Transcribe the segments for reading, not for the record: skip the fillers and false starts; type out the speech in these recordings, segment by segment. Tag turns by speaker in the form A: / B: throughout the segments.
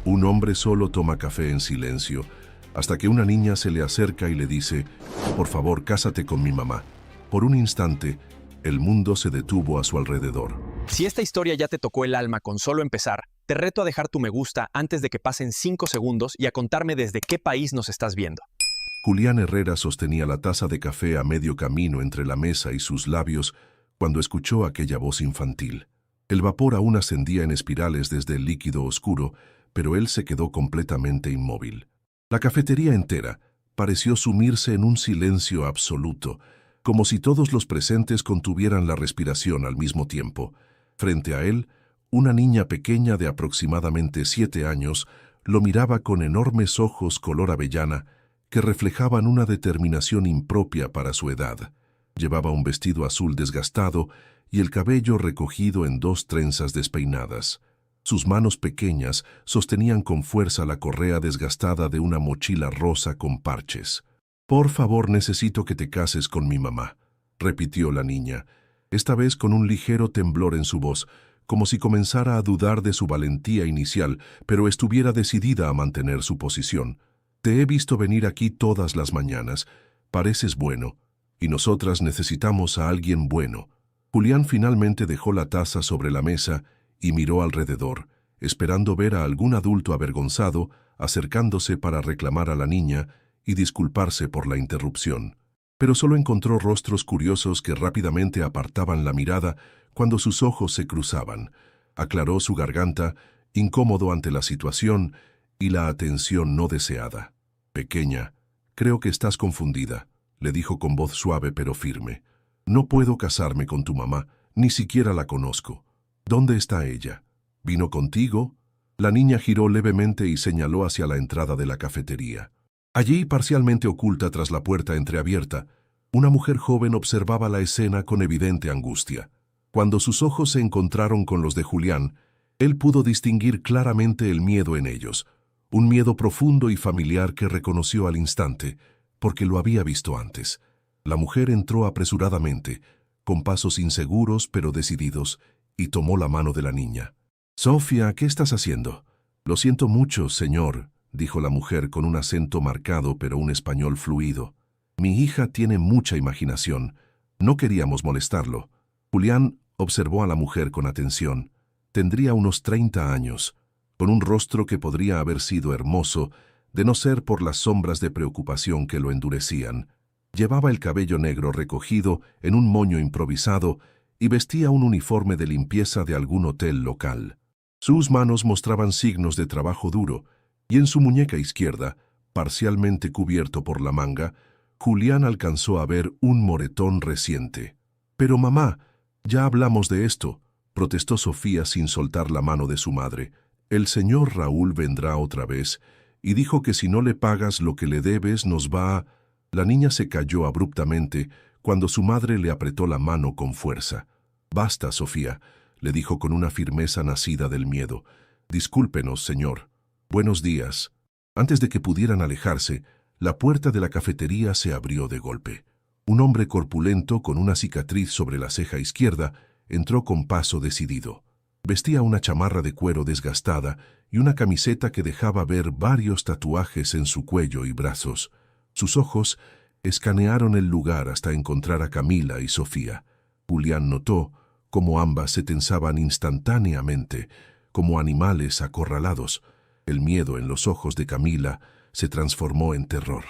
A: Un hombre solo toma café en silencio, hasta que una niña se le acerca y le dice, «Por favor, cásate con mi mamá». Por un instante, el mundo se detuvo a su alrededor.
B: Si esta historia ya te tocó el alma con solo empezar, te reto a dejar tu me gusta antes de que pasen 5 segundos y a contarme desde qué país nos estás viendo.
A: Julián Herrera sostenía la taza de café a medio camino entre la mesa y sus labios cuando escuchó aquella voz infantil. El vapor aún ascendía en espirales desde el líquido oscuro, pero él se quedó completamente inmóvil. La cafetería entera pareció sumirse en un silencio absoluto, como si todos los presentes contuvieran la respiración al mismo tiempo. Frente a él, una niña pequeña de aproximadamente 7 años lo miraba con enormes ojos color avellana que reflejaban una determinación impropia para su edad. Llevaba un vestido azul desgastado y el cabello recogido en 2 trenzas despeinadas. Sus manos pequeñas sostenían con fuerza la correa desgastada de una mochila rosa con parches. «Por favor, necesito que te cases con mi mamá», repitió la niña, esta vez con un ligero temblor en su voz, como si comenzara a dudar de su valentía inicial, pero estuviera decidida a mantener su posición. «Te he visto venir aquí todas las mañanas. Pareces bueno, y nosotras necesitamos a alguien bueno». Julián finalmente dejó la taza sobre la mesa y miró alrededor, esperando ver a algún adulto avergonzado acercándose para reclamar a la niña y disculparse por la interrupción. Pero solo encontró rostros curiosos que rápidamente apartaban la mirada cuando sus ojos se cruzaban. Aclaró su garganta, incómodo ante la situación y la atención no deseada. «Pequeña, creo que estás confundida», le dijo con voz suave pero firme. «No puedo casarme con tu mamá, ni siquiera la conozco. ¿Dónde está ella? ¿Vino contigo?» La niña giró levemente y señaló hacia la entrada de la cafetería. Allí, parcialmente oculta tras la puerta entreabierta, una mujer joven observaba la escena con evidente angustia. Cuando sus ojos se encontraron con los de Julián, él pudo distinguir claramente el miedo en ellos, un miedo profundo y familiar que reconoció al instante, porque lo había visto antes. La mujer entró apresuradamente, con pasos inseguros pero decididos, y tomó la mano de la niña. «Sofía, ¿qué estás haciendo?» «Lo siento mucho, señor», dijo la mujer con un acento marcado pero un español fluido. «Mi hija tiene mucha imaginación. No queríamos molestarlo». Julián observó a la mujer con atención. Tendría unos 30 años, con un rostro que podría haber sido hermoso, de no ser por las sombras de preocupación que lo endurecían. Llevaba el cabello negro recogido en un moño improvisado y vestía un uniforme de limpieza de algún hotel local. Sus manos mostraban signos de trabajo duro, y en su muñeca izquierda, parcialmente cubierto por la manga, Julián alcanzó a ver un moretón reciente. «Pero mamá, ya hablamos de esto», protestó Sofía sin soltar la mano de su madre. «El señor Raúl vendrá otra vez, y dijo que si no le pagas lo que le debes nos va a...» La niña se calló abruptamente cuando su madre le apretó la mano con fuerza. «Basta, Sofía», le dijo con una firmeza nacida del miedo. «Discúlpenos, señor. Buenos días». Antes de que pudieran alejarse, la puerta de la cafetería se abrió de golpe. Un hombre corpulento con una cicatriz sobre la ceja izquierda entró con paso decidido. Vestía una chamarra de cuero desgastada y una camiseta que dejaba ver varios tatuajes en su cuello y brazos. Sus ojos escanearon el lugar hasta encontrar a Camila y Sofía. Julián notó cómo ambas se tensaban instantáneamente, como animales acorralados. El miedo en los ojos de Camila se transformó en terror.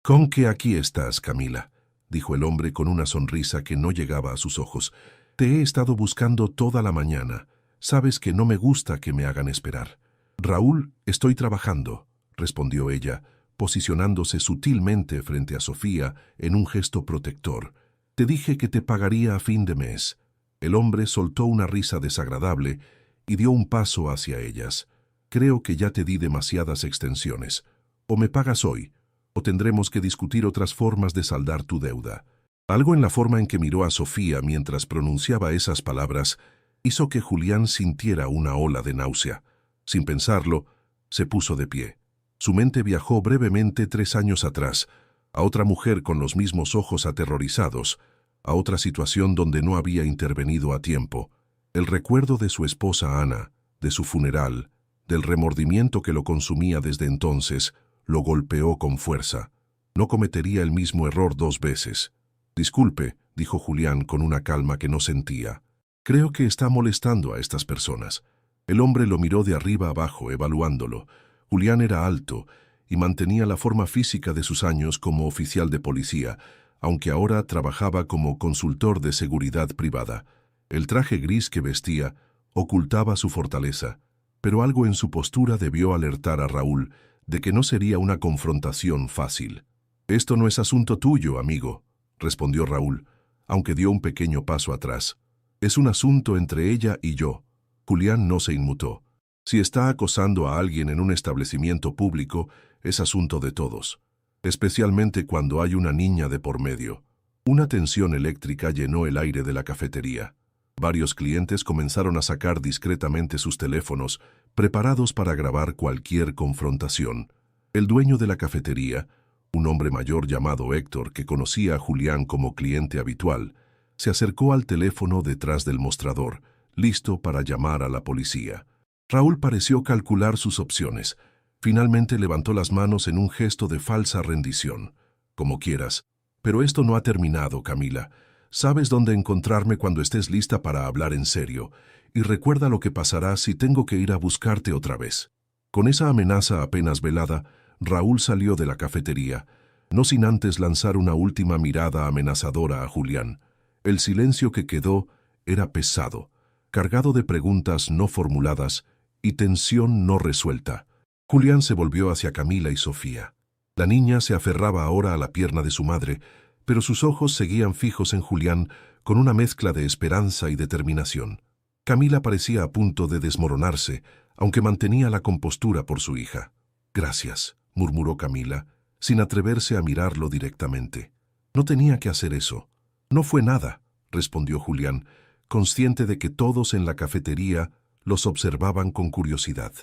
A: «¿Con qué aquí estás, Camila?», dijo el hombre con una sonrisa que no llegaba a sus ojos. «Te he estado buscando toda la mañana. Sabes que no me gusta que me hagan esperar». «Raúl, estoy trabajando», respondió ella, posicionándose sutilmente frente a Sofía en un gesto protector. «Te dije que te pagaría a fin de mes». El hombre soltó una risa desagradable y dio un paso hacia ellas. «Creo que ya te di demasiadas extensiones. O me pagas hoy, o tendremos que discutir otras formas de saldar tu deuda». Algo en la forma en que miró a Sofía mientras pronunciaba esas palabras hizo que Julián sintiera una ola de náusea. Sin pensarlo, se puso de pie. Su mente viajó brevemente 3 años atrás, a otra mujer con los mismos ojos aterrorizados, a otra situación donde no había intervenido a tiempo. El recuerdo de su esposa Ana, de su funeral, Del remordimiento que lo consumía desde entonces, lo golpeó con fuerza. No cometería el mismo error 2 veces. «Disculpe», dijo Julián con una calma que no sentía. «Creo que está molestando a estas personas». El hombre lo miró de arriba abajo, evaluándolo. Julián era alto y mantenía la forma física de sus años como oficial de policía, aunque ahora trabajaba como consultor de seguridad privada. El traje gris que vestía ocultaba su fortaleza, pero algo en su postura debió alertar a Raúl de que no sería una confrontación fácil. «Esto no es asunto tuyo, amigo», respondió Raúl, aunque dio un pequeño paso atrás. «Es un asunto entre ella y yo». Julián no se inmutó. Si está acosando a alguien en un establecimiento público, es asunto de todos, especialmente cuando hay una niña de por medio. Una tensión eléctrica llenó el aire de la cafetería. Varios clientes comenzaron a sacar discretamente sus teléfonos, preparados para grabar cualquier confrontación. El dueño de la cafetería, un hombre mayor llamado Héctor que conocía a Julián como cliente habitual, se acercó al teléfono detrás del mostrador, listo para llamar a la policía. Raúl pareció calcular sus opciones. Finalmente levantó las manos en un gesto de falsa rendición. «Como quieras. Pero esto no ha terminado, Camila. Sabes dónde encontrarme cuando estés lista para hablar en serio. Y recuerda lo que pasará si tengo que ir a buscarte otra vez». Con esa amenaza apenas velada, Raúl salió de la cafetería, no sin antes lanzar una última mirada amenazadora a Julián. El silencio que quedó era pesado, cargado de preguntas no formuladas y tensión no resuelta. Julián se volvió hacia Camila y Sofía. La niña se aferraba ahora a la pierna de su madre, pero sus ojos seguían fijos en Julián con una mezcla de esperanza y determinación. Camila parecía a punto de desmoronarse, aunque mantenía la compostura por su hija. «Gracias», murmuró Camila, sin atreverse a mirarlo directamente. «No tenía que hacer eso». «No fue nada», respondió Julián, consciente de que todos en la cafetería los observaban con curiosidad.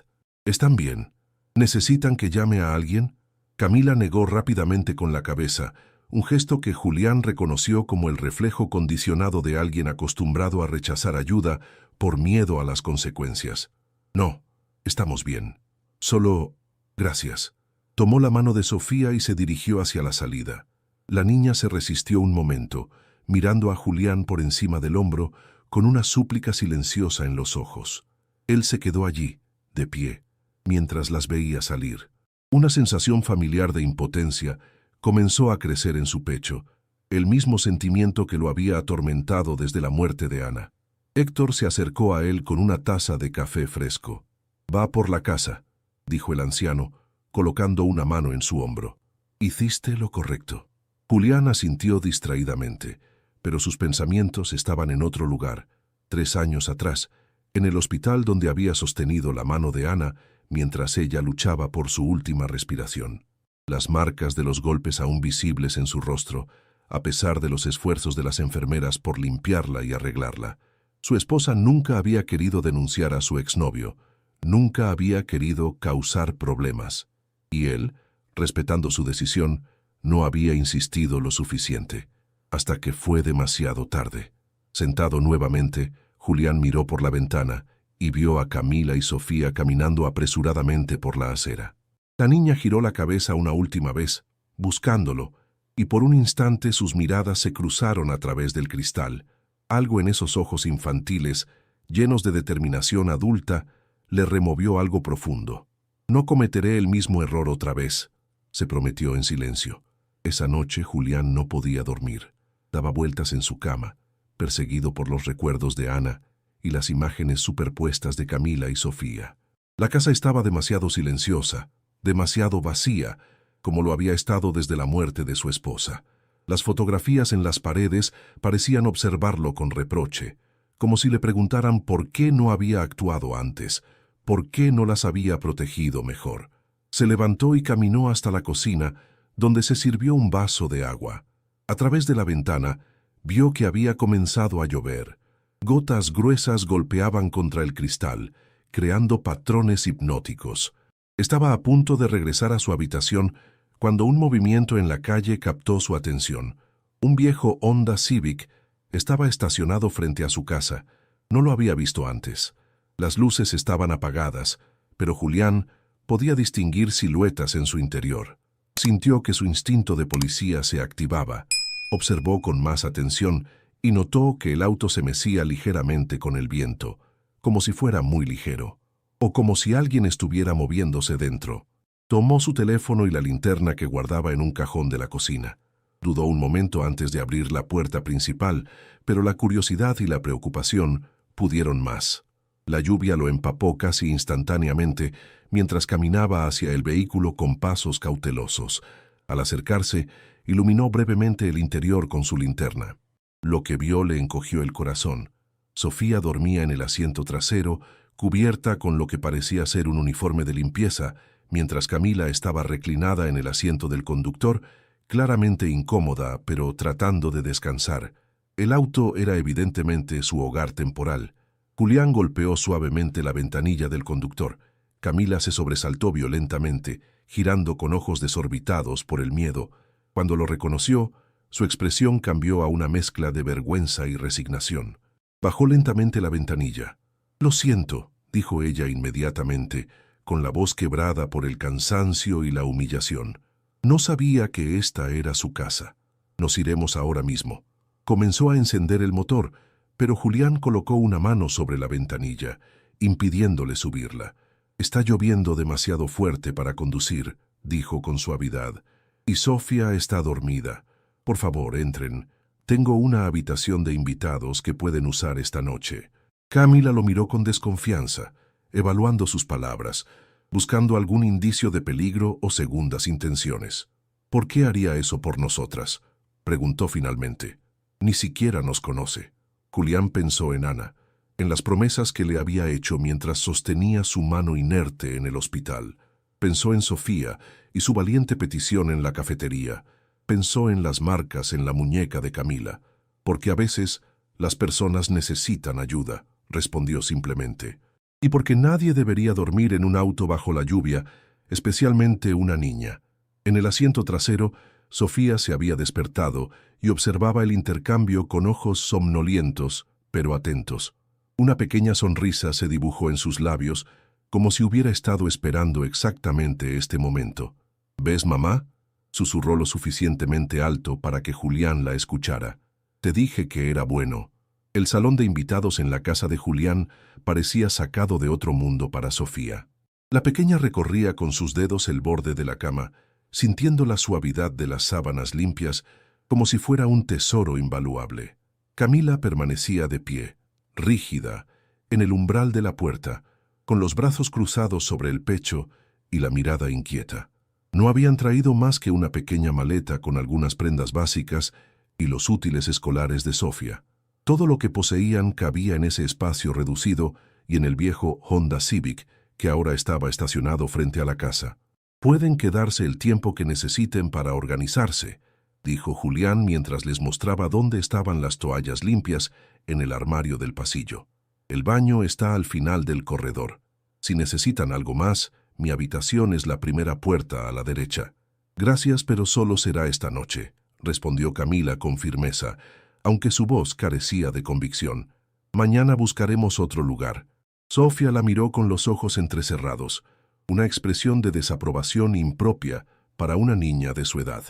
A: «¿Están bien? ¿Necesitan que llame a alguien?» Camila negó rápidamente con la cabeza, un gesto que Julián reconoció como el reflejo condicionado de alguien acostumbrado a rechazar ayuda por miedo a las consecuencias. «No, estamos bien. Solo, gracias». Tomó la mano de Sofía y se dirigió hacia la salida. La niña se resistió un momento, mirando a Julián por encima del hombro, con una súplica silenciosa en los ojos. Él se quedó allí, de pie, mientras las veía salir. Una sensación familiar de impotencia comenzó a crecer en su pecho, el mismo sentimiento que lo había atormentado desde la muerte de Ana. Héctor se acercó a él con una taza de café fresco. «Va por la casa», dijo el anciano, colocando una mano en su hombro. «Hiciste lo correcto». Julián asintió distraídamente, pero sus pensamientos estaban en otro lugar, 3 años atrás, en el hospital donde había sostenido la mano de Ana mientras ella luchaba por su última respiración. Las marcas de los golpes aún visibles en su rostro, a pesar de los esfuerzos de las enfermeras por limpiarla y arreglarla. Su esposa nunca había querido denunciar a su exnovio, nunca había querido causar problemas. Y él, respetando su decisión, no había insistido lo suficiente, hasta que fue demasiado tarde. Sentado nuevamente, Julián miró por la ventana y vio a Camila y Sofía caminando apresuradamente por la acera. La niña giró la cabeza una última vez, buscándolo, y por un instante sus miradas se cruzaron a través del cristal. Algo en esos ojos infantiles, llenos de determinación adulta, le removió algo profundo. «No cometeré el mismo error otra vez», se prometió en silencio. Esa noche Julián no podía dormir. Daba vueltas en su cama, perseguido por los recuerdos de Ana y las imágenes superpuestas de Camila y Sofía. La casa estaba demasiado silenciosa, demasiado vacía, como lo había estado desde la muerte de su esposa. Las fotografías en las paredes parecían observarlo con reproche, como si le preguntaran por qué no había actuado antes, por qué no las había protegido mejor. Se levantó y caminó hasta la cocina, donde se sirvió un vaso de agua. A través de la ventana, vio que había comenzado a llover. Gotas gruesas golpeaban contra el cristal, creando patrones hipnóticos. Estaba a punto de regresar a su habitación cuando un movimiento en la calle captó su atención. Un viejo Honda Civic estaba estacionado frente a su casa. No lo había visto antes. Las luces estaban apagadas, pero Julián podía distinguir siluetas en su interior. Sintió que su instinto de policía se activaba, observó con más atención y notó que el auto se mecía ligeramente con el viento, como si fuera muy ligero, o como si alguien estuviera moviéndose dentro. Tomó su teléfono y la linterna que guardaba en un cajón de la cocina. Dudó un momento antes de abrir la puerta principal, pero la curiosidad y la preocupación pudieron más. La lluvia lo empapó casi instantáneamente mientras caminaba hacia el vehículo con pasos cautelosos. Al acercarse, iluminó brevemente el interior con su linterna. Lo que vio le encogió el corazón. Sofía dormía en el asiento trasero, cubierta con lo que parecía ser un uniforme de limpieza, mientras Camila estaba reclinada en el asiento del conductor, claramente incómoda, pero tratando de descansar. El auto era evidentemente su hogar temporal. Julián golpeó suavemente la ventanilla del conductor. Camila se sobresaltó violentamente, girando con ojos desorbitados por el miedo. Cuando lo reconoció, su expresión cambió a una mezcla de vergüenza y resignación. Bajó lentamente la ventanilla. «Lo siento», dijo ella inmediatamente, con la voz quebrada por el cansancio y la humillación. «No sabía que esta era su casa. Nos iremos ahora mismo». Comenzó a encender el motor, pero Julián colocó una mano sobre la ventanilla, impidiéndole subirla. «Está lloviendo demasiado fuerte para conducir», dijo con suavidad, «y Sofía está dormida. Por favor, entren. Tengo una habitación de invitados que pueden usar esta noche». Camila lo miró con desconfianza, evaluando sus palabras, buscando algún indicio de peligro o segundas intenciones. «¿Por qué haría eso por nosotras?», preguntó finalmente. «Ni siquiera nos conoce». Julián pensó en Ana, en las promesas que le había hecho mientras sostenía su mano inerte en el hospital. Pensó en Sofía y su valiente petición en la cafetería. Pensó en las marcas en la muñeca de Camila. «Porque a veces las personas necesitan ayuda», respondió simplemente. «Y porque nadie debería dormir en un auto bajo la lluvia, especialmente una niña». En el asiento trasero, Sofía se había despertado y observaba el intercambio con ojos somnolientos, pero atentos. Una pequeña sonrisa se dibujó en sus labios, como si hubiera estado esperando exactamente este momento. «¿Ves, mamá?», susurró lo suficientemente alto para que Julián la escuchara. «Te dije que era bueno». El salón de invitados en la casa de Julián parecía sacado de otro mundo para Sofía. La pequeña recorría con sus dedos el borde de la cama, sintiendo la suavidad de las sábanas limpias como si fuera un tesoro invaluable. Camila permanecía de pie, rígida, en el umbral de la puerta, con los brazos cruzados sobre el pecho y la mirada inquieta. No habían traído más que una pequeña maleta con algunas prendas básicas y los útiles escolares de Sofía. Todo lo que poseían cabía en ese espacio reducido y en el viejo Honda Civic que ahora estaba estacionado frente a la casa. «Pueden quedarse el tiempo que necesiten para organizarse», dijo Julián mientras les mostraba dónde estaban las toallas limpias en el armario del pasillo. «El baño está al final del corredor. Si necesitan algo más, mi habitación es la primera puerta a la derecha». «Gracias, pero solo será esta noche», respondió Camila con firmeza, aunque su voz carecía de convicción. «Mañana buscaremos otro lugar». Sofía la miró con los ojos entrecerrados, una expresión de desaprobación impropia para una niña de su edad.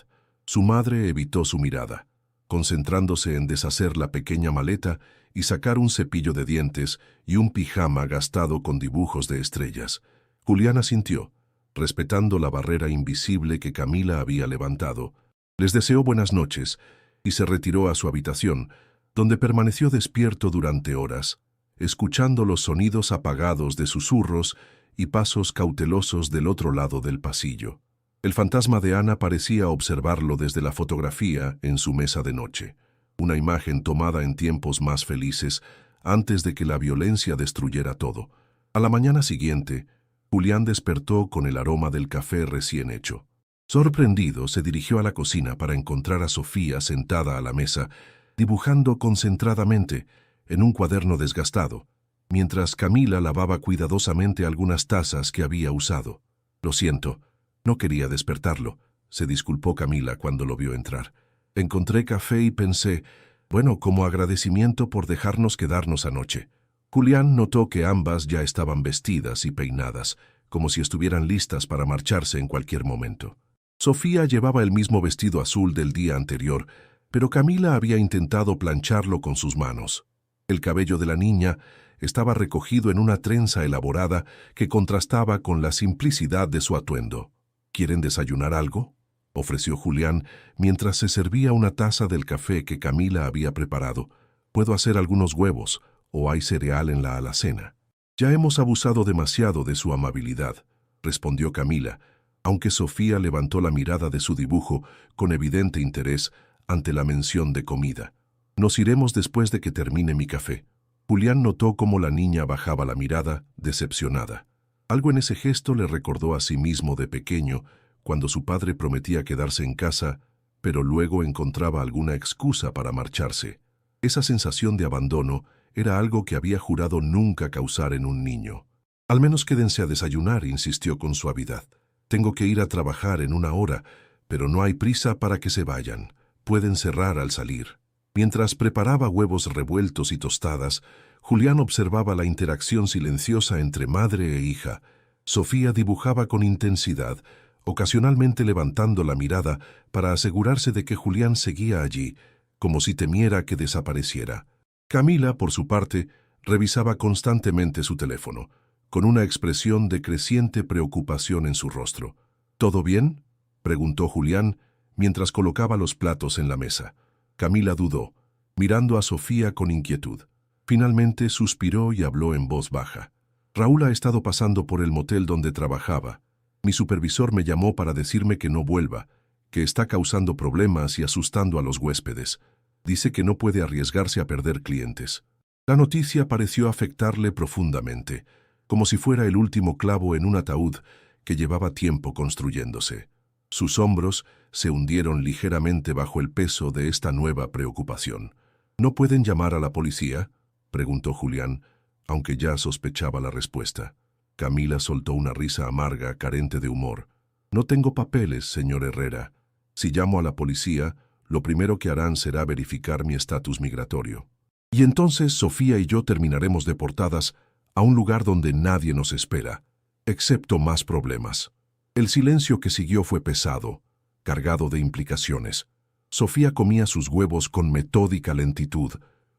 A: Su madre evitó su mirada, concentrándose en deshacer la pequeña maleta y sacar un cepillo de dientes y un pijama gastado con dibujos de estrellas. Julián asintió, respetando la barrera invisible que Camila había levantado. Les deseó buenas noches y se retiró a su habitación, donde permaneció despierto durante horas, escuchando los sonidos apagados de susurros y pasos cautelosos del otro lado del pasillo. El fantasma de Ana parecía observarlo desde la fotografía en su mesa de noche, una imagen tomada en tiempos más felices, antes de que la violencia destruyera todo. A la mañana siguiente, Julián despertó con el aroma del café recién hecho. Sorprendido, se dirigió a la cocina para encontrar a Sofía sentada a la mesa, dibujando concentradamente en un cuaderno desgastado, mientras Camila lavaba cuidadosamente algunas tazas que había usado. «Lo siento, no quería despertarlo», se disculpó Camila cuando lo vio entrar. «Encontré café y pensé, bueno, como agradecimiento por dejarnos quedarnos anoche». Julián notó que ambas ya estaban vestidas y peinadas, como si estuvieran listas para marcharse en cualquier momento. Sofía llevaba el mismo vestido azul del día anterior, pero Camila había intentado plancharlo con sus manos. El cabello de la niña estaba recogido en una trenza elaborada que contrastaba con la simplicidad de su atuendo. ¿Quieren desayunar algo?, ofreció Julián mientras se servía una taza del café que Camila había preparado. Puedo hacer algunos huevos, o hay cereal en la alacena. Ya hemos abusado demasiado de su amabilidad, respondió Camila, aunque Sofía levantó la mirada de su dibujo con evidente interés ante la mención de comida. Nos iremos después de que termine mi café. Julián notó cómo la niña bajaba la mirada, decepcionada. Algo en ese gesto le recordó a sí mismo de pequeño, cuando su padre prometía quedarse en casa, pero luego encontraba alguna excusa para marcharse. Esa sensación de abandono era algo que había jurado nunca causar en un niño. Al menos quédense a desayunar, insistió con suavidad. Tengo que ir a trabajar en 1 hora, pero no hay prisa para que se vayan. Pueden cerrar al salir. Mientras preparaba huevos revueltos y tostadas, Julián observaba la interacción silenciosa entre madre e hija. Sofía dibujaba con intensidad, ocasionalmente levantando la mirada para asegurarse de que Julián seguía allí, como si temiera que desapareciera. Camila, por su parte, revisaba constantemente su teléfono, con una expresión de creciente preocupación en su rostro. ¿Todo bien?, preguntó Julián mientras colocaba los platos en la mesa. Camila dudó, mirando a Sofía con inquietud. Finalmente suspiró y habló en voz baja. Raúl ha estado pasando por el motel donde trabajaba. Mi supervisor me llamó para decirme que no vuelva, que está causando problemas y asustando a los huéspedes. Dice que no puede arriesgarse a perder clientes. La noticia pareció afectarle profundamente, como si fuera el último clavo en un ataúd que llevaba tiempo construyéndose. Sus hombros se hundieron ligeramente bajo el peso de esta nueva preocupación. ¿No pueden llamar a la policía?, preguntó Julián, aunque ya sospechaba la respuesta. Camila soltó una risa amarga, carente de humor. No tengo papeles, señor Herrera. Si llamo a la policía, lo primero que harán será verificar mi estatus migratorio. Y entonces Sofía y yo terminaremos deportadas a un lugar donde nadie nos espera, excepto más problemas. El silencio que siguió fue pesado, cargado de implicaciones. Sofía comía sus huevos con metódica lentitud,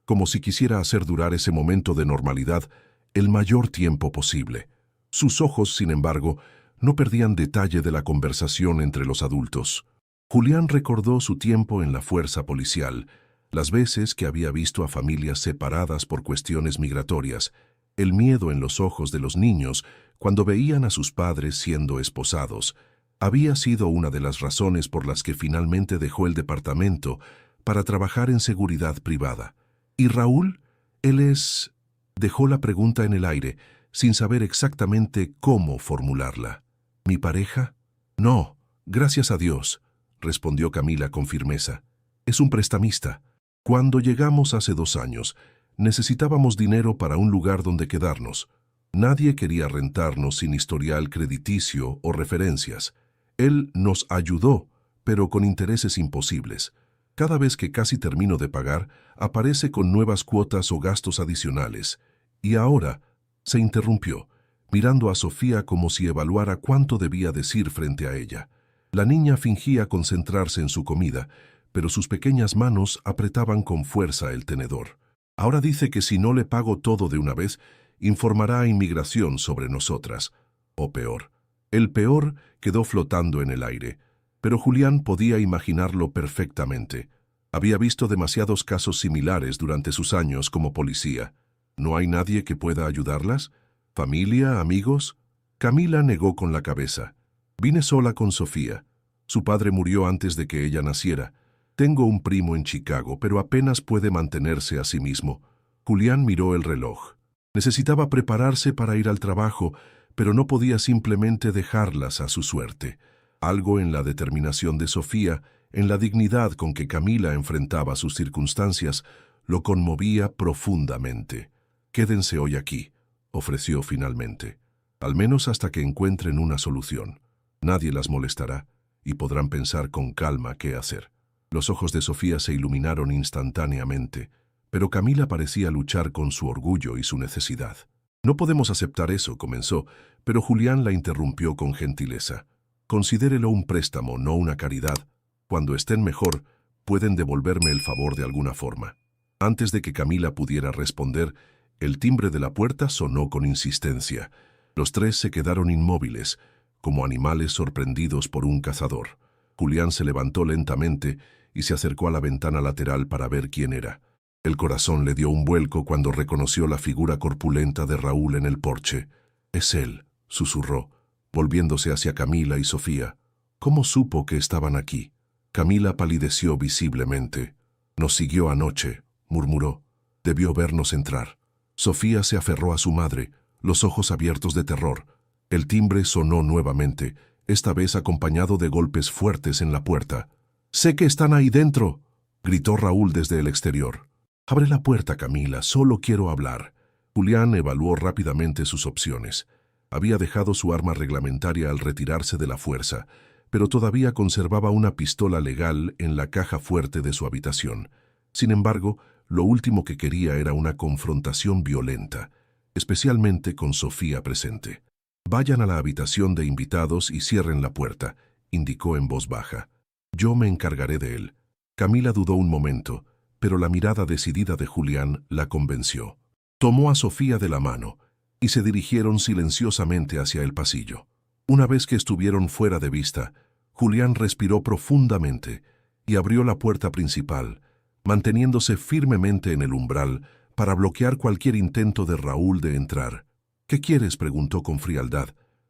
A: como si quisiera hacer durar ese momento de normalidad el mayor tiempo posible. Sus ojos, sin embargo, no perdían detalle de la conversación entre los adultos. Julián recordó su tiempo en la fuerza policial, las veces que había visto a familias separadas por cuestiones migratorias, el miedo en los ojos de los niños cuando veían a sus padres siendo esposados. Había sido una de las razones por las que finalmente dejó el departamento para trabajar en seguridad privada. ¿Y Raúl? Él es... Dejó la pregunta en el aire, sin saber exactamente cómo formularla. ¿Mi pareja? No, gracias a Dios, respondió Camila con firmeza. Es un prestamista. Cuando llegamos hace 2 años, necesitábamos dinero para un lugar donde quedarnos. Nadie quería rentarnos sin historial crediticio o referencias. Él nos ayudó, pero con intereses imposibles. Cada vez que casi termino de pagar, aparece con nuevas cuotas o gastos adicionales. Y ahora, se interrumpió, mirando a Sofía como si evaluara cuánto debía decir frente a ella. La niña fingía concentrarse en su comida, pero sus pequeñas manos apretaban con fuerza el tenedor. Ahora dice que si no le pago todo de una vez, informará a inmigración sobre nosotras. O peor. El peor quedó flotando en el aire, pero Julián podía imaginarlo perfectamente. Había visto demasiados casos similares durante sus años como policía. ¿No hay nadie que pueda ayudarlas? ¿Familia? ¿Amigos? Camila negó con la cabeza. Vine sola con Sofía. Su padre murió antes de que ella naciera. Tengo un primo en Chicago, pero apenas puede mantenerse a sí mismo. Julián miró el reloj. Necesitaba prepararse para ir al trabajo, pero no podía simplemente dejarlas a su suerte. Algo en la determinación de Sofía, en la dignidad con que Camila enfrentaba sus circunstancias, lo conmovía profundamente. «Quédense hoy aquí», ofreció finalmente. «Al menos hasta que encuentren una solución. Nadie las molestará y podrán pensar con calma qué hacer». Los ojos de Sofía se iluminaron instantáneamente, pero Camila parecía luchar con su orgullo y su necesidad. No podemos aceptar eso, comenzó, pero Julián la interrumpió con gentileza. Considérelo un préstamo, no una caridad. Cuando estén mejor, pueden devolverme el favor de alguna forma. Antes de que Camila pudiera responder, el timbre de la puerta sonó con insistencia. Los tres se quedaron inmóviles, como animales sorprendidos por un cazador. Julián se levantó lentamente y se acercó a la ventana lateral para ver quién era. El corazón le dio un vuelco cuando reconoció la figura corpulenta de Raúl en el porche. «Es él», susurró, volviéndose hacia Camila y Sofía. «¿Cómo supo que estaban aquí?» Camila palideció visiblemente. «Nos siguió anoche», murmuró. «Debió vernos entrar». Sofía se aferró a su madre, los ojos abiertos de terror. El timbre sonó nuevamente, esta vez acompañado de golpes fuertes en la puerta. «Sé que están ahí dentro», gritó Raúl desde el exterior. «Abre la puerta, Camila, solo quiero hablar». Julián evaluó rápidamente sus opciones. Había dejado su arma reglamentaria al retirarse de la fuerza, pero todavía conservaba una pistola legal en la caja fuerte de su habitación. Sin embargo, lo último que quería era una confrontación violenta, especialmente con Sofía presente. «Vayan a la habitación de invitados y cierren la puerta», indicó en voz baja. «Yo me encargaré de él». Camila dudó un momento, pero la mirada decidida de Julián la convenció. Tomó a Sofía de la mano y se dirigieron silenciosamente hacia el pasillo. Una vez que estuvieron fuera de vista, Julián respiró profundamente y abrió la puerta principal, manteniéndose firmemente en el umbral para bloquear cualquier intento de Raúl de entrar. «¿Qué quieres?», preguntó con frialdad.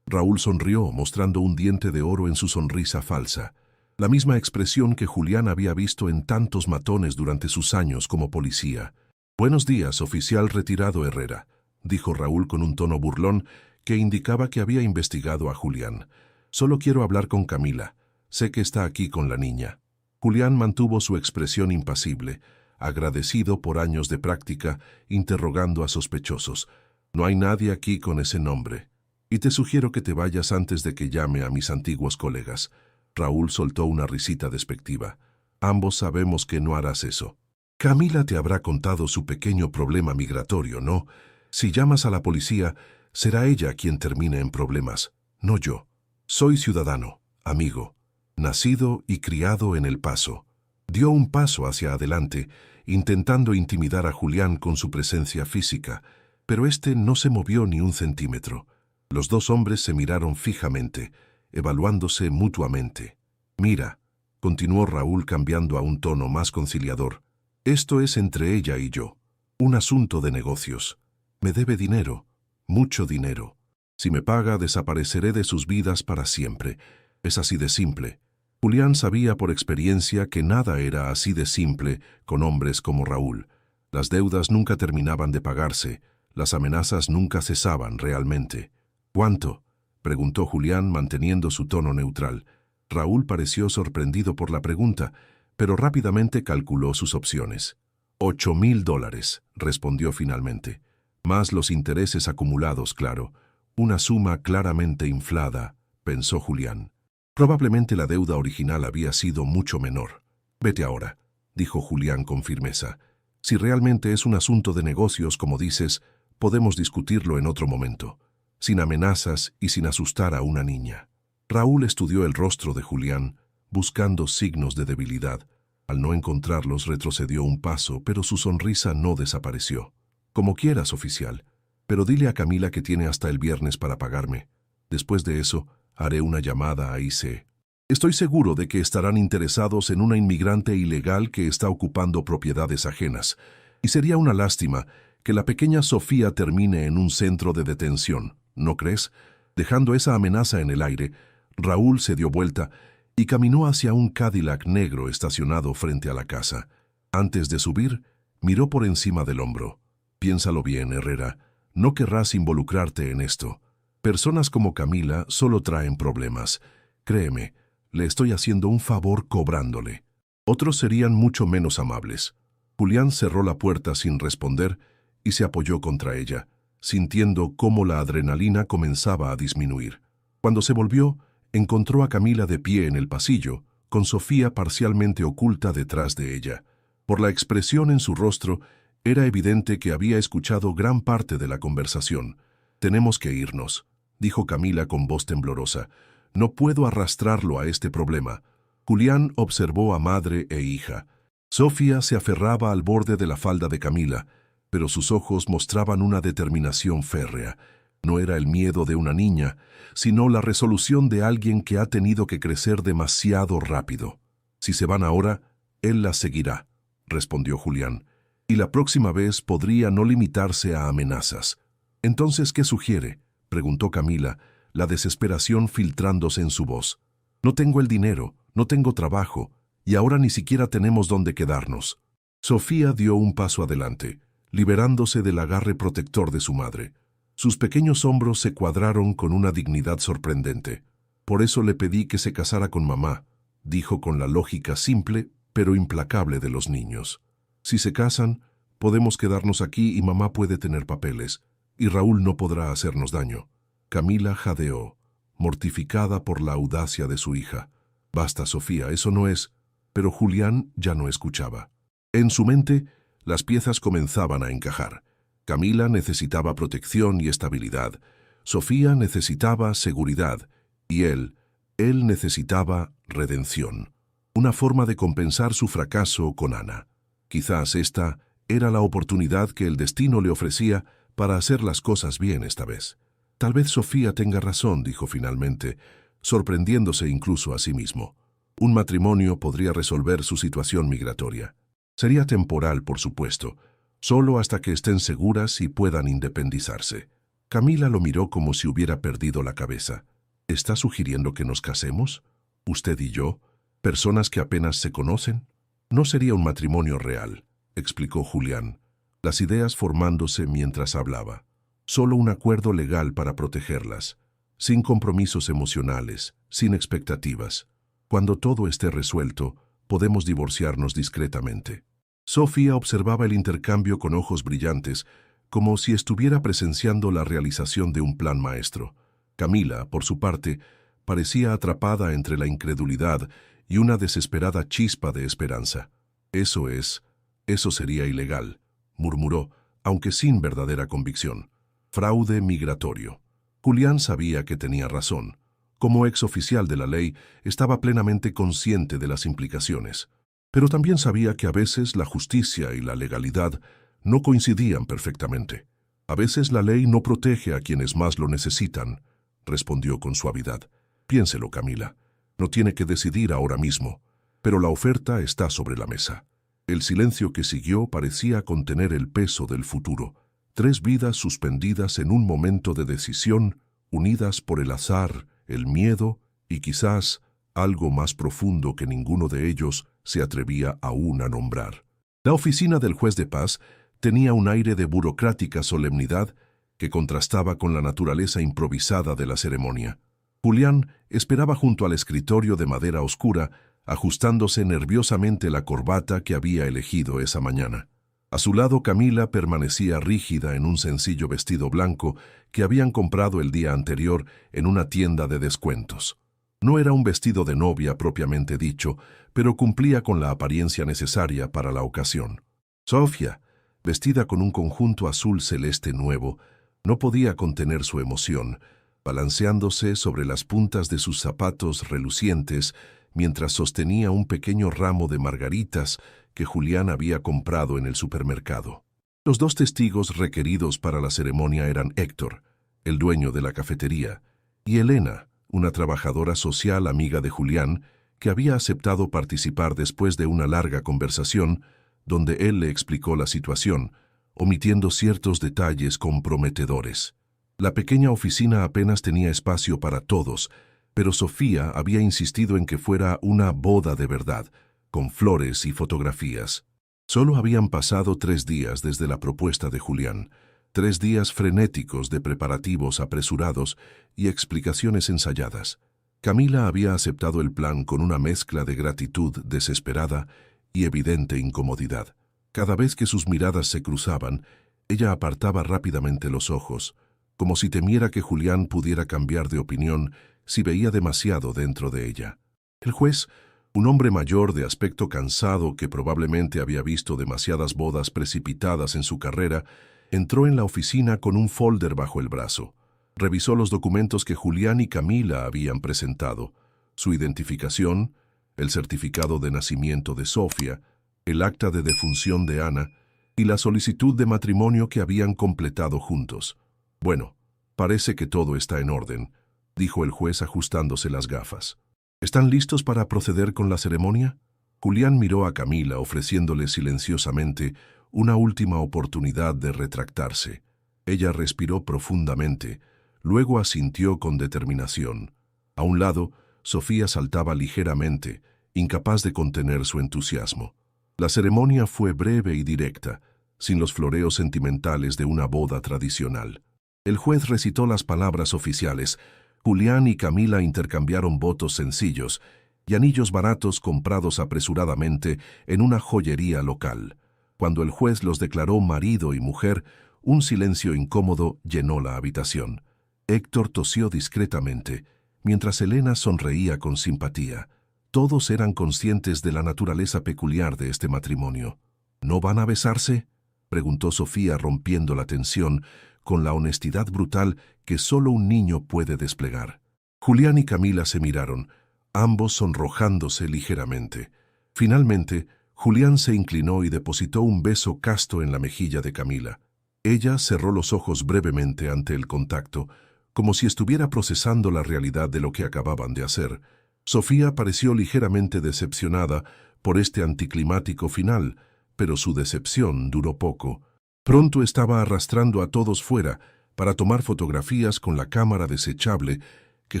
A: Raúl sonrió, mostrando un diente de oro en su sonrisa falsa. La misma expresión que Julián había visto en tantos matones durante sus años como policía. «Buenos días, oficial retirado Herrera», dijo Raúl con un tono burlón que indicaba que había investigado a Julián. «Solo quiero hablar con Camila. Sé que está aquí con la niña». Julián mantuvo su expresión impasible, agradecido por años de práctica, interrogando a sospechosos. «No hay nadie aquí con ese nombre. Y te sugiero que te vayas antes de que llame a mis antiguos colegas». Raúl soltó una risita despectiva. «Ambos sabemos que no harás eso. Camila te habrá contado su pequeño problema migratorio, ¿no? Si llamas a la policía, será ella quien termine en problemas, no yo. Soy ciudadano, amigo, nacido y criado en El Paso». Dio un paso hacia adelante, intentando intimidar a Julián con su presencia física, pero éste no se movió ni un centímetro. Los dos hombres se miraron fijamente, evaluándose mutuamente. «Mira», continuó Raúl cambiando a un tono más conciliador, «esto es entre ella y yo. Un asunto de negocios. Me debe dinero, mucho dinero. Si me paga, desapareceré de sus vidas para siempre. Es así de simple». Julián sabía por experiencia que nada era así de simple con hombres como Raúl. Las deudas nunca terminaban de pagarse, las amenazas nunca cesaban realmente. «¿Cuánto?», preguntó Julián manteniendo su tono neutral. Raúl pareció sorprendido por la pregunta, pero rápidamente calculó sus opciones. $8,000, respondió finalmente. Más los intereses acumulados, claro. Una suma claramente inflada, pensó Julián. Probablemente la deuda original había sido mucho menor. «Vete ahora», dijo Julián con firmeza. «Si realmente es un asunto de negocios, como dices, podemos discutirlo en otro momento, sin amenazas y sin asustar a una niña». Raúl estudió el rostro de Julián, buscando signos de debilidad. Al no encontrarlos, retrocedió un paso, pero su sonrisa no desapareció. «Como quieras, oficial, pero dile a Camila que tiene hasta el viernes para pagarme. Después de eso, haré una llamada a IC. Estoy seguro de que estarán interesados en una inmigrante ilegal que está ocupando propiedades ajenas, y sería una lástima que la pequeña Sofía termine en un centro de detención, ¿no crees?». Dejando esa amenaza en el aire, Raúl se dio vuelta y caminó hacia un Cadillac negro estacionado frente a la casa. Antes de subir, miró por encima del hombro. «Piénsalo bien, Herrera. No querrás involucrarte en esto. Personas como Camila solo traen problemas. Créeme, le estoy haciendo un favor cobrándole. Otros serían mucho menos amables». Julián cerró la puerta sin responder y se apoyó contra ella, sintiendo cómo la adrenalina comenzaba a disminuir. Cuando se volvió, encontró a Camila de pie en el pasillo, con Sofía parcialmente oculta detrás de ella. Por la expresión en su rostro, era evidente que había escuchado gran parte de la conversación. Tenemos que irnos, dijo Camila con voz temblorosa. No puedo arrastrarlo a este problema. Julián observó a madre e hija. Sofía se aferraba al borde de la falda de Camila, pero sus ojos mostraban una determinación férrea. No era el miedo de una niña, sino la resolución de alguien que ha tenido que crecer demasiado rápido. Si se van ahora, él las seguirá, respondió Julián, y la próxima vez podría no limitarse a amenazas. Entonces, ¿qué sugiere?, preguntó Camila, la desesperación filtrándose en su voz. No tengo el dinero, no tengo trabajo, y ahora ni siquiera tenemos dónde quedarnos. Sofía dio un paso adelante, liberándose del agarre protector de su madre. Sus pequeños hombros se cuadraron con una dignidad sorprendente. Por eso le pedí que se casara con mamá, dijo con la lógica simple pero implacable de los niños. Si se casan, podemos quedarnos aquí y mamá puede tener papeles, y Raúl no podrá hacernos daño. Camila jadeó, mortificada por la audacia de su hija. Basta, Sofía, eso no es... Pero Julián ya no escuchaba. En su mente, las piezas comenzaban a encajar. Camila necesitaba protección y estabilidad. Sofía necesitaba seguridad. Y él necesitaba redención. Una forma de compensar su fracaso con Ana. Quizás esta era la oportunidad que el destino le ofrecía para hacer las cosas bien esta vez. Tal vez Sofía tenga razón, dijo finalmente, sorprendiéndose incluso a sí mismo. Un matrimonio podría resolver su situación migratoria. Sería temporal, por supuesto, solo hasta que estén seguras y puedan independizarse. Camila lo miró como si hubiera perdido la cabeza. ¿Está sugiriendo que nos casemos? ¿Usted y yo? ¿Personas que apenas se conocen? No sería un matrimonio real, explicó Julián, las ideas formándose mientras hablaba. Solo un acuerdo legal para protegerlas, sin compromisos emocionales, sin expectativas. Cuando todo esté resuelto, podemos divorciarnos discretamente. Sofía observaba el intercambio con ojos brillantes, como si estuviera presenciando la realización de un plan maestro. Camila, por su parte, parecía atrapada entre la incredulidad y una desesperada chispa de esperanza. Eso sería ilegal, murmuró, aunque sin verdadera convicción. Fraude migratorio. Julián sabía que tenía razón. Como exoficial de la ley, estaba plenamente consciente de las implicaciones. Pero también sabía que a veces la justicia y la legalidad no coincidían perfectamente. A veces la ley no protege a quienes más lo necesitan, respondió con suavidad. Piénselo, Camila. No tiene que decidir ahora mismo, pero la oferta está sobre la mesa. El silencio que siguió parecía contener el peso del futuro. 3 vidas suspendidas en un momento de decisión, unidas por el azar, el miedo y quizás algo más profundo que ninguno de ellos se atrevía aún a nombrar. La oficina del juez de paz tenía un aire de burocrática solemnidad que contrastaba con la naturaleza improvisada de la ceremonia. Julián esperaba junto al escritorio de madera oscura, ajustándose nerviosamente la corbata que había elegido esa mañana. A su lado Camila permanecía rígida en un sencillo vestido blanco que habían comprado el día anterior en una tienda de descuentos. No era un vestido de novia propiamente dicho, pero cumplía con la apariencia necesaria para la ocasión. Sofía, vestida con un conjunto azul celeste nuevo, no podía contener su emoción, balanceándose sobre las puntas de sus zapatos relucientes mientras sostenía un pequeño ramo de margaritas que Julián había comprado en el supermercado. Los 2 testigos requeridos para la ceremonia eran Héctor, el dueño de la cafetería, y Elena, una trabajadora social amiga de Julián, que había aceptado participar después de una larga conversación donde él le explicó la situación, omitiendo ciertos detalles comprometedores. La pequeña oficina apenas tenía espacio para todos, pero Sofía había insistido en que fuera una boda de verdad, con flores y fotografías. Solo habían pasado 3 días desde la propuesta de Julián, 3 días frenéticos de preparativos apresurados y explicaciones ensayadas. Camila había aceptado el plan con una mezcla de gratitud desesperada y evidente incomodidad. Cada vez que sus miradas se cruzaban, ella apartaba rápidamente los ojos, como si temiera que Julián pudiera cambiar de opinión si veía demasiado dentro de ella. El juez, un hombre mayor de aspecto cansado que probablemente había visto demasiadas bodas precipitadas en su carrera, entró en la oficina con un folder bajo el brazo. Revisó los documentos que Julián y Camila habían presentado, su identificación, el certificado de nacimiento de Sofía, el acta de defunción de Ana y la solicitud de matrimonio que habían completado juntos. Bueno, parece que todo está en orden, dijo el juez ajustándose las gafas. ¿Están listos para proceder con la ceremonia? Julián miró a Camila ofreciéndole silenciosamente una última oportunidad de retractarse. Ella respiró profundamente, luego asintió con determinación. A un lado, Sofía saltaba ligeramente, incapaz de contener su entusiasmo. La ceremonia fue breve y directa, sin los floreos sentimentales de una boda tradicional. El juez recitó las palabras oficiales. Julián y Camila intercambiaron votos sencillos y anillos baratos comprados apresuradamente en una joyería local. Cuando el juez los declaró marido y mujer, un silencio incómodo llenó la habitación. Héctor tosió discretamente, mientras Elena sonreía con simpatía. Todos eran conscientes de la naturaleza peculiar de este matrimonio. ¿No van a besarse?, preguntó Sofía rompiendo la tensión con la honestidad brutal que solo un niño puede desplegar. Julián y Camila se miraron, ambos sonrojándose ligeramente. Finalmente, Julián se inclinó y depositó un beso casto en la mejilla de Camila. Ella cerró los ojos brevemente ante el contacto, como si estuviera procesando la realidad de lo que acababan de hacer. Sofía pareció ligeramente decepcionada por este anticlimático final, pero su decepción duró poco. Pronto estaba arrastrando a todos fuera para tomar fotografías con la cámara desechable que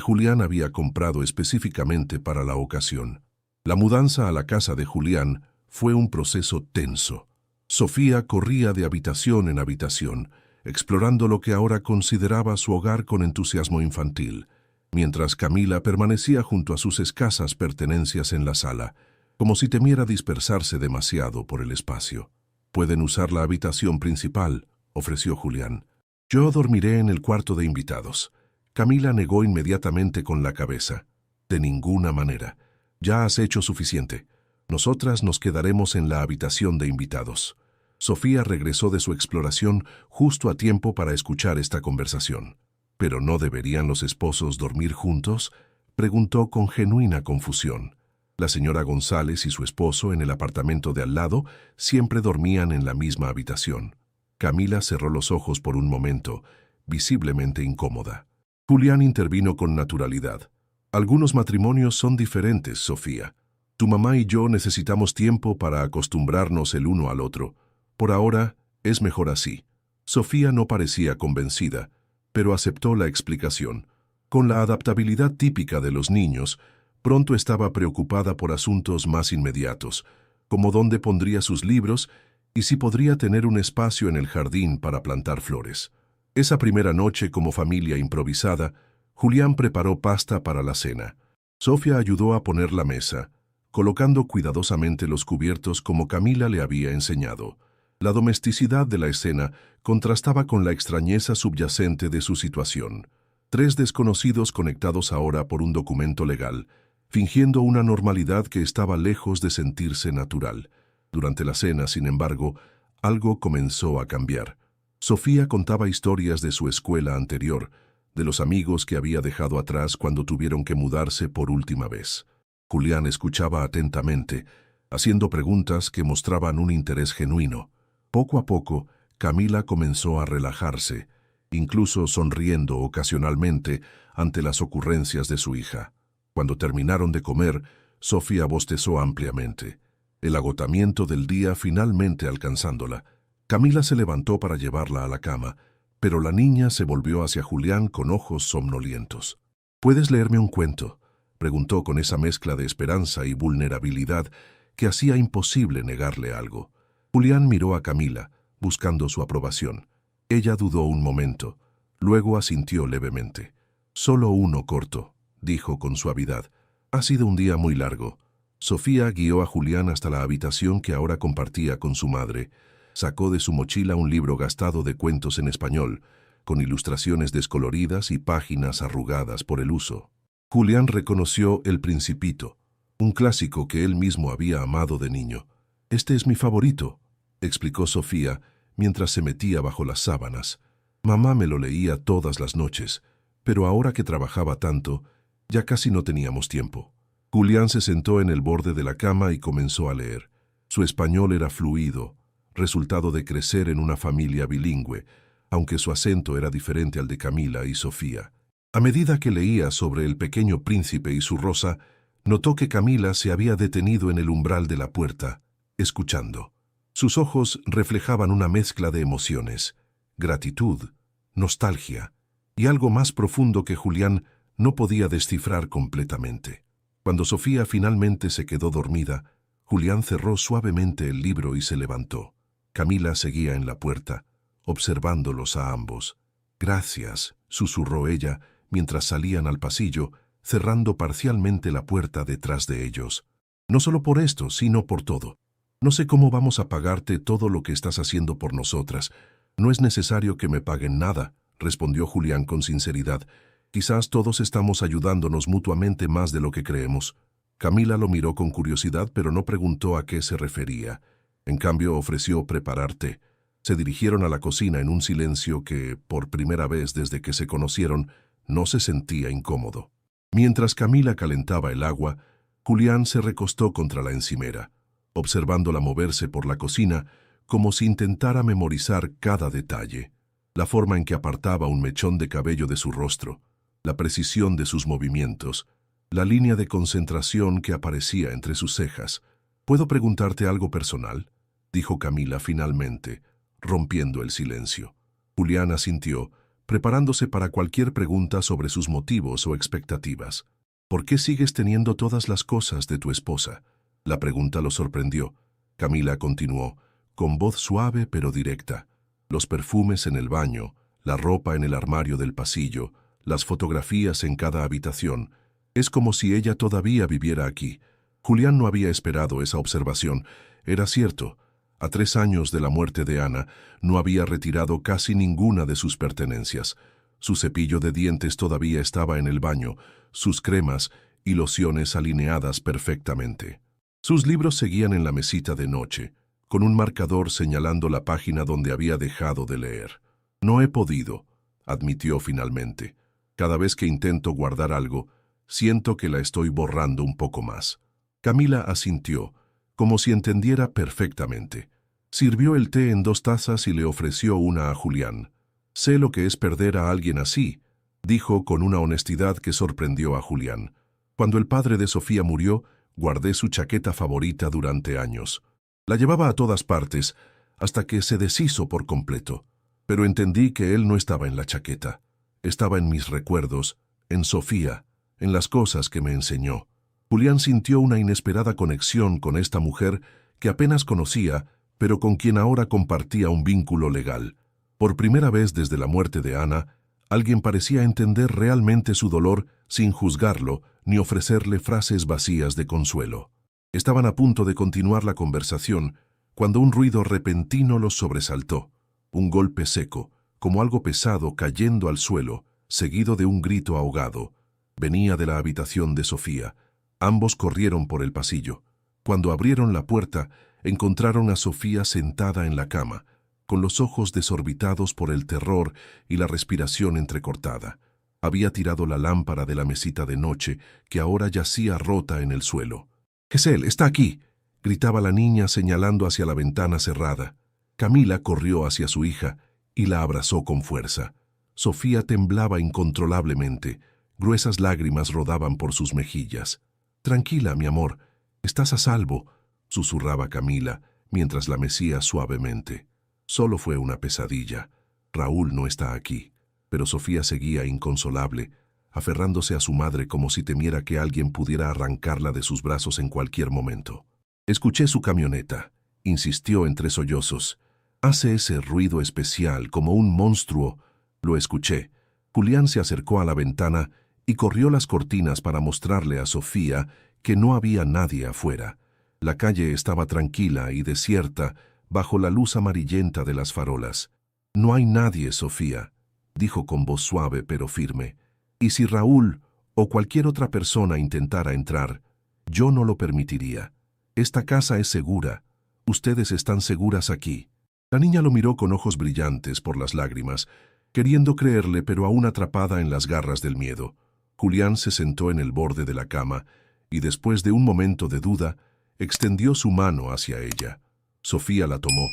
A: Julián había comprado específicamente para la ocasión. La mudanza a la casa de Julián fue un proceso tenso. Sofía corría de habitación en habitación, explorando lo que ahora consideraba su hogar con entusiasmo infantil, mientras Camila permanecía junto a sus escasas pertenencias en la sala, como si temiera dispersarse demasiado por el espacio. «Pueden usar la habitación principal», ofreció Julián. «Yo dormiré en el cuarto de invitados». Camila negó inmediatamente con la cabeza. «De ninguna manera. Ya has hecho suficiente. Nosotras nos quedaremos en la habitación de invitados». Sofía regresó de su exploración justo a tiempo para escuchar esta conversación. «¿Pero no deberían los esposos dormir juntos?», preguntó con genuina confusión. La señora González y su esposo en el apartamento de al lado siempre dormían en la misma habitación. Camila cerró los ojos por un momento, visiblemente incómoda. Julián intervino con naturalidad. «Algunos matrimonios son diferentes, Sofía. Tu mamá y yo necesitamos tiempo para acostumbrarnos el uno al otro. Por ahora, es mejor así». Sofía no parecía convencida, pero aceptó la explicación. Con la adaptabilidad típica de los niños, pronto estaba preocupada por asuntos más inmediatos, como dónde pondría sus libros y si podría tener un espacio en el jardín para plantar flores. Esa primera noche, como familia improvisada, Julián preparó pasta para la cena. Sofía ayudó a poner la mesa, colocando cuidadosamente los cubiertos como Camila le había enseñado. La domesticidad de la escena contrastaba con la extrañeza subyacente de su situación. Tres desconocidos conectados ahora por un documento legal, fingiendo una normalidad que estaba lejos de sentirse natural. Durante la cena, sin embargo, algo comenzó a cambiar. Sofía contaba historias de su escuela anterior, de los amigos que había dejado atrás cuando tuvieron que mudarse por última vez. Julián escuchaba atentamente, haciendo preguntas que mostraban un interés genuino. Poco a poco, Camila comenzó a relajarse, incluso sonriendo ocasionalmente ante las ocurrencias de su hija. Cuando terminaron de comer, Sofía bostezó ampliamente, el agotamiento del día finalmente alcanzándola. Camila se levantó para llevarla a la cama, pero la niña se volvió hacia Julián con ojos somnolientos. «¿Puedes leerme un cuento?», preguntó con esa mezcla de esperanza y vulnerabilidad que hacía imposible negarle algo. Julián miró a Camila, buscando su aprobación. Ella dudó un momento, luego asintió levemente. «Solo uno corto», dijo con suavidad. «Ha sido un día muy largo». Sofía guió a Julián hasta la habitación que ahora compartía con su madre. Sacó de su mochila un libro gastado de cuentos en español, con ilustraciones descoloridas y páginas arrugadas por el uso. Julián reconoció El Principito, un clásico que él mismo había amado de niño. «Este es mi favorito», explicó Sofía, mientras se metía bajo las sábanas. Mamá me lo leía todas las noches, pero ahora que trabajaba tanto, ya casi no teníamos tiempo. Julián se sentó en el borde de la cama y comenzó a leer. Su español era fluido, resultado de crecer en una familia bilingüe, aunque su acento era diferente al de Camila y Sofía. A medida que leía sobre el pequeño príncipe y su rosa, notó que Camila se había detenido en el umbral de la puerta, escuchando. Sus ojos reflejaban una mezcla de emociones, gratitud, nostalgia y algo más profundo que Julián no podía descifrar completamente. Cuando Sofía finalmente se quedó dormida, Julián cerró suavemente el libro y se levantó. Camila seguía en la puerta, observándolos a ambos. «Gracias», susurró ella mientras salían al pasillo, cerrando parcialmente la puerta detrás de ellos. «No solo por esto, sino por todo. No sé cómo vamos a pagarte todo lo que estás haciendo por nosotras. No es necesario que me paguen nada», respondió Julián con sinceridad. «Quizás todos estamos ayudándonos mutuamente más de lo que creemos». Camila lo miró con curiosidad, pero no preguntó a qué se refería. En cambio, ofreció preparar té. Se dirigieron a la cocina en un silencio que, por primera vez desde que se conocieron, no se sentía incómodo. Mientras Camila calentaba el agua, Julián se recostó contra la encimera, observándola moverse por la cocina como si intentara memorizar cada detalle. La forma en que apartaba un mechón de cabello de su rostro, la precisión de sus movimientos, la línea de concentración que aparecía entre sus cejas. «¿Puedo preguntarte algo personal?», dijo Camila finalmente, rompiendo el silencio. Julián asintió, preparándose para cualquier pregunta sobre sus motivos o expectativas. «¿Por qué sigues teniendo todas las cosas de tu esposa?». La pregunta lo sorprendió. Camila continuó, con voz suave pero directa. «Los perfumes en el baño, la ropa en el armario del pasillo, las fotografías en cada habitación. Es como si ella todavía viviera aquí». Julián no había esperado esa observación. Era cierto. A 3 años de la muerte de Ana, no había retirado casi ninguna de sus pertenencias. Su cepillo de dientes todavía estaba en el baño, sus cremas y lociones alineadas perfectamente. Sus libros seguían en la mesita de noche, con un marcador señalando la página donde había dejado de leer. «No he podido», admitió finalmente. «Cada vez que intento guardar algo, siento que la estoy borrando un poco más». Camila asintió, como si entendiera perfectamente. Sirvió el té en 2 tazas y le ofreció una a Julián. «Sé lo que es perder a alguien así», dijo con una honestidad que sorprendió a Julián. «Cuando el padre de Sofía murió, guardé su chaqueta favorita durante años. La llevaba a todas partes, hasta que se deshizo por completo. Pero entendí que él no estaba en la chaqueta. Estaba en mis recuerdos, en Sofía, en las cosas que me enseñó». Julián sintió una inesperada conexión con esta mujer que apenas conocía, pero con quien ahora compartía un vínculo legal. Por primera vez desde la muerte de Ana, alguien parecía entender realmente su dolor sin juzgarlo ni ofrecerle frases vacías de consuelo. Estaban a punto de continuar la conversación cuando un ruido repentino los sobresaltó. Un golpe seco, como algo pesado cayendo al suelo, seguido de un grito ahogado. Venía de la habitación de Sofía. Ambos corrieron por el pasillo. Cuando abrieron la puerta, encontraron a Sofía sentada en la cama, con los ojos desorbitados por el terror y la respiración entrecortada. Había tirado la lámpara de la mesita de noche, que ahora yacía rota en el suelo. «Gesell, está aquí», gritaba la niña señalando hacia la ventana cerrada. Camila corrió hacia su hija y la abrazó con fuerza. Sofía temblaba incontrolablemente. Gruesas lágrimas rodaban por sus mejillas. «Tranquila, mi amor, estás a salvo», susurraba Camila, mientras la mecía suavemente. «Solo fue una pesadilla. Raúl no está aquí». Pero Sofía seguía inconsolable, aferrándose a su madre como si temiera que alguien pudiera arrancarla de sus brazos en cualquier momento. «Escuché su camioneta», insistió entre sollozos. «Hace ese ruido especial, como un monstruo». Lo escuché. Julián se acercó a la ventana y corrió las cortinas para mostrarle a Sofía que no había nadie afuera. La calle estaba tranquila y desierta, bajo la luz amarillenta de las farolas. «No hay nadie, Sofía», dijo con voz suave pero firme. «Y si Raúl o cualquier otra persona intentara entrar, yo no lo permitiría. Esta casa es segura. Ustedes están seguras aquí». La niña lo miró con ojos brillantes por las lágrimas, queriendo creerle pero aún atrapada en las garras del miedo. Julián se sentó en el borde de la cama y después de un momento de duda, extendió su mano hacia ella. Sofía la tomó,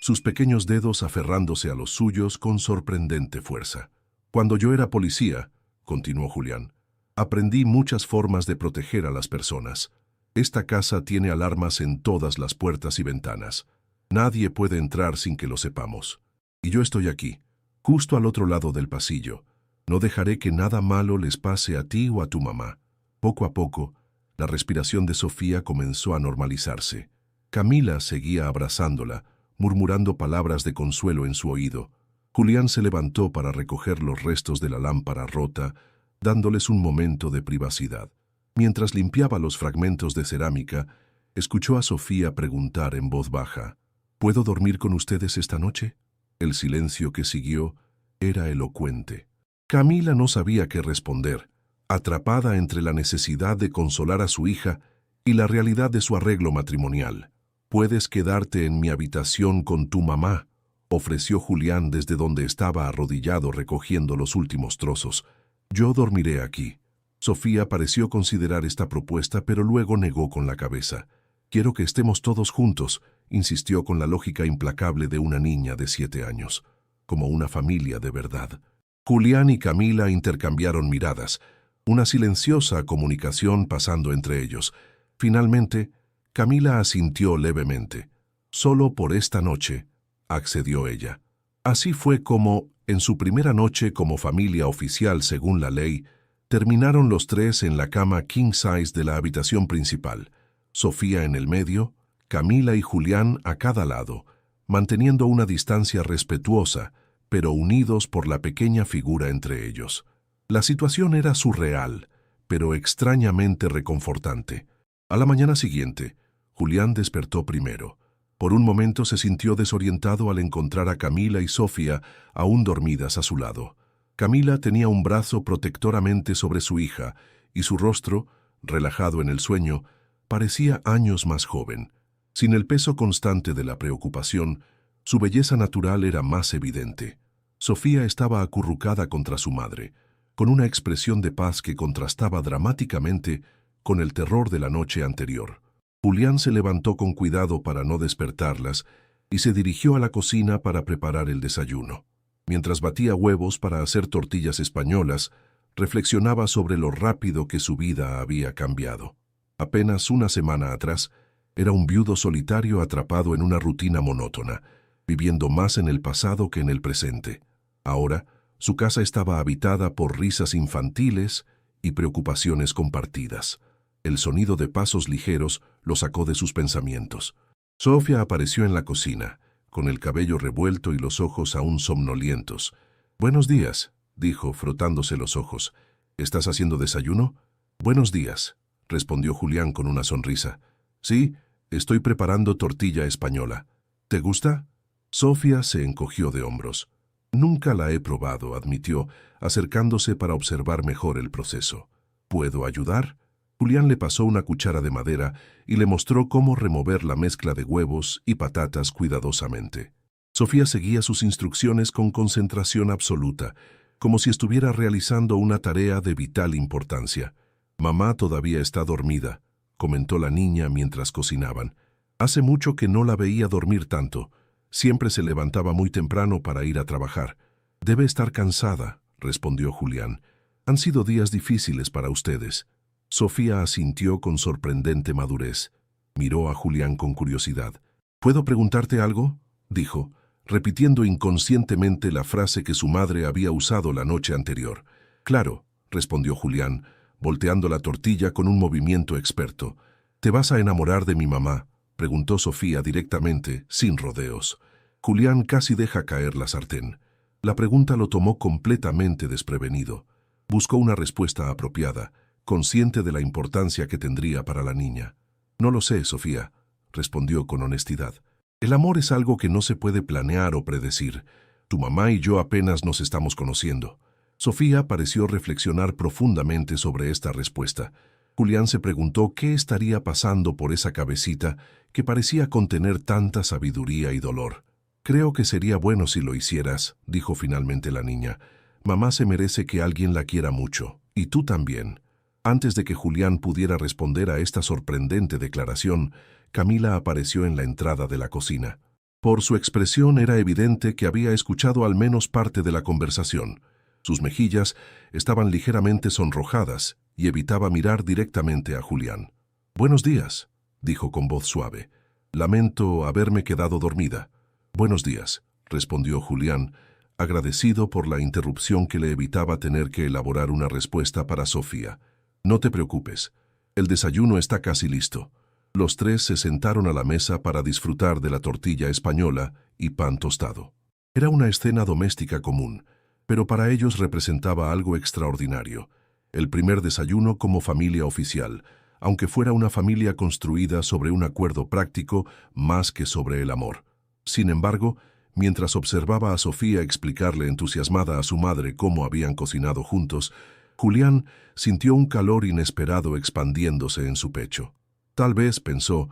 A: sus pequeños dedos aferrándose a los suyos con sorprendente fuerza. Cuando yo era policía, continuó Julián, aprendí muchas formas de proteger a las personas. Esta casa tiene alarmas en todas las puertas y ventanas. Nadie puede entrar sin que lo sepamos. Y yo estoy aquí, justo al otro lado del pasillo. No dejaré que nada malo les pase a ti o a tu mamá. Poco a poco, la respiración de Sofía comenzó a normalizarse. Camila seguía abrazándola, murmurando palabras de consuelo en su oído. Julián se levantó para recoger los restos de la lámpara rota, dándoles un momento de privacidad. Mientras limpiaba los fragmentos de cerámica, escuchó a Sofía preguntar en voz baja, ¿puedo dormir con ustedes esta noche? El silencio que siguió era elocuente. Camila no sabía qué responder, atrapada entre la necesidad de consolar a su hija y la realidad de su arreglo matrimonial. «Puedes quedarte en mi habitación con tu mamá», ofreció Julián desde donde estaba arrodillado recogiendo los últimos trozos. «Yo dormiré aquí». Sofía pareció considerar esta propuesta, pero luego negó con la cabeza. «Quiero que estemos todos juntos», insistió con la lógica implacable de una niña de 7 años, como una familia de verdad. Julián y Camila intercambiaron miradas, una silenciosa comunicación pasando entre ellos. Finalmente, Camila asintió levemente. «Solo por esta noche», accedió ella. Así fue como, en su primera noche como familia oficial según la ley, terminaron los tres en la cama king size de la habitación principal, Sofía en el medio, Camila y Julián a cada lado, manteniendo una distancia respetuosa, pero unidos por la pequeña figura entre ellos. La situación era surreal, pero extrañamente reconfortante. A la mañana siguiente, Julián despertó primero. Por un momento se sintió desorientado al encontrar a Camila y Sofía aún dormidas a su lado. Camila tenía un brazo protectoramente sobre su hija y su rostro, relajado en el sueño, parecía años más joven. Sin el peso constante de la preocupación, su belleza natural era más evidente. Sofía estaba acurrucada contra su madre, con una expresión de paz que contrastaba dramáticamente con el terror de la noche anterior. Julián se levantó con cuidado para no despertarlas y se dirigió a la cocina para preparar el desayuno. Mientras batía huevos para hacer tortillas españolas, reflexionaba sobre lo rápido que su vida había cambiado. Apenas una semana atrás, era un viudo solitario atrapado en una rutina monótona, viviendo más en el pasado que en el presente. Ahora, su casa estaba habitada por risas infantiles y preocupaciones compartidas. El sonido de pasos ligeros lo sacó de sus pensamientos. Sofía apareció en la cocina, con el cabello revuelto y los ojos aún somnolientos. «Buenos días», dijo, frotándose los ojos. «¿Estás haciendo desayuno?» «Buenos días», respondió Julián con una sonrisa. «Sí, estoy preparando tortilla española. ¿Te gusta?» Sofía se encogió de hombros. «Nunca la he probado», admitió, acercándose para observar mejor el proceso. «¿Puedo ayudar?» Julián le pasó una cuchara de madera y le mostró cómo remover la mezcla de huevos y patatas cuidadosamente. Sofía seguía sus instrucciones con concentración absoluta, como si estuviera realizando una tarea de vital importancia. «Mamá todavía está dormida», comentó la niña mientras cocinaban. «Hace mucho que no la veía dormir tanto. Siempre se levantaba muy temprano para ir a trabajar». «Debe estar cansada», respondió Julián. «Han sido días difíciles para ustedes». Sofía asintió con sorprendente madurez. Miró a Julián con curiosidad. «¿Puedo preguntarte algo?», dijo, repitiendo inconscientemente la frase que su madre había usado la noche anterior. «Claro», respondió Julián, volteando la tortilla con un movimiento experto. «¿Te vas a enamorar de mi mamá?», preguntó Sofía directamente, sin rodeos. Julián casi deja caer la sartén. La pregunta lo tomó completamente desprevenido. Buscó una respuesta apropiada, consciente de la importancia que tendría para la niña. «No lo sé, Sofía», respondió con honestidad. «El amor es algo que no se puede planear o predecir. Tu mamá y yo apenas nos estamos conociendo». Sofía pareció reflexionar profundamente sobre esta respuesta. Julián se preguntó qué estaría pasando por esa cabecita que parecía contener tanta sabiduría y dolor. Creo que sería bueno si lo hicieras, dijo finalmente la niña. Mamá se merece que alguien la quiera mucho, y tú también. Antes de que Julián pudiera responder a esta sorprendente declaración, Camila apareció en la entrada de la cocina. Por su expresión era evidente que había escuchado al menos parte de la conversación. Sus mejillas estaban ligeramente sonrojadas y evitaba mirar directamente a Julián. «Buenos días», dijo con voz suave. «Lamento haberme quedado dormida». «Buenos días», respondió Julián, agradecido por la interrupción que le evitaba tener que elaborar una respuesta para Sofía. «No te preocupes, el desayuno está casi listo». Los tres se sentaron a la mesa para disfrutar de la tortilla española y pan tostado. Era una escena doméstica común, pero para ellos representaba algo extraordinario. El primer desayuno como familia oficial, aunque fuera una familia construida sobre un acuerdo práctico más que sobre el amor. Sin embargo, mientras observaba a Sofía explicarle entusiasmada a su madre cómo habían cocinado juntos, Julián sintió un calor inesperado expandiéndose en su pecho. Tal vez, pensó,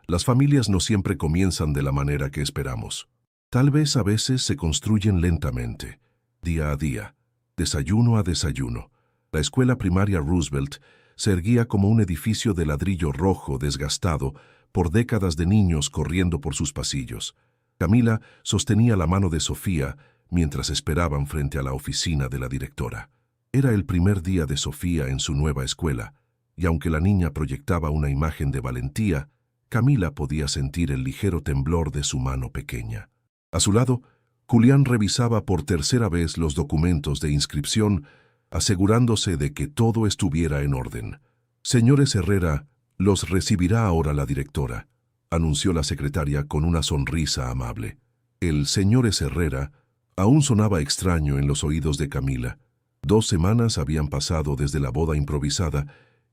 A: las familias no siempre comienzan de la manera que esperamos. Tal vez a veces se construyen lentamente, día a día, desayuno a desayuno. La escuela primaria Roosevelt se erguía como un edificio de ladrillo rojo desgastado por décadas de niños corriendo por sus pasillos. Camila sostenía la mano de Sofía mientras esperaban frente a la oficina de la directora. Era el primer día de Sofía en su nueva escuela, y aunque la niña proyectaba una imagen de valentía, Camila podía sentir el ligero temblor de su mano pequeña. A su lado, Julián revisaba por tercera vez los documentos de inscripción, asegurándose de que todo estuviera en orden. «Señores Herrera, los recibirá ahora la directora», anunció la secretaria con una sonrisa amable. El «señores Herrera» aún sonaba extraño en los oídos de Camila. 2 semanas habían pasado desde la boda improvisada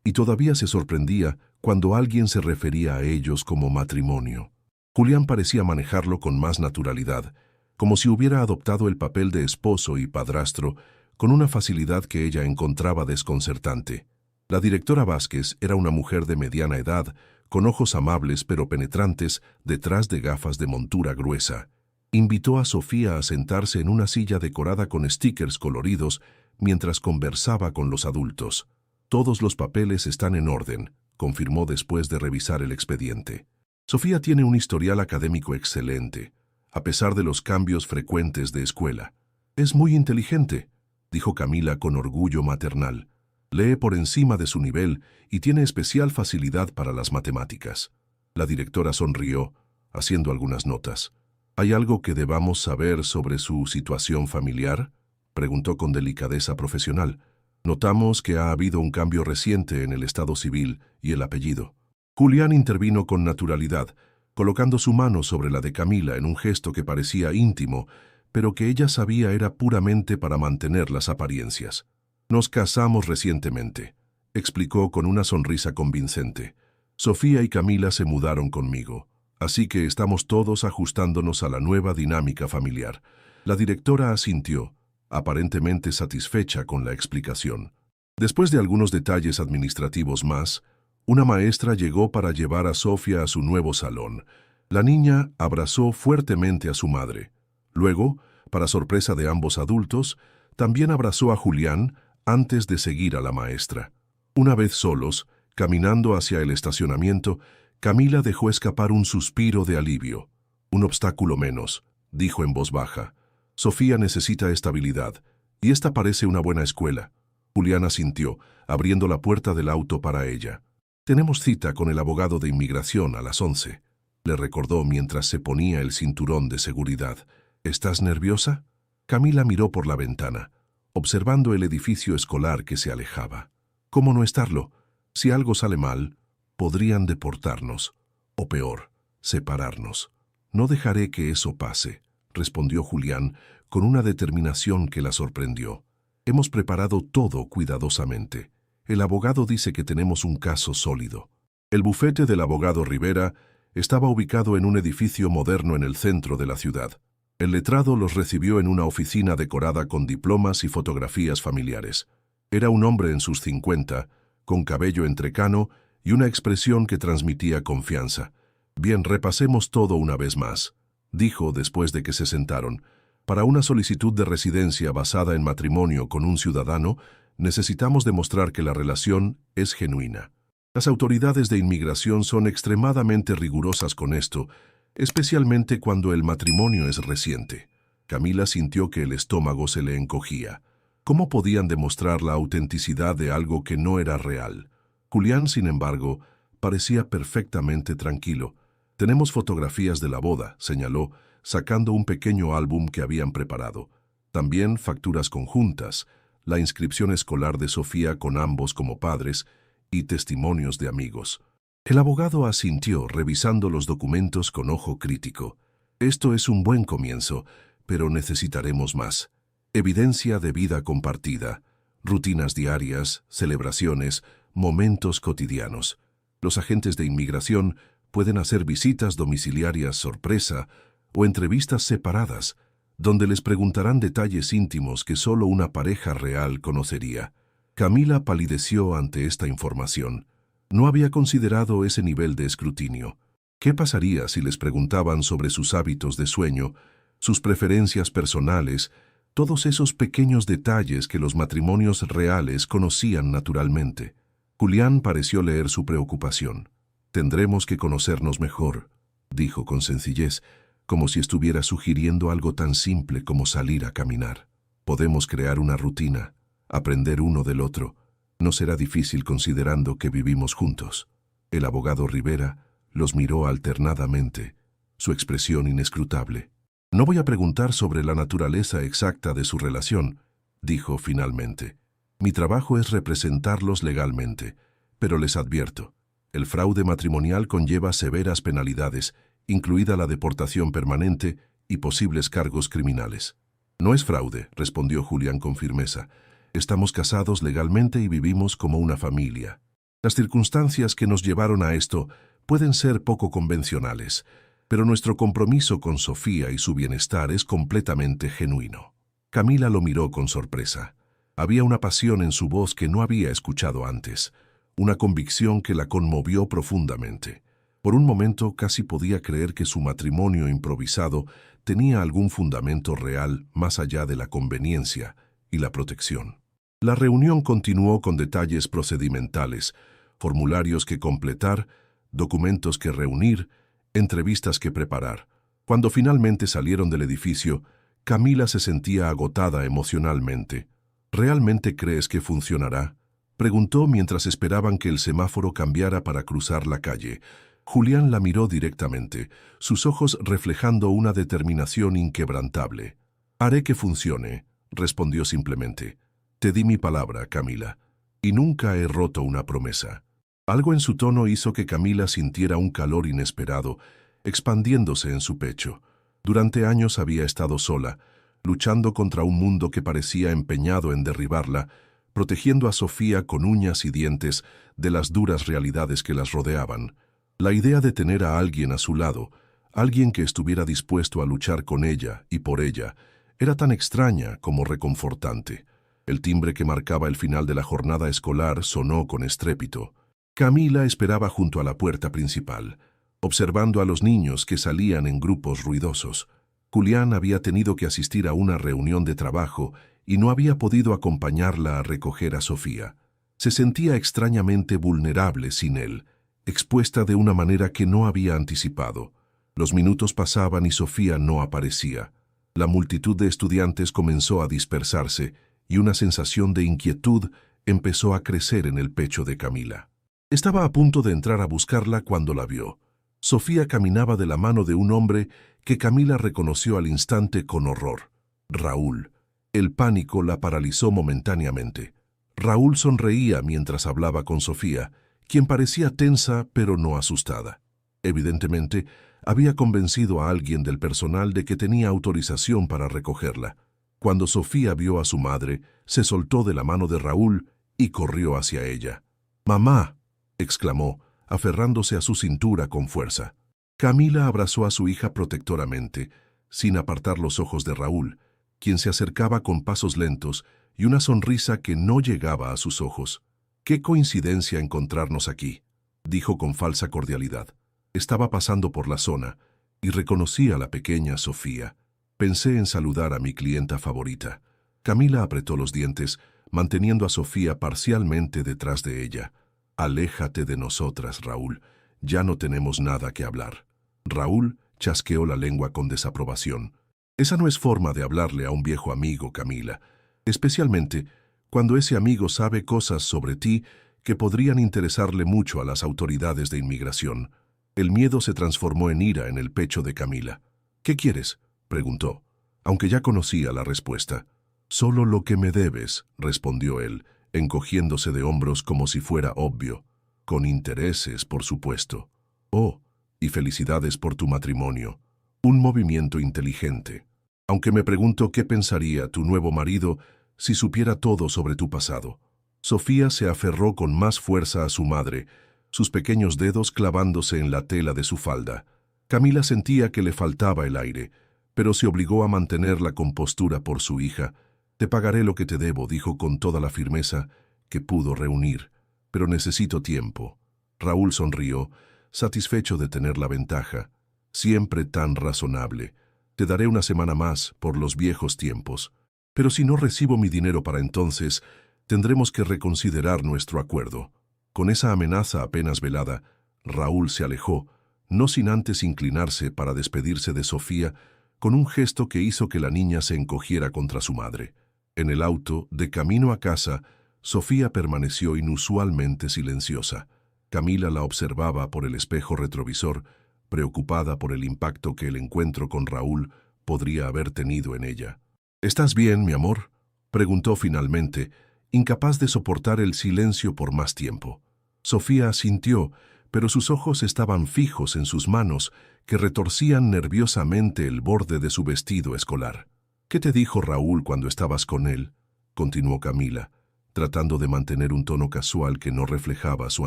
A: y todavía se sorprendía cuando alguien se refería a ellos como matrimonio. Julián parecía manejarlo con más naturalidad, como si hubiera adoptado el papel de esposo y padrastro con una facilidad que ella encontraba desconcertante. La directora Vázquez era una mujer de mediana edad, con ojos amables pero penetrantes detrás de gafas de montura gruesa. Invitó a Sofía a sentarse en una silla decorada con stickers coloridos mientras conversaba con los adultos. «Todos los papeles están en orden», confirmó después de revisar el expediente. «Sofía tiene un historial académico excelente, a pesar de los cambios frecuentes de escuela. Es muy inteligente», dijo Camila con orgullo maternal. «Lee por encima de su nivel y tiene especial facilidad para las matemáticas». La directora sonrió, haciendo algunas notas. «¿Hay algo que debamos saber sobre su situación familiar?», preguntó con delicadeza profesional. «Notamos que ha habido un cambio reciente en el estado civil y el apellido». Julián intervino con naturalidad, colocando su mano sobre la de Camila en un gesto que parecía íntimo, pero que ella sabía era puramente para mantener las apariencias. «Nos casamos recientemente», explicó con una sonrisa convincente. «Sofía y Camila se mudaron conmigo, así que estamos todos ajustándonos a la nueva dinámica familiar». La directora asintió, aparentemente satisfecha con la explicación. Después de algunos detalles administrativos más, una maestra llegó para llevar a Sofía a su nuevo salón. La niña abrazó fuertemente a su madre. Luego, para sorpresa de ambos adultos, también abrazó a Julián antes de seguir a la maestra. Una vez solos, caminando hacia el estacionamiento, Camila dejó escapar un suspiro de alivio. «Un obstáculo menos», dijo en voz baja. «Sofía necesita estabilidad, y esta parece una buena escuela». Julián asintió, abriendo la puerta del auto para ella. «Tenemos cita con el abogado de inmigración a las 11», le recordó mientras se ponía el cinturón de seguridad. «¿Estás nerviosa?». Camila miró por la ventana, observando el edificio escolar que se alejaba. «¿Cómo no estarlo? Si algo sale mal, podrían deportarnos, o peor, separarnos». «No dejaré que eso pase», respondió Julián con una determinación que la sorprendió. «Hemos preparado todo cuidadosamente. El abogado dice que tenemos un caso sólido». El bufete del abogado Rivera estaba ubicado en un edificio moderno en el centro de la ciudad. El letrado los recibió en una oficina decorada con diplomas y fotografías familiares. Era un hombre en sus 50, con cabello entrecano y una expresión que transmitía confianza. «Bien, repasemos todo una vez más», dijo después de que se sentaron. Para una solicitud de residencia basada en matrimonio con un ciudadano, necesitamos demostrar que la relación es genuina. Las autoridades de inmigración son extremadamente rigurosas con esto, especialmente cuando el matrimonio es reciente. Camila sintió que el estómago se le encogía. ¿Cómo podían demostrar la autenticidad de algo que no era real? Julián, sin embargo, parecía perfectamente tranquilo. «Tenemos fotografías de la boda», señaló, sacando un pequeño álbum que habían preparado. También facturas conjuntas, la inscripción escolar de Sofía con ambos como padres y testimonios de amigos. El abogado asintió, revisando los documentos con ojo crítico. «Esto es un buen comienzo, pero necesitaremos más. Evidencia de vida compartida, rutinas diarias, celebraciones, momentos cotidianos. Los agentes de inmigración pueden hacer visitas domiciliarias sorpresa o entrevistas separadas, donde les preguntarán detalles íntimos que solo una pareja real conocería». Camila palideció ante esta información. No había considerado ese nivel de escrutinio. ¿Qué pasaría si les preguntaban sobre sus hábitos de sueño, sus preferencias personales, todos esos pequeños detalles que los matrimonios reales conocían naturalmente? Julián pareció leer su preocupación. «Tendremos que conocernos mejor», dijo con sencillez, como si estuviera sugiriendo algo tan simple como salir a caminar. «Podemos crear una rutina, aprender uno del otro. No será difícil considerando que vivimos juntos». El abogado Rivera los miró alternadamente, su expresión inescrutable. «No voy a preguntar sobre la naturaleza exacta de su relación», dijo finalmente. «Mi trabajo es representarlos legalmente, pero les advierto, el fraude matrimonial conlleva severas penalidades, incluida la deportación permanente y posibles cargos criminales». «No es fraude», respondió Julián con firmeza. «Estamos casados legalmente y vivimos como una familia. Las circunstancias que nos llevaron a esto pueden ser poco convencionales, pero nuestro compromiso con Sofía y su bienestar es completamente genuino». Camila lo miró con sorpresa. Había una pasión en su voz que no había escuchado antes, una convicción que la conmovió profundamente. Por un momento casi podía creer que su matrimonio improvisado tenía algún fundamento real más allá de la conveniencia y la protección. La reunión continuó con detalles procedimentales, formularios que completar, documentos que reunir, entrevistas que preparar. Cuando finalmente salieron del edificio, Camila se sentía agotada emocionalmente. «¿Realmente crees que funcionará?», preguntó mientras esperaban que el semáforo cambiara para cruzar la calle. Julián la miró directamente, sus ojos reflejando una determinación inquebrantable. «Haré que funcione», respondió simplemente. «Te di mi palabra, Camila, y nunca he roto una promesa». Algo en su tono hizo que Camila sintiera un calor inesperado, expandiéndose en su pecho. Durante años había estado sola, luchando contra un mundo que parecía empeñado en derribarla, protegiendo a Sofía con uñas y dientes de las duras realidades que las rodeaban. La idea de tener a alguien a su lado, alguien que estuviera dispuesto a luchar con ella y por ella, era tan extraña como reconfortante. El timbre que marcaba el final de la jornada escolar sonó con estrépito. Camila esperaba junto a la puerta principal, observando a los niños que salían en grupos ruidosos. Julián había tenido que asistir a una reunión de trabajo y no había podido acompañarla a recoger a Sofía. Se sentía extrañamente vulnerable sin él, expuesta de una manera que no había anticipado. Los minutos pasaban y Sofía no aparecía. La multitud de estudiantes comenzó a dispersarse y una sensación de inquietud empezó a crecer en el pecho de Camila. Estaba a punto de entrar a buscarla cuando la vio. Sofía caminaba de la mano de un hombre que Camila reconoció al instante con horror. Raúl. El pánico la paralizó momentáneamente. Raúl sonreía mientras hablaba con Sofía, quien parecía tensa pero no asustada. Evidentemente, había convencido a alguien del personal de que tenía autorización para recogerla. Cuando Sofía vio a su madre, se soltó de la mano de Raúl y corrió hacia ella. «¡Mamá!», exclamó, aferrándose a su cintura con fuerza. Camila abrazó a su hija protectoramente, sin apartar los ojos de Raúl, quien se acercaba con pasos lentos y una sonrisa que no llegaba a sus ojos. «¡Qué coincidencia encontrarnos aquí!», dijo con falsa cordialidad. Estaba pasando por la zona. y reconocí a la pequeña Sofía. Pensé en saludar a mi clienta favorita. Camila apretó los dientes, manteniendo a Sofía parcialmente detrás de ella. «Aléjate de nosotras, Raúl. Ya no tenemos nada que hablar». Raúl chasqueó la lengua con desaprobación. «Esa no es forma de hablarle a un viejo amigo, Camila. Especialmente cuando ese amigo sabe cosas sobre ti que podrían interesarle mucho a las autoridades de inmigración». El miedo se transformó en ira en el pecho de Camila. «¿Qué quieres?», preguntó, aunque ya conocía la respuesta. «Solo lo que me debes», respondió él, encogiéndose de hombros como si fuera obvio. «Con intereses, por supuesto». «Oh, y felicidades por tu matrimonio». Un movimiento inteligente. Aunque me pregunto qué pensaría tu nuevo marido si supiera todo sobre tu pasado. Sofía se aferró con más fuerza a su madre, sus pequeños dedos clavándose en la tela de su falda. Camila sentía que le faltaba el aire, pero se obligó a mantener la compostura por su hija. «Te pagaré lo que te debo», dijo con toda la firmeza que pudo reunir, «pero necesito tiempo». Raúl sonrió, satisfecho de tener la ventaja. «Siempre tan razonable. Te daré una semana más por los viejos tiempos. Pero si no recibo mi dinero para entonces, tendremos que reconsiderar nuestro acuerdo». Con esa amenaza apenas velada, Raúl se alejó, no sin antes inclinarse para despedirse de Sofía, con un gesto que hizo que la niña se encogiera contra su madre. En el auto, de camino a casa, Sofía permaneció inusualmente silenciosa. Camila la observaba por el espejo retrovisor, preocupada por el impacto que el encuentro con Raúl podría haber tenido en ella. «¿Estás bien, mi amor?», preguntó finalmente, incapaz de soportar el silencio por más tiempo. Sofía asintió, pero sus ojos estaban fijos en sus manos, que retorcían nerviosamente el borde de su vestido escolar. «¿Qué te dijo Raúl cuando estabas con él?», continuó Camila, tratando de mantener un tono casual que no reflejaba su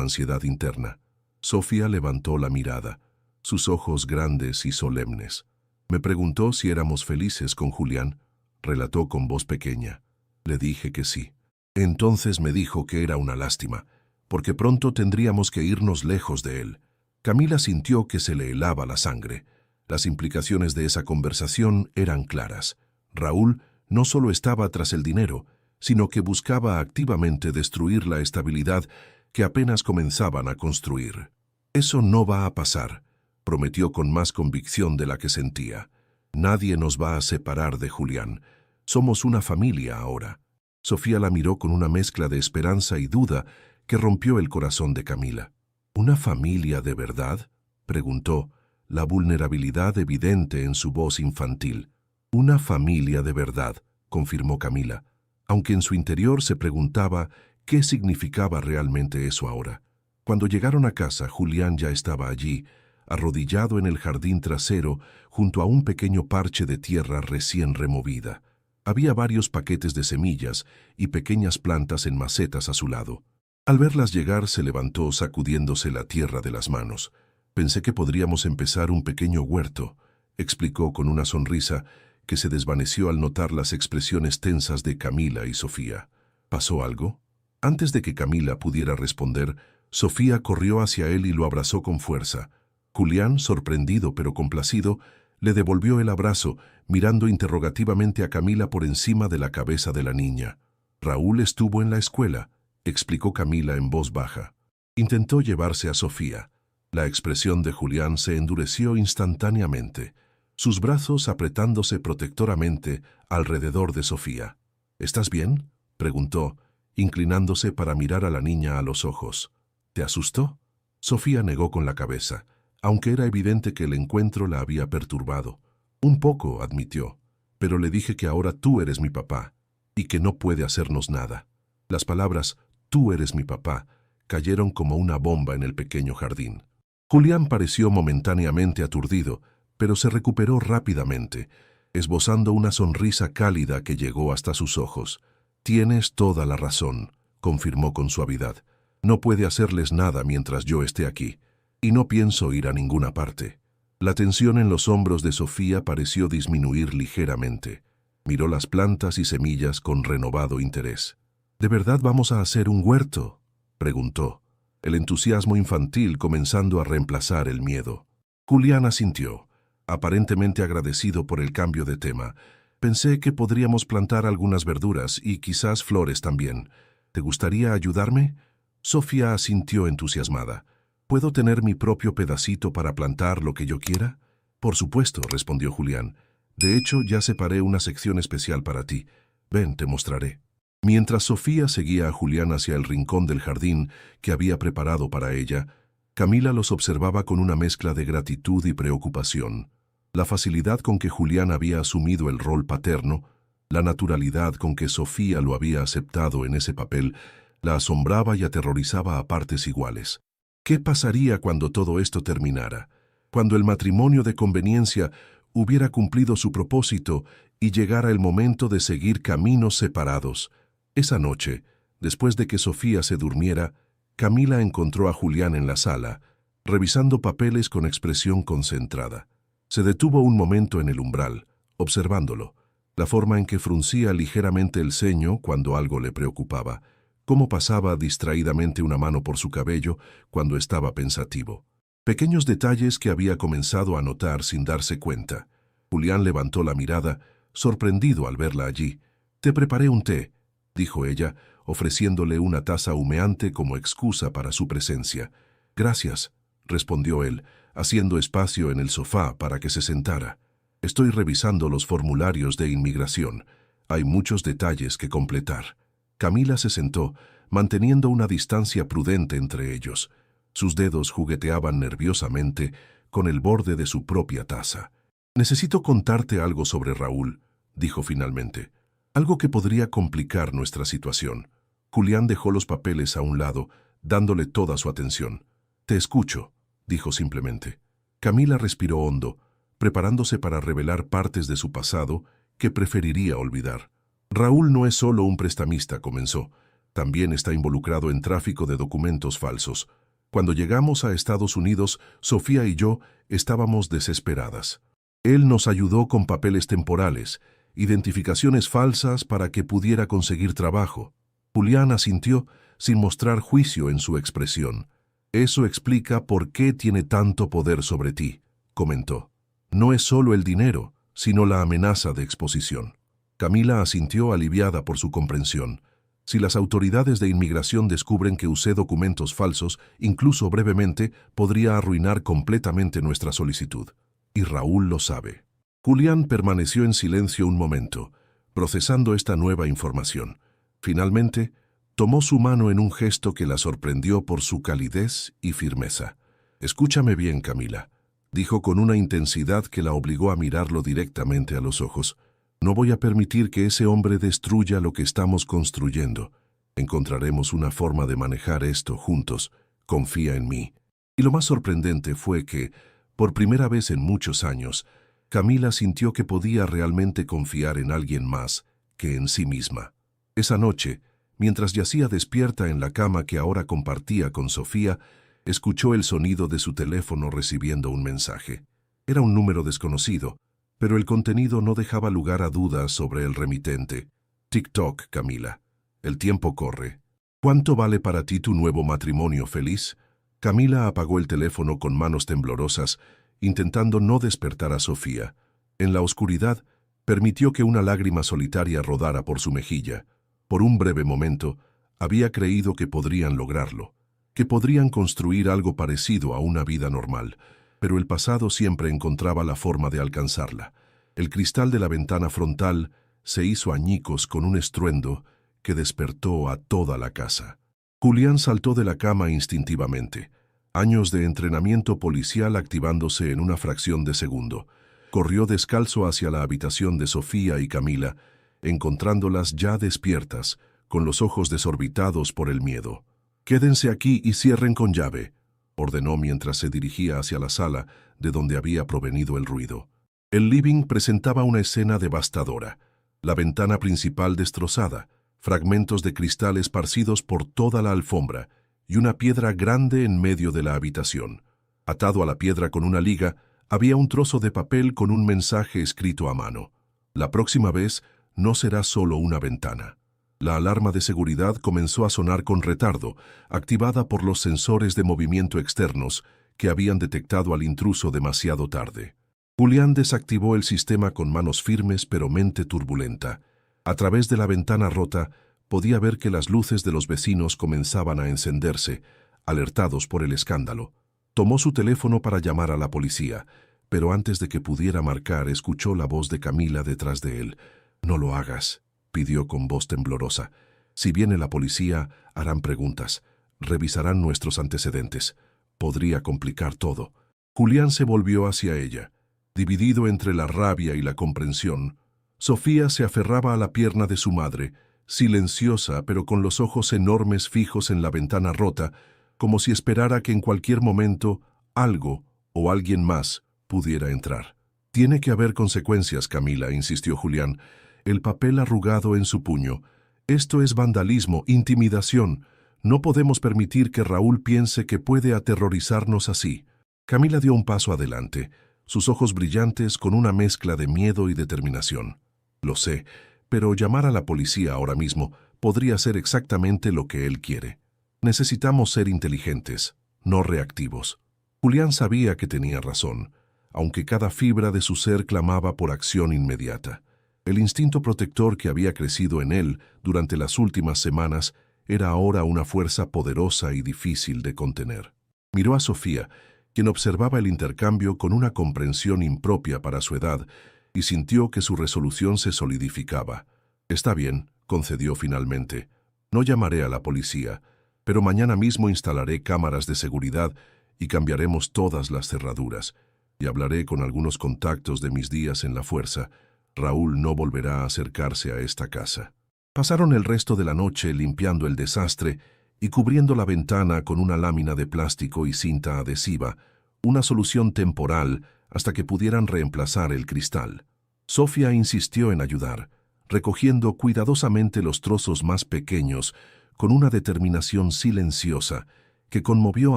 A: ansiedad interna. Sofía levantó la mirada, sus ojos grandes y solemnes. «Me preguntó si éramos felices con Julián», relató con voz pequeña. «Le dije que sí. Entonces me dijo que era una lástima, porque pronto tendríamos que irnos lejos de él». Camila sintió que se le helaba la sangre. Las implicaciones de esa conversación eran claras. Raúl no solo estaba tras el dinero, sino que buscaba activamente destruir la estabilidad que apenas comenzaban a construir. «Eso no va a pasar», prometió con más convicción de la que sentía. «Nadie nos va a separar de Julián. Somos una familia ahora». Sofía la miró con una mezcla de esperanza y duda que rompió el corazón de Camila. «¿Una familia de verdad?», preguntó, la vulnerabilidad evidente en su voz infantil. «Una familia de verdad», confirmó Camila, aunque en su interior se preguntaba qué significaba realmente eso ahora. Cuando llegaron a casa, Julián ya estaba allí, arrodillado en el jardín trasero, junto a un pequeño parche de tierra recién removida. Había varios paquetes de semillas y pequeñas plantas en macetas a su lado. Al verlas llegar, se levantó sacudiéndose la tierra de las manos. «Pensé que podríamos empezar un pequeño huerto», explicó con una sonrisa que se desvaneció al notar las expresiones tensas de Camila y Sofía. «¿Pasó algo?». Antes de que Camila pudiera responder, Sofía corrió hacia él y lo abrazó con fuerza. Julián, sorprendido pero complacido, le devolvió el abrazo, mirando interrogativamente a Camila por encima de la cabeza de la niña. «Raúl estuvo en la escuela», explicó Camila en voz baja. Intentó llevarse a Sofía. La expresión de Julián se endureció instantáneamente, sus brazos apretándose protectoramente alrededor de Sofía. «¿Estás bien?», preguntó, inclinándose para mirar a la niña a los ojos. «¿Te asustó?». Sofía negó con la cabeza, aunque era evidente que el encuentro la había perturbado. «Un poco», admitió, «pero le dije que ahora tú eres mi papá y que no puede hacernos nada». Las palabras «tú eres mi papá» cayeron como una bomba en el pequeño jardín. Julián pareció momentáneamente aturdido, pero se recuperó rápidamente, esbozando una sonrisa cálida que llegó hasta sus ojos. «Tienes toda la razón», confirmó con suavidad. «No puede hacerles nada mientras yo esté aquí, y no pienso ir a ninguna parte». La tensión en los hombros de Sofía pareció disminuir ligeramente. Miró las plantas y semillas con renovado interés. «¿De verdad vamos a hacer un huerto?», preguntó, el entusiasmo infantil comenzando a reemplazar el miedo. Julián asintió. aparentemente agradecido por el cambio de tema. Pensé que podríamos plantar algunas verduras y quizás flores también. ¿Te gustaría ayudarme? Sofía asintió entusiasmada. ¿Puedo tener mi propio pedacito para plantar lo que yo quiera? Por supuesto, respondió Julián. De hecho, ya separé una sección especial para ti. Ven, te mostraré. Mientras Sofía seguía a Julián hacia el rincón del jardín que había preparado para ella, Camila los observaba con una mezcla de gratitud y preocupación. La facilidad con que Julián había asumido el rol paterno, la naturalidad con que Sofía lo había aceptado en ese papel, la asombraba y aterrorizaba a partes iguales. ¿Qué pasaría cuando todo esto terminara? Cuando el matrimonio de conveniencia hubiera cumplido su propósito y llegara el momento de seguir caminos separados. Esa noche, después de que Sofía se durmiera, Camila encontró a Julián en la sala, revisando papeles con expresión concentrada. Se detuvo un momento en el umbral, observándolo, la forma en que fruncía ligeramente el ceño cuando algo le preocupaba, cómo pasaba distraídamente una mano por su cabello cuando estaba pensativo. Pequeños detalles que había comenzado a notar sin darse cuenta. Julián levantó la mirada, sorprendido al verla allí. «Te preparé un té», dijo ella, ofreciéndole una taza humeante como excusa para su presencia. «Gracias», respondió él, haciendo espacio en el sofá para que se sentara. «Estoy revisando los formularios de inmigración. Hay muchos detalles que completar». Camila se sentó, manteniendo una distancia prudente entre ellos. Sus dedos jugueteaban nerviosamente con el borde de su propia taza. «Necesito contarte algo sobre Raúl», dijo finalmente. «Algo que podría complicar nuestra situación». Julián dejó los papeles a un lado, dándole toda su atención. «Te escucho», dijo simplemente. Camila respiró hondo, preparándose para revelar partes de su pasado que preferiría olvidar. «Raúl no es solo un prestamista», comenzó. «También está involucrado en tráfico de documentos falsos. Cuando llegamos a Estados Unidos, Sofía y yo estábamos desesperadas. Él nos ayudó con papeles temporales, identificaciones falsas para que pudiera conseguir trabajo». Julián asintió sin mostrar juicio en su expresión. «Eso explica por qué tiene tanto poder sobre ti», comentó. «No es solo el dinero, sino la amenaza de exposición». Camila asintió aliviada por su comprensión. «Si las autoridades de inmigración descubren que usé documentos falsos, incluso brevemente, podría arruinar completamente nuestra solicitud. Y Raúl lo sabe». Julián permaneció en silencio un momento, procesando esta nueva información. Finalmente, tomó su mano en un gesto que la sorprendió por su calidez y firmeza. «Escúchame bien, Camila», dijo con una intensidad que la obligó a mirarlo directamente a los ojos. «No voy a permitir que ese hombre destruya lo que estamos construyendo. Encontraremos una forma de manejar esto juntos. Confía en mí». Y lo más sorprendente fue que, por primera vez en muchos años, Camila sintió que podía realmente confiar en alguien más que en sí misma. Esa noche, mientras yacía despierta en la cama que ahora compartía con Sofía, escuchó el sonido de su teléfono recibiendo un mensaje. Era un número desconocido, pero el contenido no dejaba lugar a dudas sobre el remitente. «TikTok, Camila. El tiempo corre. ¿Cuánto vale para ti tu nuevo matrimonio feliz?» Camila apagó el teléfono con manos temblorosas, intentando no despertar a Sofía. En la oscuridad, permitió que una lágrima solitaria rodara por su mejilla. Por un breve momento, había creído que podrían lograrlo, que podrían construir algo parecido a una vida normal, pero el pasado siempre encontraba la forma de alcanzarla. El cristal de la ventana frontal se hizo añicos con un estruendo que despertó a toda la casa. Julián saltó de la cama instintivamente, años de entrenamiento policial activándose en una fracción de segundo. Corrió descalzo hacia la habitación de Sofía y Camila, encontrándolas ya despiertas, con los ojos desorbitados por el miedo. «Quédense aquí y cierren con llave», ordenó mientras se dirigía hacia la sala de donde había provenido el ruido. El living presentaba una escena devastadora. La ventana principal destrozada, fragmentos de cristal esparcidos por toda la alfombra y una piedra grande en medio de la habitación. Atado a la piedra con una liga, había un trozo de papel con un mensaje escrito a mano. «La próxima vez no será solo una ventana». La alarma de seguridad comenzó a sonar con retardo, activada por los sensores de movimiento externos que habían detectado al intruso demasiado tarde. Julián desactivó el sistema con manos firmes pero mente turbulenta. A través de la ventana rota, podía ver que las luces de los vecinos comenzaban a encenderse, alertados por el escándalo. Tomó su teléfono para llamar a la policía, pero antes de que pudiera marcar, escuchó la voz de Camila detrás de él. «No lo hagas», pidió con voz temblorosa. «Si viene la policía, harán preguntas. Revisarán nuestros antecedentes. Podría complicar todo». Julián se volvió hacia ella. Dividido entre la rabia y la comprensión, Sofía se aferraba a la pierna de su madre, silenciosa pero con los ojos enormes fijos en la ventana rota, como si esperara que en cualquier momento algo o alguien más pudiera entrar. «Tiene que haber consecuencias, Camila», insistió Julián, el papel arrugado en su puño. «Esto es vandalismo, intimidación. No podemos permitir que Raúl piense que puede aterrorizarnos así». Camila dio un paso adelante, sus ojos brillantes con una mezcla de miedo y determinación. «Lo sé, pero llamar a la policía ahora mismo podría ser exactamente lo que él quiere. Necesitamos ser inteligentes, no reactivos». Julián sabía que tenía razón, aunque cada fibra de su ser clamaba por acción inmediata. El instinto protector que había crecido en él durante las últimas semanas era ahora una fuerza poderosa y difícil de contener. Miró a Sofía, quien observaba el intercambio con una comprensión impropia para su edad, y sintió que su resolución se solidificaba. «Está bien», concedió finalmente. «No llamaré a la policía, pero mañana mismo instalaré cámaras de seguridad y cambiaremos todas las cerraduras. Y hablaré con algunos contactos de mis días en la fuerza. Raúl no volverá a acercarse a esta casa». Pasaron el resto de la noche limpiando el desastre y cubriendo la ventana con una lámina de plástico y cinta adhesiva, una solución temporal hasta que pudieran reemplazar el cristal. Sofía insistió en ayudar, recogiendo cuidadosamente los trozos más pequeños con una determinación silenciosa que conmovió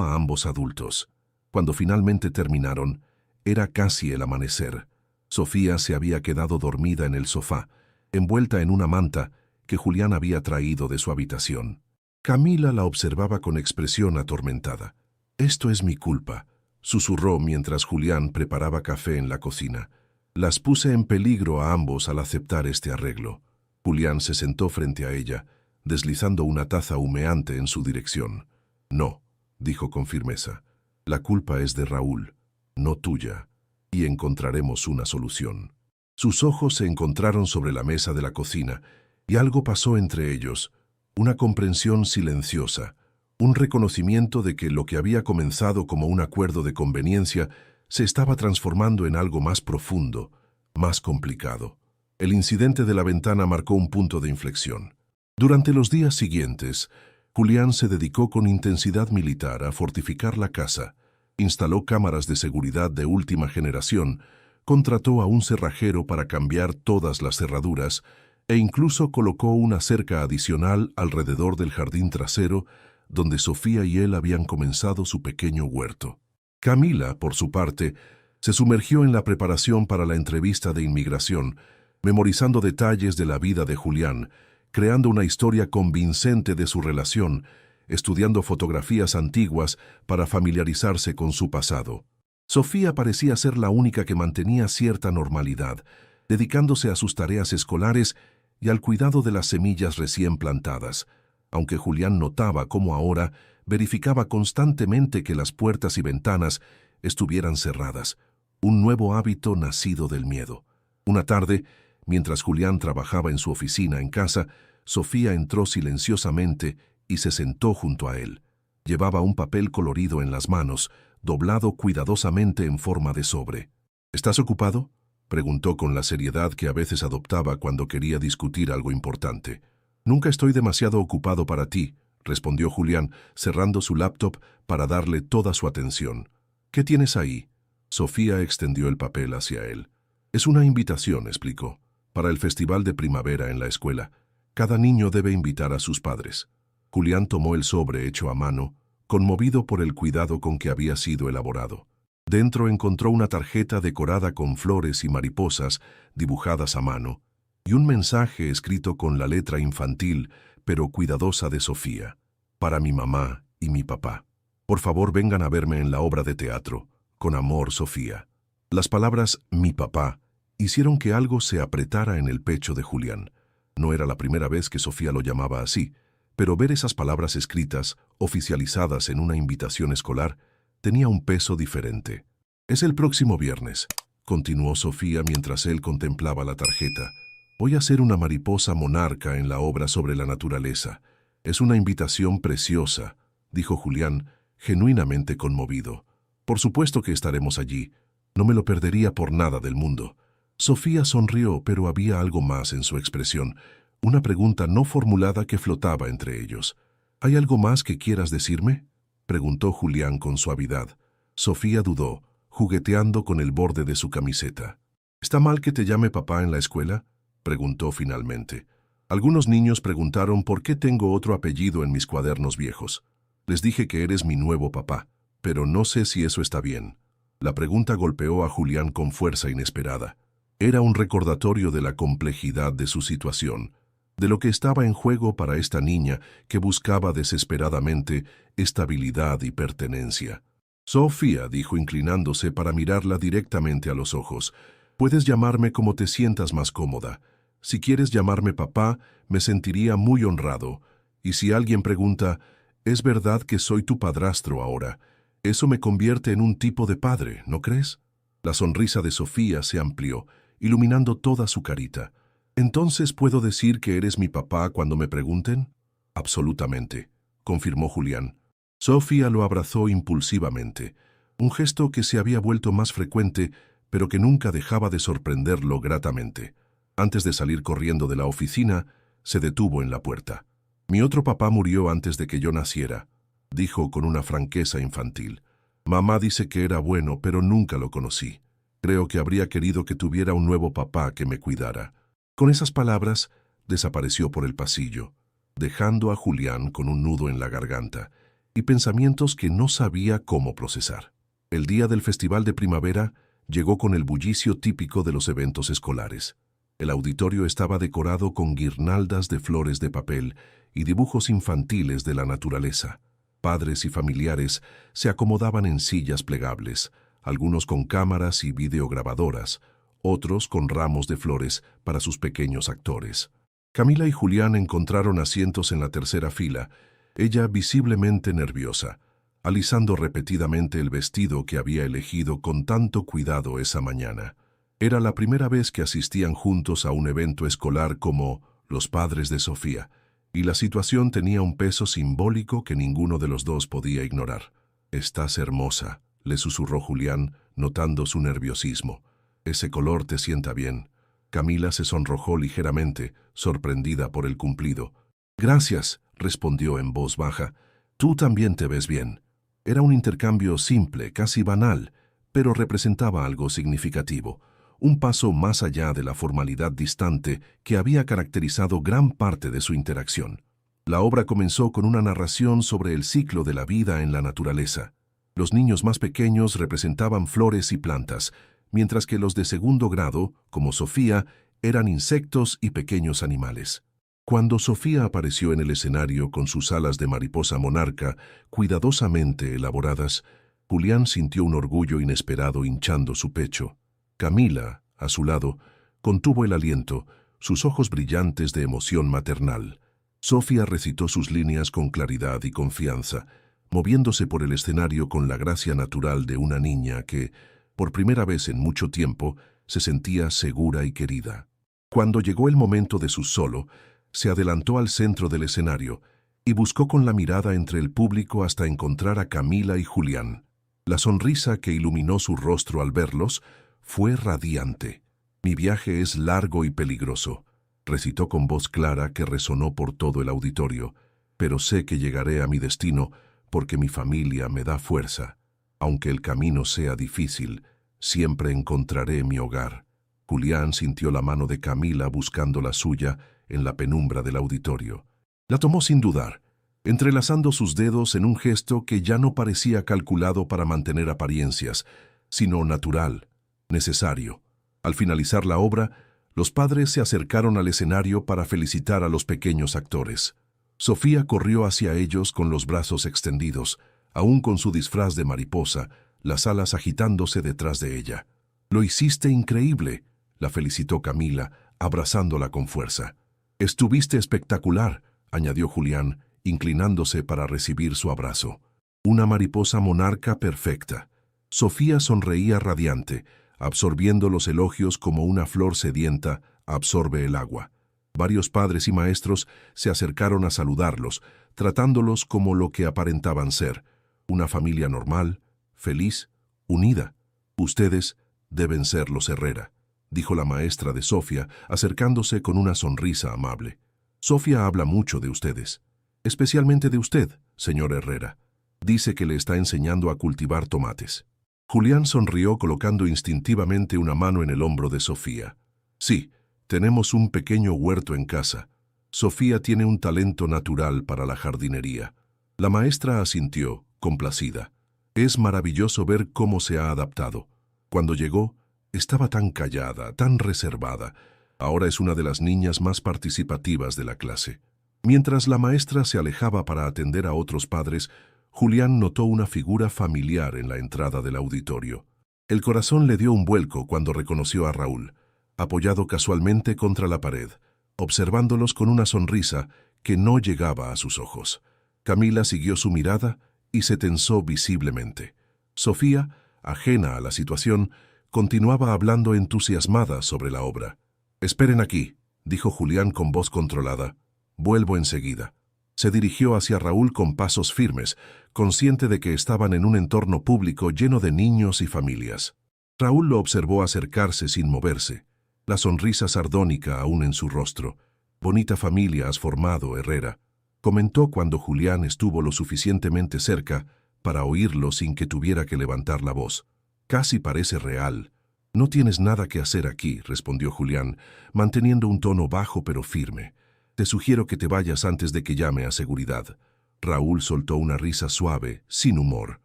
A: a ambos adultos. Cuando finalmente terminaron, era casi el amanecer. Sofía se había quedado dormida en el sofá, envuelta en una manta que Julián había traído de su habitación. Camila la observaba con expresión atormentada. «Esto es mi culpa», susurró mientras Julián preparaba café en la cocina. «Las puse en peligro a ambos al aceptar este arreglo». Julián se sentó frente a ella, deslizando una taza humeante en su dirección. «No», dijo con firmeza, «la culpa es de Raúl, no tuya, y encontraremos una solución». Sus ojos se encontraron sobre la mesa de la cocina, y algo pasó entre ellos, una comprensión silenciosa, un reconocimiento de que lo que había comenzado como un acuerdo de conveniencia se estaba transformando en algo más profundo, más complicado. El incidente de la ventana marcó un punto de inflexión. Durante los días siguientes, Julián se dedicó con intensidad militar a fortificar la casa, instaló cámaras de seguridad de última generación, contrató a un cerrajero para cambiar todas las cerraduras e incluso colocó una cerca adicional alrededor del jardín trasero donde Sofía y él habían comenzado su pequeño huerto. Camila, por su parte, se sumergió en la preparación para la entrevista de inmigración, memorizando detalles de la vida de Julián, creando una historia convincente de su relación, estudiando fotografías antiguas para familiarizarse con su pasado. Sofía parecía ser la única que mantenía cierta normalidad, dedicándose a sus tareas escolares y al cuidado de las semillas recién plantadas, aunque Julián notaba cómo ahora verificaba constantemente que las puertas y ventanas estuvieran cerradas, un nuevo hábito nacido del miedo. Una tarde, mientras Julián trabajaba en su oficina en casa, Sofía entró silenciosamente y se sentó junto a él. Llevaba un papel colorido en las manos, doblado cuidadosamente en forma de sobre. «¿Estás ocupado?», preguntó con la seriedad que a veces adoptaba cuando quería discutir algo importante. «Nunca estoy demasiado ocupado para ti», respondió Julián, cerrando su laptop para darle toda su atención. «¿Qué tienes ahí?». Sofía extendió el papel hacia él. «Es una invitación», explicó, «para el festival de primavera en la escuela. Cada niño debe invitar a sus padres». Julián tomó el sobre hecho a mano, conmovido por el cuidado con que había sido elaborado. Dentro encontró una tarjeta decorada con flores y mariposas dibujadas a mano, y un mensaje escrito con la letra infantil, pero cuidadosa de Sofía. «Para mi mamá y mi papá. Por favor, vengan a verme en la obra de teatro. Con amor, Sofía». Las palabras «mi papá» hicieron que algo se apretara en el pecho de Julián. No era la primera vez que Sofía lo llamaba así, pero ver esas palabras escritas, oficializadas en una invitación escolar, tenía un peso diferente. «Es el próximo viernes», continuó Sofía mientras él contemplaba la tarjeta. «Voy a ser una mariposa monarca en la obra sobre la naturaleza. Es una invitación preciosa», dijo Julián, genuinamente conmovido. «Por supuesto que estaremos allí. No me lo perdería por nada del mundo». Sofía sonrió, pero había algo más en su expresión, una pregunta no formulada que flotaba entre ellos. «¿Hay algo más que quieras decirme?», preguntó Julián con suavidad. Sofía dudó, jugueteando con el borde de su camiseta. «¿Está mal que te llame papá en la escuela?», preguntó finalmente. «Algunos niños preguntaron por qué tengo otro apellido en mis cuadernos viejos. Les dije que eres mi nuevo papá, pero no sé si eso está bien». La pregunta golpeó a Julián con fuerza inesperada. Era un recordatorio de la complejidad de su situación, de lo que estaba en juego para esta niña que buscaba desesperadamente estabilidad y pertenencia. «Sofía», dijo inclinándose para mirarla directamente a los ojos, «puedes llamarme como te sientas más cómoda. Si quieres llamarme papá, me sentiría muy honrado. Y si alguien pregunta, ¿es verdad que soy tu padrastro ahora? Eso me convierte en un tipo de padre, ¿no crees?». La sonrisa de Sofía se amplió, iluminando toda su carita. «¿Entonces puedo decir que eres mi papá cuando me pregunten?». «Absolutamente», confirmó Julián. Sofía lo abrazó impulsivamente, un gesto que se había vuelto más frecuente, pero que nunca dejaba de sorprenderlo gratamente. Antes de salir corriendo de la oficina, se detuvo en la puerta. «Mi otro papá murió antes de que yo naciera», dijo con una franqueza infantil. «Mamá dice que era bueno, pero nunca lo conocí. Creo que habría querido que tuviera un nuevo papá que me cuidara». Con esas palabras, desapareció por el pasillo, dejando a Julián con un nudo en la garganta y pensamientos que no sabía cómo procesar. El día del festival de primavera llegó con el bullicio típico de los eventos escolares. El auditorio estaba decorado con guirnaldas de flores de papel y dibujos infantiles de la naturaleza. Padres y familiares se acomodaban en sillas plegables, algunos con cámaras y videograbadoras, otros con ramos de flores para sus pequeños actores. Camila y Julián encontraron asientos en la tercera fila, ella visiblemente nerviosa, alisando repetidamente el vestido que había elegido con tanto cuidado esa mañana. Era la primera vez que asistían juntos a un evento escolar como los padres de Sofía, y la situación tenía un peso simbólico que ninguno de los dos podía ignorar. «Estás hermosa», le susurró Julián, notando su nerviosismo. «Ese color te sienta bien». Camila se sonrojó ligeramente, sorprendida por el cumplido. «Gracias», respondió en voz baja. «Tú también te ves bien». Era un intercambio simple, casi banal, pero representaba algo significativo, un paso más allá de la formalidad distante que había caracterizado gran parte de su interacción. La obra comenzó con una narración sobre el ciclo de la vida en la naturaleza. Los niños más pequeños representaban flores y plantas, mientras que los de segundo grado, como Sofía, eran insectos y pequeños animales. Cuando Sofía apareció en el escenario con sus alas de mariposa monarca, cuidadosamente elaboradas, Julián sintió un orgullo inesperado hinchando su pecho. Camila, a su lado, contuvo el aliento, sus ojos brillantes de emoción maternal. Sofía recitó sus líneas con claridad y confianza, moviéndose por el escenario con la gracia natural de una niña que, por primera vez en mucho tiempo, se sentía segura y querida. Cuando llegó el momento de su solo, se adelantó al centro del escenario y buscó con la mirada entre el público hasta encontrar a Camila y Julián. La sonrisa que iluminó su rostro al verlos fue radiante. «Mi viaje es largo y peligroso», recitó con voz clara que resonó por todo el auditorio, «pero sé que llegaré a mi destino porque mi familia me da fuerza. Aunque el camino sea difícil, siempre encontraré mi hogar». Julián sintió la mano de Camila buscando la suya en la penumbra del auditorio. La tomó sin dudar, entrelazando sus dedos en un gesto que ya no parecía calculado para mantener apariencias, sino natural, necesario. Al finalizar la obra, los padres se acercaron al escenario para felicitar a los pequeños actores. Sofía corrió hacia ellos con los brazos extendidos, aún con su disfraz de mariposa, las alas agitándose detrás de ella. Lo hiciste increíble, la felicitó Camila, abrazándola con fuerza. Estuviste espectacular, añadió Julián, inclinándose para recibir su abrazo. Una mariposa monarca perfecta. Sofía sonreía radiante, absorbiendo los elogios como una flor sedienta absorbe el agua. Varios padres y maestros se acercaron a saludarlos, tratándolos como lo que aparentaban ser, una familia normal, feliz, unida. Ustedes deben ser los Herrera, dijo la maestra de Sofía, acercándose con una sonrisa amable. Sofía habla mucho de ustedes, especialmente de usted, señor Herrera. Dice que le está enseñando a cultivar tomates. Julián sonrió colocando instintivamente una mano en el hombro de Sofía. Sí, tenemos un pequeño huerto en casa. Sofía tiene un talento natural para la jardinería. La maestra asintió, complacida. Es maravilloso ver cómo se ha adaptado. Cuando llegó, estaba tan callada, tan reservada. Ahora es una de las niñas más participativas de la clase. Mientras la maestra se alejaba para atender a otros padres, Julián notó una figura familiar en la entrada del auditorio. El corazón le dio un vuelco cuando reconoció a Raúl, apoyado casualmente contra la pared, observándolos con una sonrisa que no llegaba a sus ojos. Camila siguió su mirada y se tensó visiblemente. Sofía, ajena a la situación, continuaba hablando entusiasmada sobre la obra. «Esperen aquí», dijo Julián con voz controlada. «Vuelvo enseguida». Se dirigió hacia Raúl con pasos firmes, consciente de que estaban en un entorno público lleno de niños y familias. Raúl lo observó acercarse sin moverse, la sonrisa sardónica aún en su rostro. «Bonita familia has formado, Herrera», comentó cuando Julián estuvo lo suficientemente cerca para oírlo sin que tuviera que levantar la voz. «Casi parece real». «No tienes nada que hacer aquí», respondió Julián, manteniendo un tono bajo pero firme. «Te sugiero que te vayas antes de que llame a seguridad». Raúl soltó una risa suave, sin humor.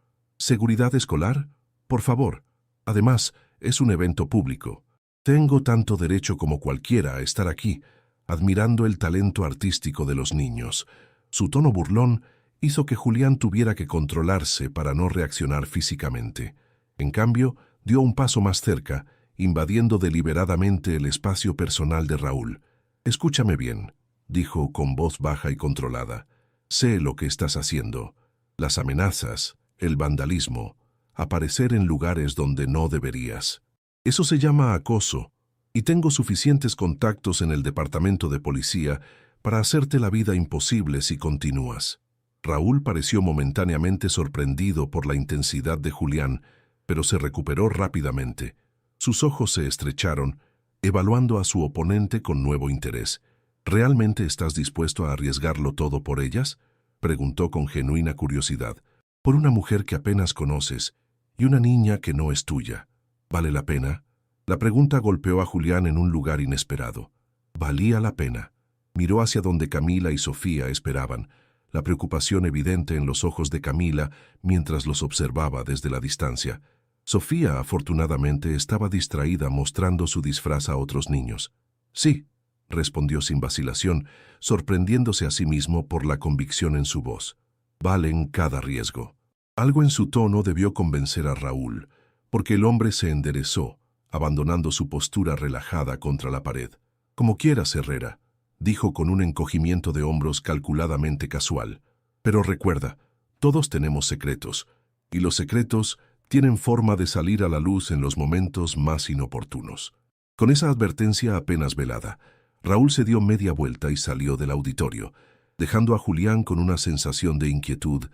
A: «¿Seguridad escolar? Por favor. Además, es un evento público. Tengo tanto derecho como cualquiera a estar aquí, admirando el talento artístico de los niños». Su tono burlón hizo que Julián tuviera que controlarse para no reaccionar físicamente. En cambio, dio un paso más cerca, invadiendo deliberadamente el espacio personal de Raúl. «Escúchame bien», dijo con voz baja y controlada. «Sé lo que estás haciendo. Las amenazas, el vandalismo, aparecer en lugares donde no deberías. Eso se llama acoso, y tengo suficientes contactos en el departamento de policía para hacerte la vida imposible si continúas». Raúl pareció momentáneamente sorprendido por la intensidad de Julián, pero se recuperó rápidamente. Sus ojos se estrecharon, evaluando a su oponente con nuevo interés. «¿Realmente estás dispuesto a arriesgarlo todo por ellas?», preguntó con genuina curiosidad. «Por una mujer que apenas conoces y una niña que no es tuya. ¿Vale la pena?». La pregunta golpeó a Julián en un lugar inesperado. Valía la pena. Miró hacia donde Camila y Sofía esperaban, la preocupación evidente en los ojos de Camila mientras los observaba desde la distancia. Sofía, afortunadamente, estaba distraída mostrando su disfraz a otros niños. «Sí», respondió sin vacilación, sorprendiéndose a sí mismo por la convicción en su voz. «Valen cada riesgo». Algo en su tono debió convencer a Raúl, porque el hombre se enderezó, abandonando su postura relajada contra la pared. «Como quieras, Herrera», dijo con un encogimiento de hombros calculadamente casual. «Pero recuerda, todos tenemos secretos, y los secretos tienen forma de salir a la luz en los momentos más inoportunos». Con esa advertencia apenas velada, Raúl se dio media vuelta y salió del auditorio, dejando a Julián con una sensación de inquietud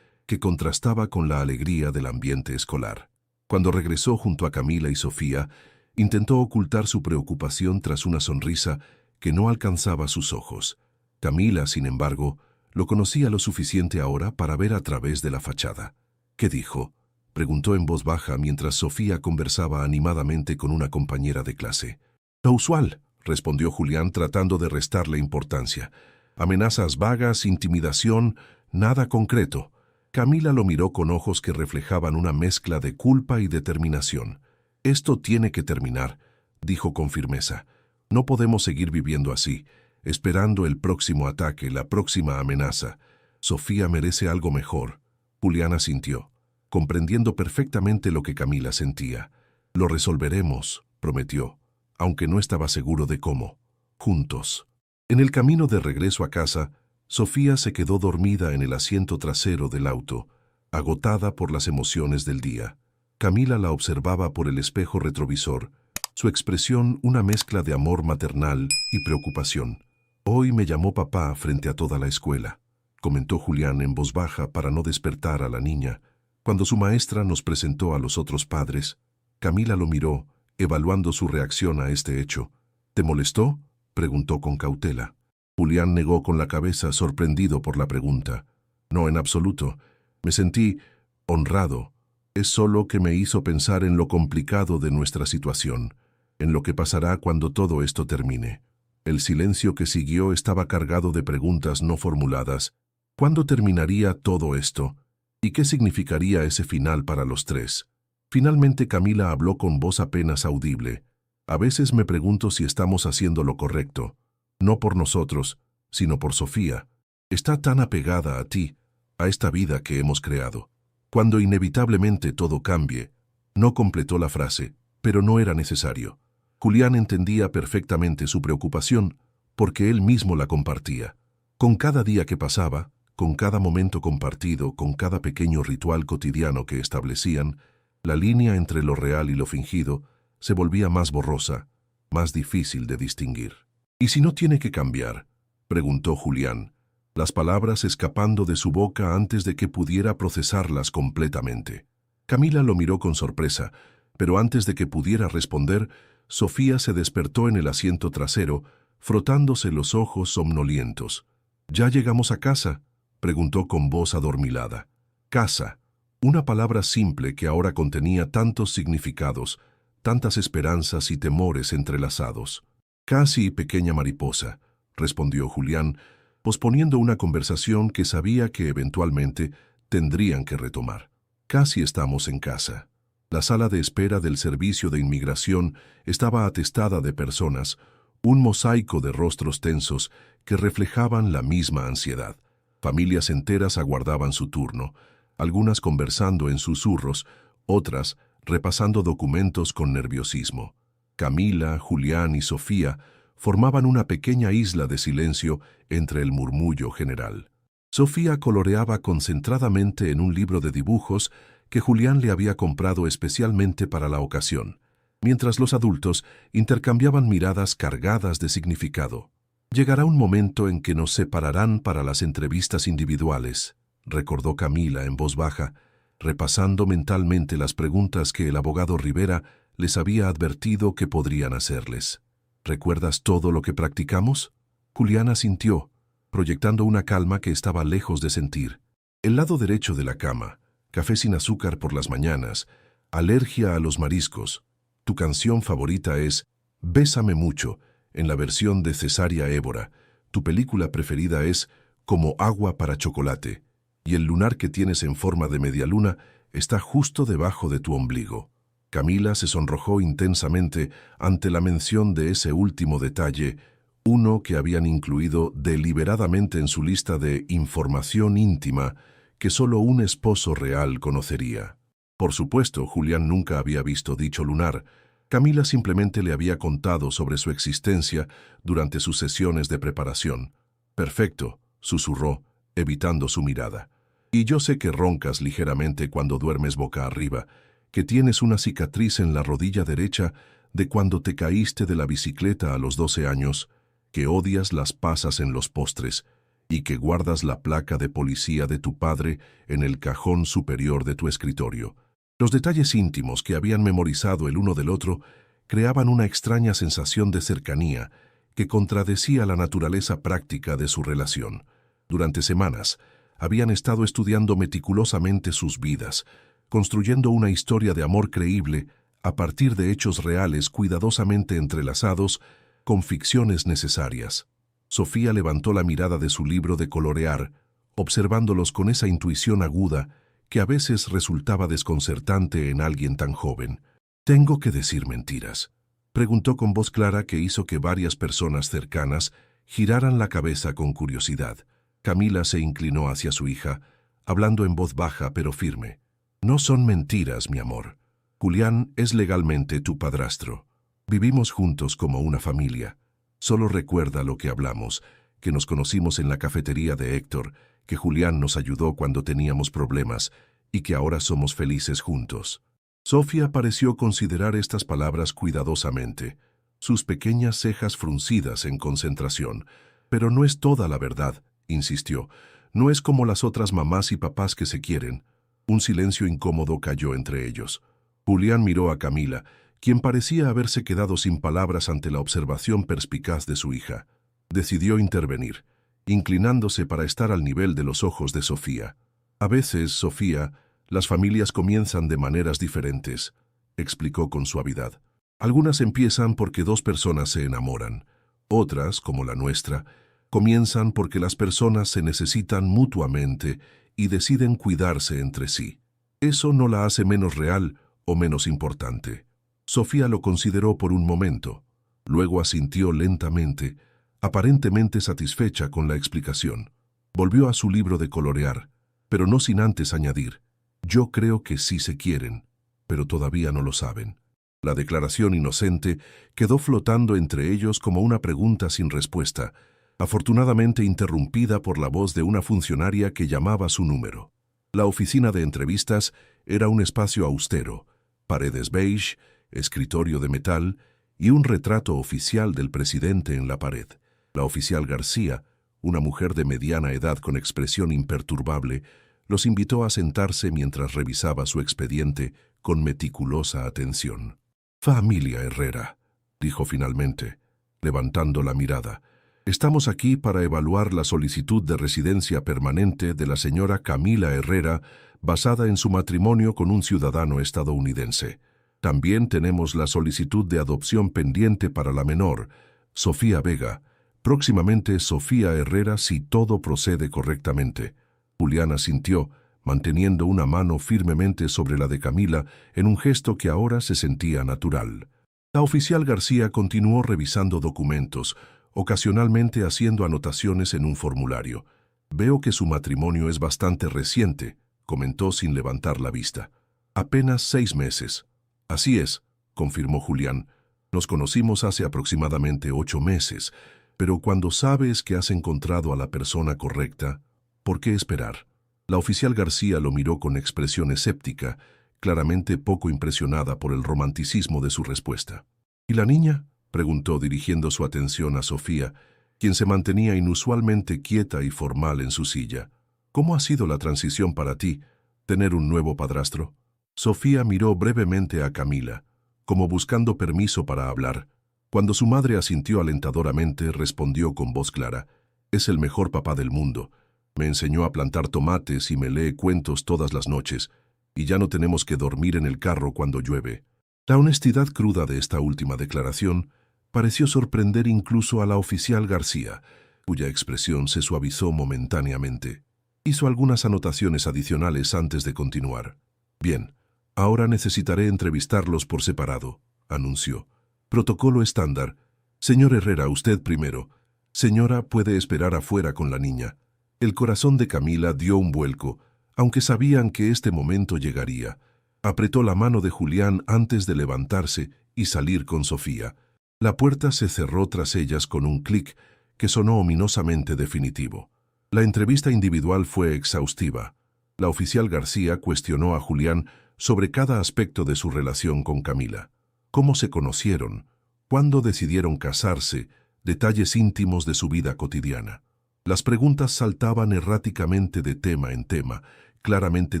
A: que contrastaba con la alegría del ambiente escolar. Cuando regresó junto a Camila y Sofía, intentó ocultar su preocupación tras una sonrisa que no alcanzaba sus ojos. Camila, sin embargo, lo conocía lo suficiente ahora para ver a través de la fachada. «¿Qué dijo?», preguntó en voz baja mientras Sofía conversaba animadamente con una compañera de clase. «Lo usual», respondió Julián tratando de restarle importancia. «Amenazas vagas, intimidación, nada concreto». Camila lo miró con ojos que reflejaban una mezcla de culpa y determinación. «Esto tiene que terminar», dijo con firmeza. «No podemos seguir viviendo así, esperando el próximo ataque, la próxima amenaza. Sofía merece algo mejor». Julián asintió, comprendiendo perfectamente lo que Camila sentía. Lo resolveremos, prometió, aunque no estaba seguro de cómo. Juntos. En el camino de regreso a casa, Sofía se quedó dormida en el asiento trasero del auto, agotada por las emociones del día. Camila la observaba por el espejo retrovisor, su expresión una mezcla de amor maternal y preocupación. «Hoy me llamó papá frente a toda la escuela», comentó Julián en voz baja para no despertar a la niña. Cuando su maestra nos presentó a los otros padres, Camila lo miró, evaluando su reacción a este hecho. «¿Te molestó?», preguntó con cautela. Julián negó con la cabeza, sorprendido por la pregunta. «No, en absoluto. Me sentí honrado. Es solo que me hizo pensar en lo complicado de nuestra situación, en lo que pasará cuando todo esto termine». El silencio que siguió estaba cargado de preguntas no formuladas. ¿Cuándo terminaría todo esto? ¿Y qué significaría ese final para los tres? Finalmente Camila habló con voz apenas audible. «A veces me pregunto si estamos haciendo lo correcto. No por nosotros, sino por Sofía. Está tan apegada a ti, a esta vida que hemos creado. Cuando inevitablemente todo cambie». No completó la frase, pero no era necesario. Julián entendía perfectamente su preocupación, porque él mismo la compartía. Con cada día que pasaba, con cada momento compartido, con cada pequeño ritual cotidiano que establecían, la línea entre lo real y lo fingido se volvía más borrosa, más difícil de distinguir. «¿Y si no tiene que cambiar?», preguntó Julián, las palabras escapando de su boca antes de que pudiera procesarlas completamente. Camila lo miró con sorpresa, pero antes de que pudiera responder, Sofía se despertó en el asiento trasero, frotándose los ojos somnolientos. «¿Ya llegamos a casa?», preguntó con voz adormilada. Casa, una palabra simple que ahora contenía tantos significados, tantas esperanzas y temores entrelazados. «Casi, pequeña mariposa», respondió Julián, posponiendo una conversación que sabía que eventualmente tendrían que retomar. «Casi estamos en casa». La sala de espera del servicio de inmigración estaba atestada de personas, un mosaico de rostros tensos que reflejaban la misma ansiedad. Familias enteras aguardaban su turno, algunas conversando en susurros, otras repasando documentos con nerviosismo. Camila, Julián y Sofía formaban una pequeña isla de silencio entre el murmullo general. Sofía coloreaba concentradamente en un libro de dibujos que Julián le había comprado especialmente para la ocasión, mientras los adultos intercambiaban miradas cargadas de significado. «Llegará un momento en que nos separarán para las entrevistas individuales», recordó Camila en voz baja, repasando mentalmente las preguntas que el abogado Rivera les había advertido que podrían hacerles. «¿Recuerdas todo lo que practicamos?». Julián asintió, proyectando una calma que estaba lejos de sentir. El lado derecho de la cama, café sin azúcar por las mañanas, alergia a los mariscos. Tu canción favorita es «Bésame mucho», en la versión de Cesárea Évora. Tu película preferida es «Como agua para chocolate», y el lunar que tienes en forma de media luna está justo debajo de tu ombligo. Camila se sonrojó intensamente ante la mención de ese último detalle, uno que habían incluido deliberadamente en su lista de información íntima que solo un esposo real conocería. Por supuesto, Julián nunca había visto dicho lunar. Camila simplemente le había contado sobre su existencia durante sus sesiones de preparación. «Perfecto», susurró, evitando su mirada. «Y yo sé que roncas ligeramente cuando duermes boca arriba, que tienes una cicatriz en la rodilla derecha de cuando te caíste de la bicicleta a los 12 años, que odias las pasas en los postres y que guardas la placa de policía de tu padre en el cajón superior de tu escritorio». Los detalles íntimos que habían memorizado el uno del otro creaban una extraña sensación de cercanía que contradecía la naturaleza práctica de su relación. Durante semanas, habían estado estudiando meticulosamente sus vidas, construyendo una historia de amor creíble a partir de hechos reales cuidadosamente entrelazados con ficciones necesarias. Sofía levantó la mirada de su libro de colorear, observándolos con esa intuición aguda que a veces resultaba desconcertante en alguien tan joven. «¿Tengo que decir mentiras?», preguntó con voz clara que hizo que varias personas cercanas giraran la cabeza con curiosidad. Camila se inclinó hacia su hija, hablando en voz baja pero firme. «No son mentiras, mi amor. Julián es legalmente tu padrastro. Vivimos juntos como una familia. Solo recuerda lo que hablamos, que nos conocimos en la cafetería de Héctor, que Julián nos ayudó cuando teníamos problemas y que ahora somos felices juntos. Sofía pareció considerar estas palabras cuidadosamente, sus pequeñas cejas fruncidas en concentración. Pero no es toda la verdad, insistió. No es como las otras mamás y papás que se quieren. Un silencio incómodo cayó entre ellos. Julián miró a Camila, quien parecía haberse quedado sin palabras ante la observación perspicaz de su hija. Decidió intervenir, inclinándose para estar al nivel de los ojos de Sofía. A veces, Sofía, las familias comienzan de maneras diferentes, explicó con suavidad. Algunas empiezan porque dos personas se enamoran. Otras, como la nuestra, comienzan porque las personas se necesitan mutuamente y deciden cuidarse entre sí. Eso no la hace menos real o menos importante. Sofía lo consideró por un momento. Luego asintió lentamente, aparentemente satisfecha con la explicación. Volvió a su libro de colorear, pero no sin antes añadir: yo creo que sí se quieren, pero todavía no lo saben. La declaración inocente quedó flotando entre ellos como una pregunta sin respuesta, afortunadamente interrumpida por la voz de una funcionaria que llamaba su número. La oficina de entrevistas era un espacio austero, paredes beige, escritorio de metal y un retrato oficial del presidente en la pared. La oficial García, una mujer de mediana edad con expresión imperturbable, los invitó a sentarse mientras revisaba su expediente con meticulosa atención. «Familia Herrera», dijo finalmente, levantando la mirada. «Estamos aquí para evaluar la solicitud de residencia permanente de la señora Camila Herrera basada en su matrimonio con un ciudadano estadounidense. También tenemos la solicitud de adopción pendiente para la menor, Sofía Vega, próximamente Sofía Herrera si todo procede correctamente». Julián asintió, manteniendo una mano firmemente sobre la de Camila en un gesto que ahora se sentía natural. La oficial García continuó revisando documentos, ocasionalmente haciendo anotaciones en un formulario. «Veo que su matrimonio es bastante reciente», comentó sin levantar la vista. «Apenas 6 meses». «Así es», confirmó Julián. «Nos conocimos hace aproximadamente 8 meses, pero cuando sabes que has encontrado a la persona correcta, ¿por qué esperar?». La oficial García lo miró con expresión escéptica, claramente poco impresionada por el romanticismo de su respuesta. «¿Y la niña?», preguntó dirigiendo su atención a Sofía, quien se mantenía inusualmente quieta y formal en su silla. «¿Cómo ha sido la transición para ti, tener un nuevo padrastro?». Sofía miró brevemente a Camila, como buscando permiso para hablar. Cuando su madre asintió alentadoramente, respondió con voz clara: «Es el mejor papá del mundo. Me enseñó a plantar tomates y me lee cuentos todas las noches, y ya no tenemos que dormir en el carro cuando llueve». La honestidad cruda de esta última declaración pareció sorprender incluso a la oficial García, cuya expresión se suavizó momentáneamente. Hizo algunas anotaciones adicionales antes de continuar. «Bien, ahora necesitaré entrevistarlos por separado», anunció. «Protocolo estándar. Señor Herrera, usted primero. Señora, puede esperar afuera con la niña». El corazón de Camila dio un vuelco, aunque sabían que este momento llegaría. Apretó la mano de Julián antes de levantarse y salir con Sofía. La puerta se cerró tras ellas con un clic que sonó ominosamente definitivo. La entrevista individual fue exhaustiva. La oficial García cuestionó a Julián sobre cada aspecto de su relación con Camila. ¿Cómo se conocieron? ¿Cuándo decidieron casarse? Detalles íntimos de su vida cotidiana. Las preguntas saltaban erráticamente de tema en tema, claramente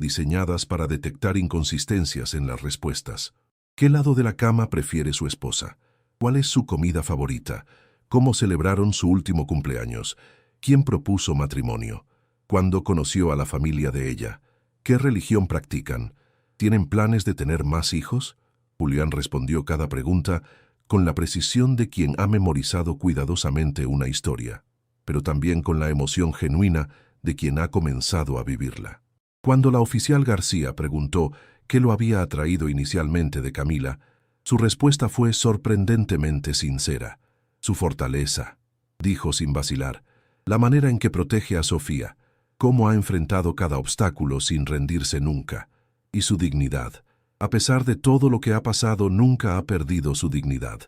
A: diseñadas para detectar inconsistencias en las respuestas. ¿Qué lado de la cama prefiere su esposa? ¿Cuál es su comida favorita? ¿Cómo celebraron su último cumpleaños? ¿Quién propuso matrimonio? ¿Cuándo conoció a la familia de ella? ¿Qué religión practican? ¿Tienen planes de tener más hijos? Julián respondió cada pregunta con la precisión de quien ha memorizado cuidadosamente una historia, pero también con la emoción genuina de quien ha comenzado a vivirla. Cuando la oficial García preguntó qué lo había atraído inicialmente de Camila, su respuesta fue sorprendentemente sincera. «Su fortaleza», dijo sin vacilar, «la manera en que protege a Sofía, cómo ha enfrentado cada obstáculo sin rendirse nunca, y su dignidad, A pesar de todo lo que ha pasado, nunca ha perdido su dignidad.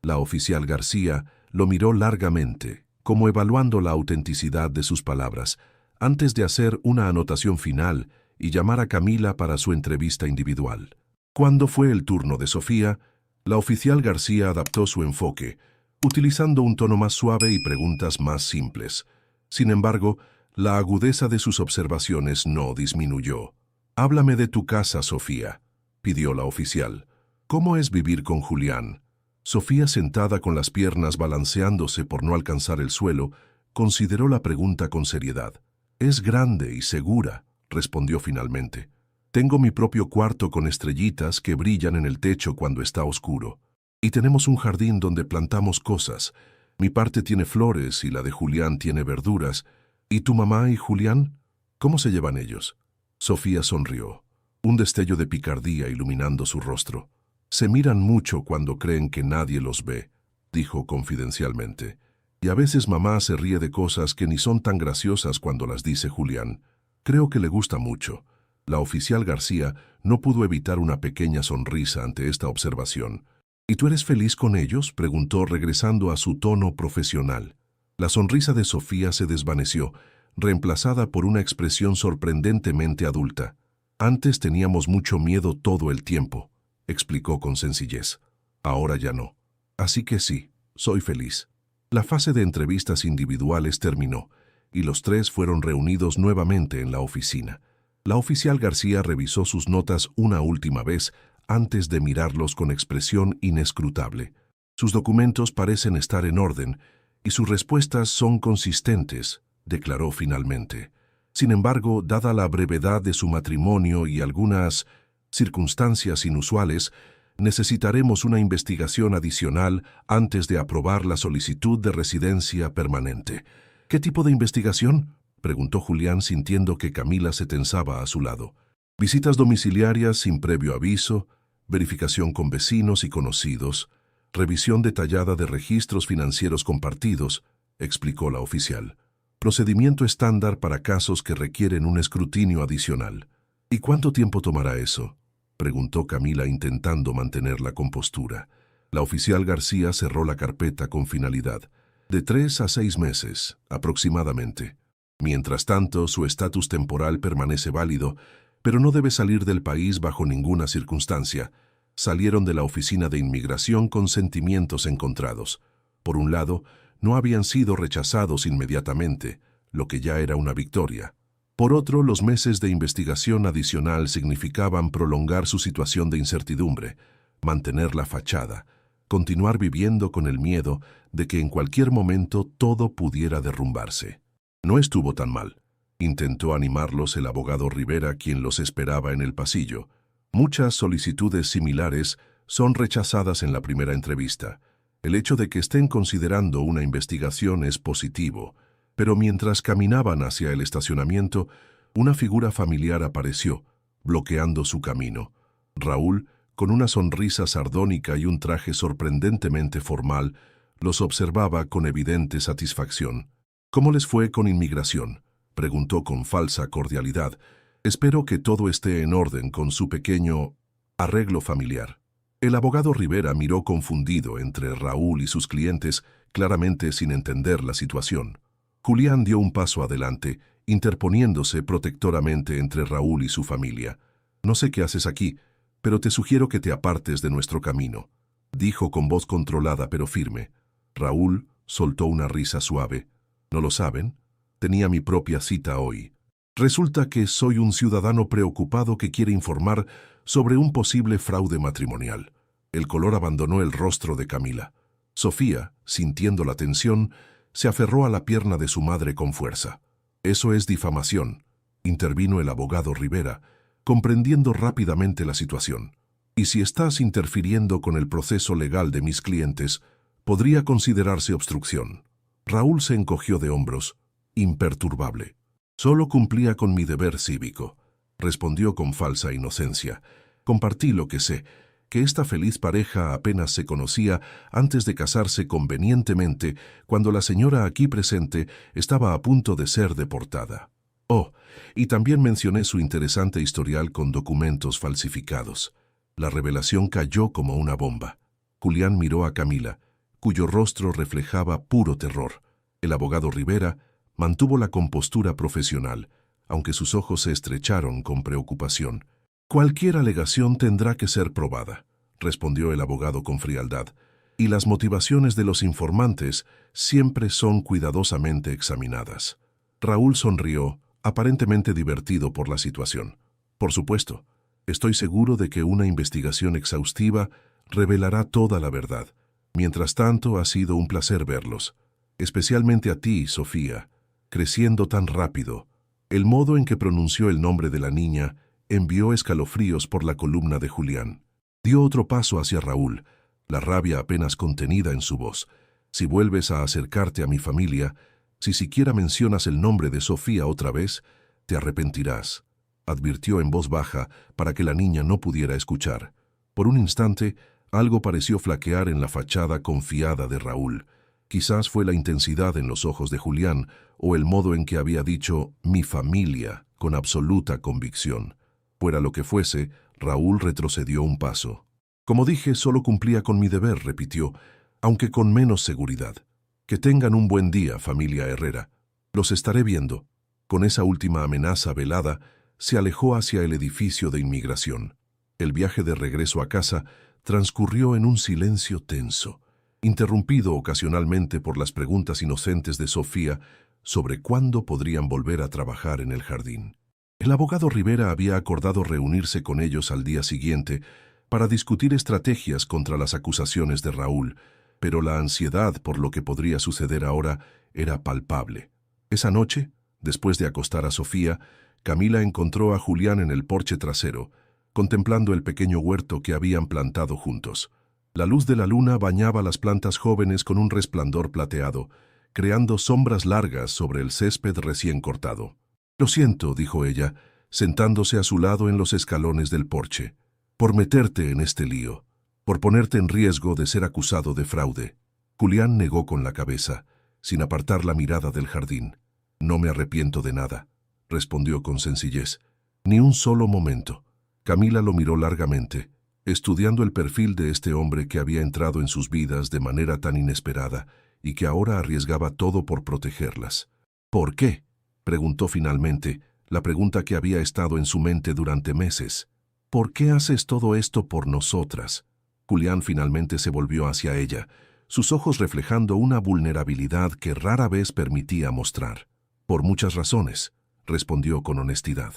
A: La oficial García lo miró largamente, como evaluando la autenticidad de sus palabras, antes de hacer una anotación final y llamar a Camila para su entrevista individual. Cuando fue el turno de Sofía, la oficial García adaptó su enfoque, utilizando un tono más suave y preguntas más simples. Sin embargo, la agudeza de sus observaciones no disminuyó. «Háblame de tu casa, Sofía», pidió la oficial. «¿Cómo es vivir con Julián?» Sofía, sentada con las piernas balanceándose por no alcanzar el suelo, consideró la pregunta con seriedad. «Es grande y segura», respondió finalmente. «Tengo mi propio cuarto con estrellitas que brillan en el techo cuando está oscuro. Y tenemos un jardín donde plantamos cosas. Mi parte tiene flores y la de Julián tiene verduras. ¿Y tu mamá y Julián? ¿Cómo se llevan ellos?» Sofía sonrió, un destello de picardía iluminando su rostro. «Se miran mucho cuando creen que nadie los ve», dijo confidencialmente. «Y a veces mamá se ríe de cosas que ni son tan graciosas cuando las dice Julián. Creo que le gusta mucho». La oficial García no pudo evitar una pequeña sonrisa ante esta observación. «¿Y tú eres feliz con ellos?», preguntó, regresando a su tono profesional. La sonrisa de Sofía se desvaneció, reemplazada por una expresión sorprendentemente adulta. «Antes teníamos mucho miedo todo el tiempo», explicó con sencillez. «Ahora ya no. Así que sí, soy feliz». La fase de entrevistas individuales terminó, y los tres fueron reunidos nuevamente en la oficina. La oficial García revisó sus notas una última vez antes de mirarlos con expresión inescrutable. «Sus documentos parecen estar en orden, y sus respuestas son consistentes», declaró finalmente. «Sin embargo, dada la brevedad de su matrimonio y algunas circunstancias inusuales, necesitaremos una investigación adicional antes de aprobar la solicitud de residencia permanente». «¿Qué tipo de investigación?», preguntó Julián, sintiendo que Camila se tensaba a su lado. «Visitas domiciliarias sin previo aviso, verificación con vecinos y conocidos, revisión detallada de registros financieros compartidos», explicó la oficial. «Procedimiento estándar para casos que requieren un escrutinio adicional». «¿Y cuánto tiempo tomará eso?», preguntó Camila, intentando mantener la compostura. La oficial García cerró la carpeta con finalidad. «De 3 a 6 meses, aproximadamente. Mientras tanto, su estatus temporal permanece válido, pero no debe salir del país bajo ninguna circunstancia». Salieron de la oficina de inmigración con sentimientos encontrados. Por un lado, no habían sido rechazados inmediatamente, lo que ya era una victoria. Por otro, los meses de investigación adicional significaban prolongar su situación de incertidumbre, mantener la fachada, continuar viviendo con el miedo de que en cualquier momento todo pudiera derrumbarse. No estuvo tan mal. Intentó animarlos el abogado Rivera, quien los esperaba en el pasillo. «Muchas solicitudes similares son rechazadas en la primera entrevista. El hecho de que estén considerando una investigación es positivo». Pero mientras caminaban hacia el estacionamiento, una figura familiar apareció, bloqueando su camino. Raúl, con una sonrisa sardónica y un traje sorprendentemente formal, los observaba con evidente satisfacción. «¿Cómo les fue con inmigración?», preguntó con falsa cordialidad. «Espero que todo esté en orden con su pequeño arreglo familiar». El abogado Rivera miró confundido entre Raúl y sus clientes, claramente sin entender la situación. Julián dio un paso adelante, interponiéndose protectoramente entre Raúl y su familia. «No sé qué haces aquí, pero te sugiero que te apartes de nuestro camino», dijo con voz controlada pero firme. Raúl soltó una risa suave. «¿No lo saben? Tenía mi propia cita hoy. Resulta que soy un ciudadano preocupado que quiere informar sobre un posible fraude matrimonial». El color abandonó el rostro de Camila. Sofía, sintiendo la tensión, se aferró a la pierna de su madre con fuerza. «Eso es difamación», intervino el abogado Rivera, comprendiendo rápidamente la situación. «Y si estás interfiriendo con el proceso legal de mis clientes, podría considerarse obstrucción». Raúl se encogió de hombros, imperturbable. «Solo cumplía con mi deber cívico», respondió con falsa inocencia. «Compartí lo que sé, que esta feliz pareja apenas se conocía antes de casarse convenientemente cuando la señora aquí presente estaba a punto de ser deportada. Oh, y también mencioné su interesante historial con documentos falsificados». La revelación cayó como una bomba. Julián miró a Camila, cuyo rostro reflejaba puro terror. El abogado Rivera mantuvo la compostura profesional, aunque sus ojos se estrecharon con preocupación. «Cualquier alegación tendrá que ser probada», respondió el abogado con frialdad, «y las motivaciones de los informantes siempre son cuidadosamente examinadas». Raúl sonrió, aparentemente divertido por la situación. «Por supuesto, estoy seguro de que una investigación exhaustiva revelará toda la verdad. Mientras tanto, ha sido un placer verlos, especialmente a ti, Sofía, creciendo tan rápido». El modo en que pronunció el nombre de la niña envió escalofríos por la columna de Julián. Dio otro paso hacia Raúl, la rabia apenas contenida en su voz. «Si vuelves a acercarte a mi familia, si siquiera mencionas el nombre de Sofía otra vez, te arrepentirás», advirtió en voz baja para que la niña no pudiera escuchar. Por un instante, algo pareció flaquear en la fachada confiada de Raúl. Quizás fue la intensidad en los ojos de Julián o el modo en que había dicho «mi familia» con absoluta convicción. Fuera lo que fuese, Raúl retrocedió un paso. «Como dije, solo cumplía con mi deber», repitió, aunque con menos seguridad. «Que tengan un buen día, familia Herrera. Los estaré viendo». Con esa última amenaza velada, se alejó hacia el edificio de inmigración. El viaje de regreso a casa transcurrió en un silencio tenso, interrumpido ocasionalmente por las preguntas inocentes de Sofía sobre cuándo podrían volver a trabajar en el jardín. El abogado Rivera había acordado reunirse con ellos al día siguiente para discutir estrategias contra las acusaciones de Raúl, pero la ansiedad por lo que podría suceder ahora era palpable. Esa noche, después de acostar a Sofía, Camila encontró a Julián en el porche trasero, contemplando el pequeño huerto que habían plantado juntos. La luz de la luna bañaba las plantas jóvenes con un resplandor plateado, creando sombras largas sobre el césped recién cortado. «Lo siento», dijo ella, sentándose a su lado en los escalones del porche, «por meterte en este lío, por ponerte en riesgo de ser acusado de fraude». Julián negó con la cabeza, sin apartar la mirada del jardín. «No me arrepiento de nada», respondió con sencillez. «Ni un solo momento». Camila lo miró largamente, estudiando el perfil de este hombre que había entrado en sus vidas de manera tan inesperada y que ahora arriesgaba todo por protegerlas. «¿Por qué?», preguntó finalmente, la pregunta que había estado en su mente durante meses. «¿Por qué haces todo esto por nosotras?». Julián finalmente se volvió hacia ella, sus ojos reflejando una vulnerabilidad que rara vez permitía mostrar. «Por muchas razones», respondió con honestidad.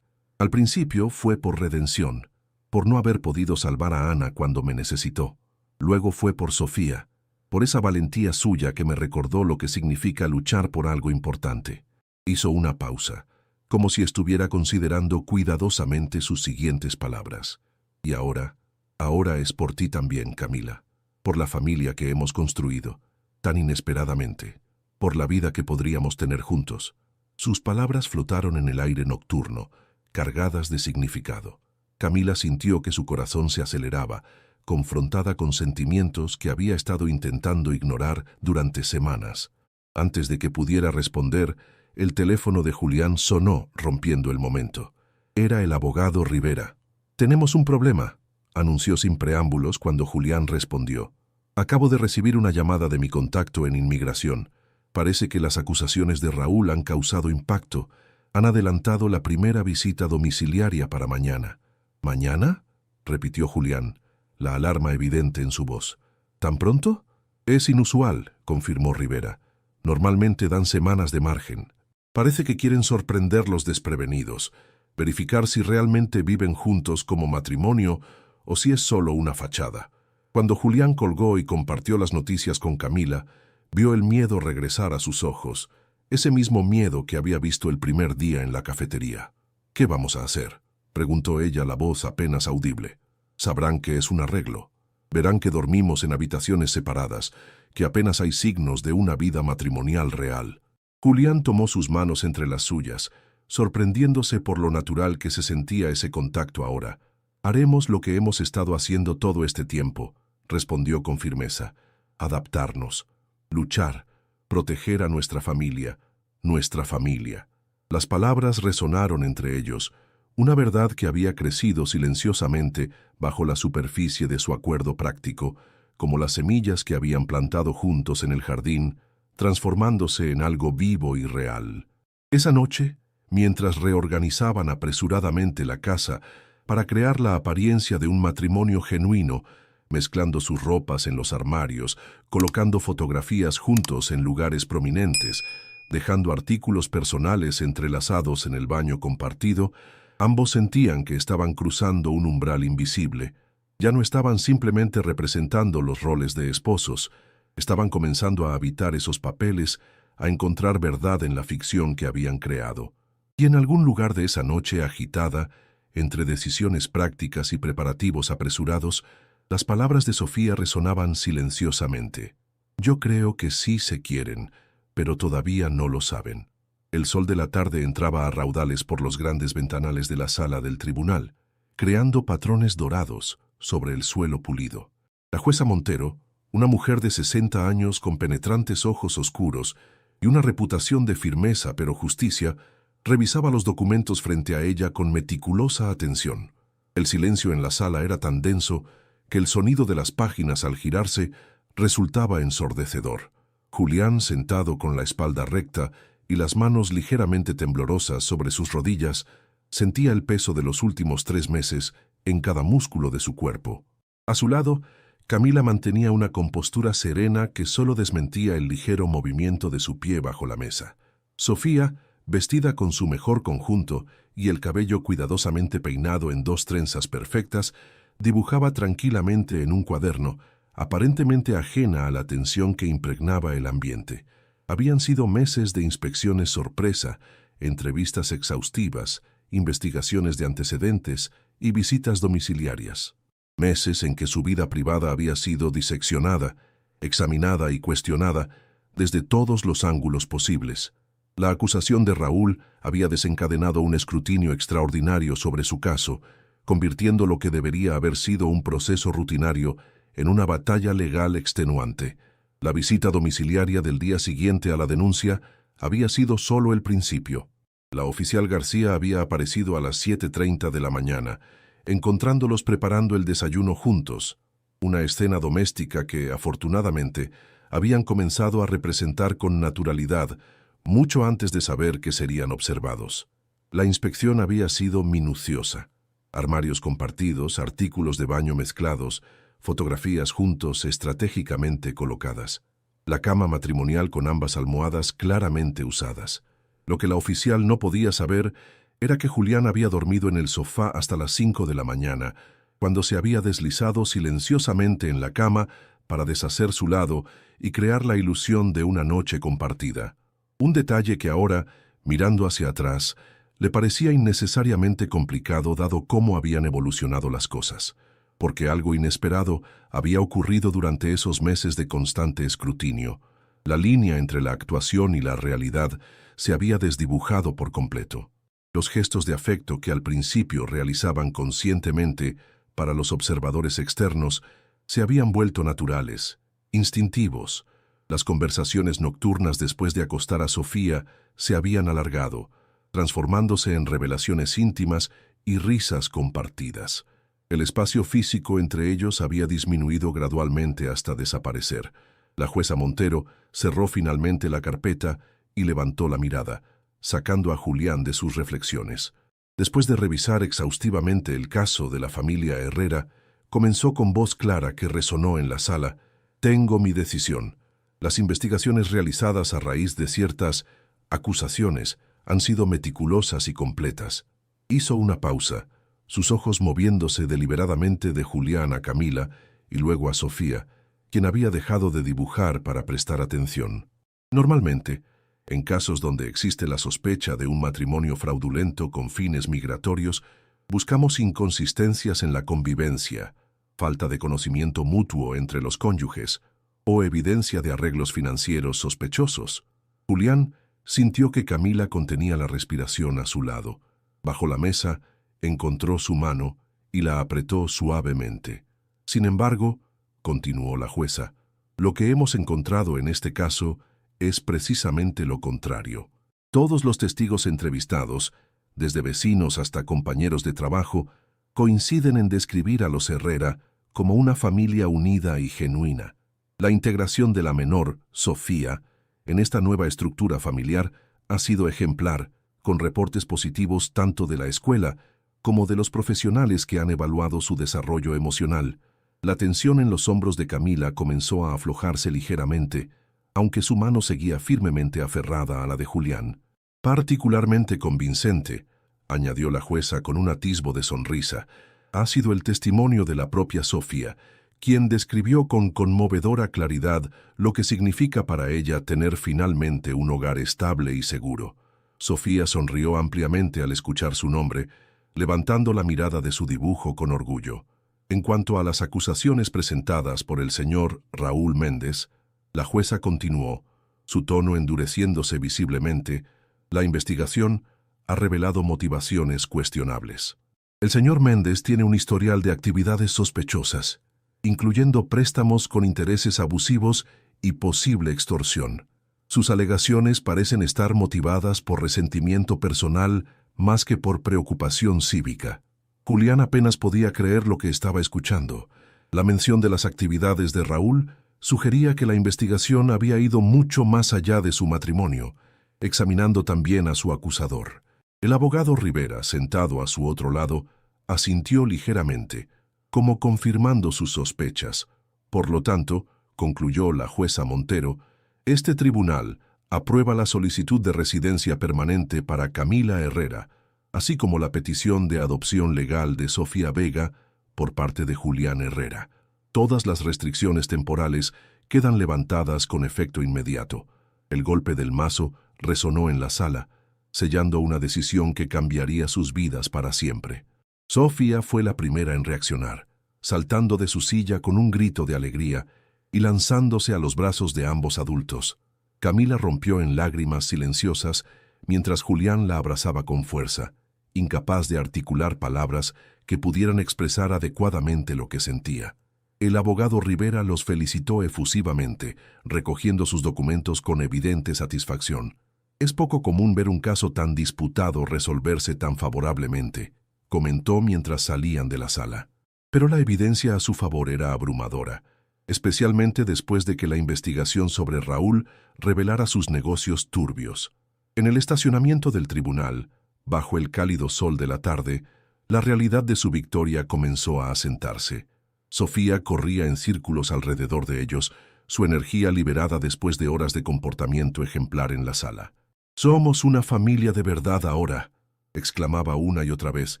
A: «Al principio fue por redención, por no haber podido salvar a Ana cuando me necesitó. Luego fue por Sofía, por esa valentía suya que me recordó lo que significa luchar por algo importante». Hizo una pausa, como si estuviera considerando cuidadosamente sus siguientes palabras. «Y ahora es por ti también, Camila, por la familia que hemos construido, tan inesperadamente, por la vida que podríamos tener juntos». Sus palabras flotaron en el aire nocturno, cargadas de significado. Camila sintió que su corazón se aceleraba, confrontada con sentimientos que había estado intentando ignorar durante semanas. Antes de que pudiera responder, el teléfono de Julián sonó, rompiendo el momento. Era el abogado Rivera. «Tenemos un problema», anunció sin preámbulos cuando Julián respondió. «Acabo de recibir una llamada de mi contacto en inmigración. Parece que las acusaciones de Raúl han causado impacto. Han adelantado la primera visita domiciliaria para mañana». «¿Mañana?», repitió Julián, la alarma evidente en su voz. «¿Tan pronto?». «Es inusual», confirmó Rivera. «Normalmente dan semanas de margen. Parece que quieren sorprenderlos desprevenidos, verificar si realmente viven juntos como matrimonio o si es solo una fachada». Cuando Julián colgó y compartió las noticias con Camila, vio el miedo regresar a sus ojos, ese mismo miedo que había visto el primer día en la cafetería. «¿Qué vamos a hacer?», preguntó ella, la voz apenas audible. «Sabrán que es un arreglo. Verán que dormimos en habitaciones separadas, que apenas hay signos de una vida matrimonial real». Julián tomó sus manos entre las suyas, sorprendiéndose por lo natural que se sentía ese contacto ahora. «Haremos lo que hemos estado haciendo todo este tiempo», respondió con firmeza. «Adaptarnos, luchar, proteger a nuestra familia, nuestra familia». Las palabras resonaron entre ellos, una verdad que había crecido silenciosamente bajo la superficie de su acuerdo práctico, como las semillas que habían plantado juntos en el jardín, transformándose en algo vivo y real. Esa noche, mientras reorganizaban apresuradamente la casa para crear la apariencia de un matrimonio genuino, mezclando sus ropas en los armarios, colocando fotografías juntos en lugares prominentes, dejando artículos personales entrelazados en el baño compartido, ambos sentían que estaban cruzando un umbral invisible. Ya no estaban simplemente representando los roles de esposos, estaban comenzando a habitar esos papeles, a encontrar verdad en la ficción que habían creado. Y en algún lugar de esa noche agitada, entre decisiones prácticas y preparativos apresurados, las palabras de Sofía resonaban silenciosamente. Yo creo que sí se quieren, pero todavía no lo saben. El sol de la tarde entraba a raudales por los grandes ventanales de la sala del tribunal, creando patrones dorados sobre el suelo pulido. La jueza Montero, una mujer de 60 años con penetrantes ojos oscuros y una reputación de firmeza pero justicia, revisaba los documentos frente a ella con meticulosa atención. El silencio en la sala era tan denso que el sonido de las páginas al girarse resultaba ensordecedor. Julián, sentado con la espalda recta y las manos ligeramente temblorosas sobre sus rodillas, sentía el peso de los últimos 3 meses en cada músculo de su cuerpo. A su lado, Camila mantenía una compostura serena que solo desmentía el ligero movimiento de su pie bajo la mesa. Sofía, vestida con su mejor conjunto y el cabello cuidadosamente peinado en 2 trenzas perfectas, dibujaba tranquilamente en un cuaderno, aparentemente ajena a la tensión que impregnaba el ambiente. Habían sido meses de inspecciones sorpresa, entrevistas exhaustivas, investigaciones de antecedentes y visitas domiciliarias. Meses en que su vida privada había sido diseccionada, examinada y cuestionada desde todos los ángulos posibles. La acusación de Raúl había desencadenado un escrutinio extraordinario sobre su caso, convirtiendo lo que debería haber sido un proceso rutinario en una batalla legal extenuante. La visita domiciliaria del día siguiente a la denuncia había sido solo el principio. La oficial García había aparecido a las 7:30 de la mañana, encontrándolos preparando el desayuno juntos, una escena doméstica que, afortunadamente, habían comenzado a representar con naturalidad, mucho antes de saber que serían observados. La inspección había sido minuciosa. Armarios compartidos, artículos de baño mezclados, fotografías juntos estratégicamente colocadas. La cama matrimonial con ambas almohadas claramente usadas. Lo que la oficial no podía saber era que Julián había dormido en el sofá hasta las 5 de la mañana, cuando se había deslizado silenciosamente en la cama para deshacer su lado y crear la ilusión de una noche compartida. Un detalle que ahora, mirando hacia atrás, le parecía innecesariamente complicado dado cómo habían evolucionado las cosas, porque algo inesperado había ocurrido durante esos meses de constante escrutinio. La línea entre la actuación y la realidad se había desdibujado por completo. Los gestos de afecto que al principio realizaban conscientemente para los observadores externos se habían vuelto naturales, instintivos. Las conversaciones nocturnas después de acostar a Sofía se habían alargado, transformándose en revelaciones íntimas y risas compartidas. El espacio físico entre ellos había disminuido gradualmente hasta desaparecer. La jueza Montero cerró finalmente la carpeta y levantó la mirada, sacando a Julián de sus reflexiones. Después de revisar exhaustivamente el caso de la familia Herrera, comenzó con voz clara que resonó en la sala: «Tengo mi decisión. Las investigaciones realizadas a raíz de ciertas acusaciones han sido meticulosas y completas». Hizo una pausa, sus ojos moviéndose deliberadamente de Julián a Camila y luego a Sofía, quien había dejado de dibujar para prestar atención. Normalmente, en casos donde existe la sospecha de un matrimonio fraudulento con fines migratorios, buscamos inconsistencias en la convivencia, falta de conocimiento mutuo entre los cónyuges o evidencia de arreglos financieros sospechosos. Julián sintió que Camila contenía la respiración a su lado. Bajo la mesa, encontró su mano y la apretó suavemente. Sin embargo, continuó la jueza, lo que hemos encontrado en este caso es precisamente lo contrario. Todos los testigos entrevistados desde vecinos hasta compañeros de trabajo, coinciden en describir a los Herrera como una familia unida y genuina. La integración de la menor, Sofía, en esta nueva estructura familiar ha sido ejemplar, con reportes positivos tanto de la escuela como de los profesionales que han evaluado su desarrollo emocional. La tensión en los hombros de Camila comenzó a aflojarse ligeramente, aunque su mano seguía firmemente aferrada a la de Julián. Particularmente convincente, añadió la jueza con un atisbo de sonrisa, ha sido el testimonio de la propia Sofía, quien describió con conmovedora claridad lo que significa para ella tener finalmente un hogar estable y seguro. Sofía sonrió ampliamente al escuchar su nombre, levantando la mirada de su dibujo con orgullo. En cuanto a las acusaciones presentadas por el señor Raúl Méndez, la jueza continuó, su tono endureciéndose visiblemente. La investigación ha revelado motivaciones cuestionables. El señor Méndez tiene un historial de actividades sospechosas, incluyendo préstamos con intereses abusivos y posible extorsión. Sus alegaciones parecen estar motivadas por resentimiento personal más que por preocupación cívica. Julián apenas podía creer lo que estaba escuchando. La mención de las actividades de Raúl sugería que la investigación había ido mucho más allá de su matrimonio, examinando también a su acusador. El abogado Rivera, sentado a su otro lado, asintió ligeramente, como confirmando sus sospechas. Por lo tanto, concluyó la jueza Montero, este tribunal aprueba la solicitud de residencia permanente para Camila Herrera, así como la petición de adopción legal de Sofía Vega por parte de Julián Herrera. Todas las restricciones temporales quedan levantadas con efecto inmediato. El golpe del mazo resonó en la sala, sellando una decisión que cambiaría sus vidas para siempre. Sofía fue la primera en reaccionar, saltando de su silla con un grito de alegría y lanzándose a los brazos de ambos adultos. Camila rompió en lágrimas silenciosas mientras Julián la abrazaba con fuerza, incapaz de articular palabras que pudieran expresar adecuadamente lo que sentía. El abogado Rivera los felicitó efusivamente, recogiendo sus documentos con evidente satisfacción. Es poco común ver un caso tan disputado resolverse tan favorablemente, comentó mientras salían de la sala. Pero la evidencia a su favor era abrumadora, especialmente después de que la investigación sobre Raúl revelara sus negocios turbios. En el estacionamiento del tribunal, bajo el cálido sol de la tarde, la realidad de su victoria comenzó a asentarse. Sofía corría en círculos alrededor de ellos, su energía liberada después de horas de comportamiento ejemplar en la sala. «Somos una familia de verdad ahora», exclamaba una y otra vez,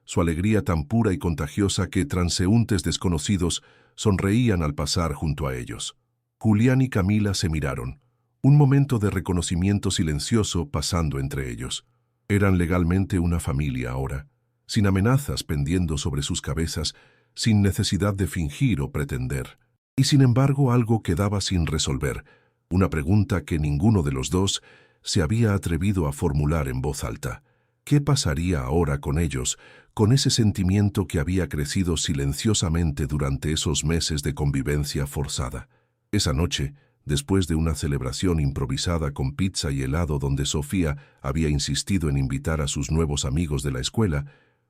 A: su alegría tan pura y contagiosa que transeúntes desconocidos sonreían al pasar junto a ellos. Julián y Camila se miraron, un momento de reconocimiento silencioso pasando entre ellos. Eran legalmente una familia ahora, sin amenazas pendiendo sobre sus cabezas, sin necesidad de fingir o pretender. Y sin embargo algo quedaba sin resolver, una pregunta que ninguno de los dos se había atrevido a formular en voz alta. ¿Qué pasaría ahora con ellos, con ese sentimiento que había crecido silenciosamente durante esos meses de convivencia forzada? Esa noche, después de una celebración improvisada con pizza y helado donde Sofía había insistido en invitar a sus nuevos amigos de la escuela,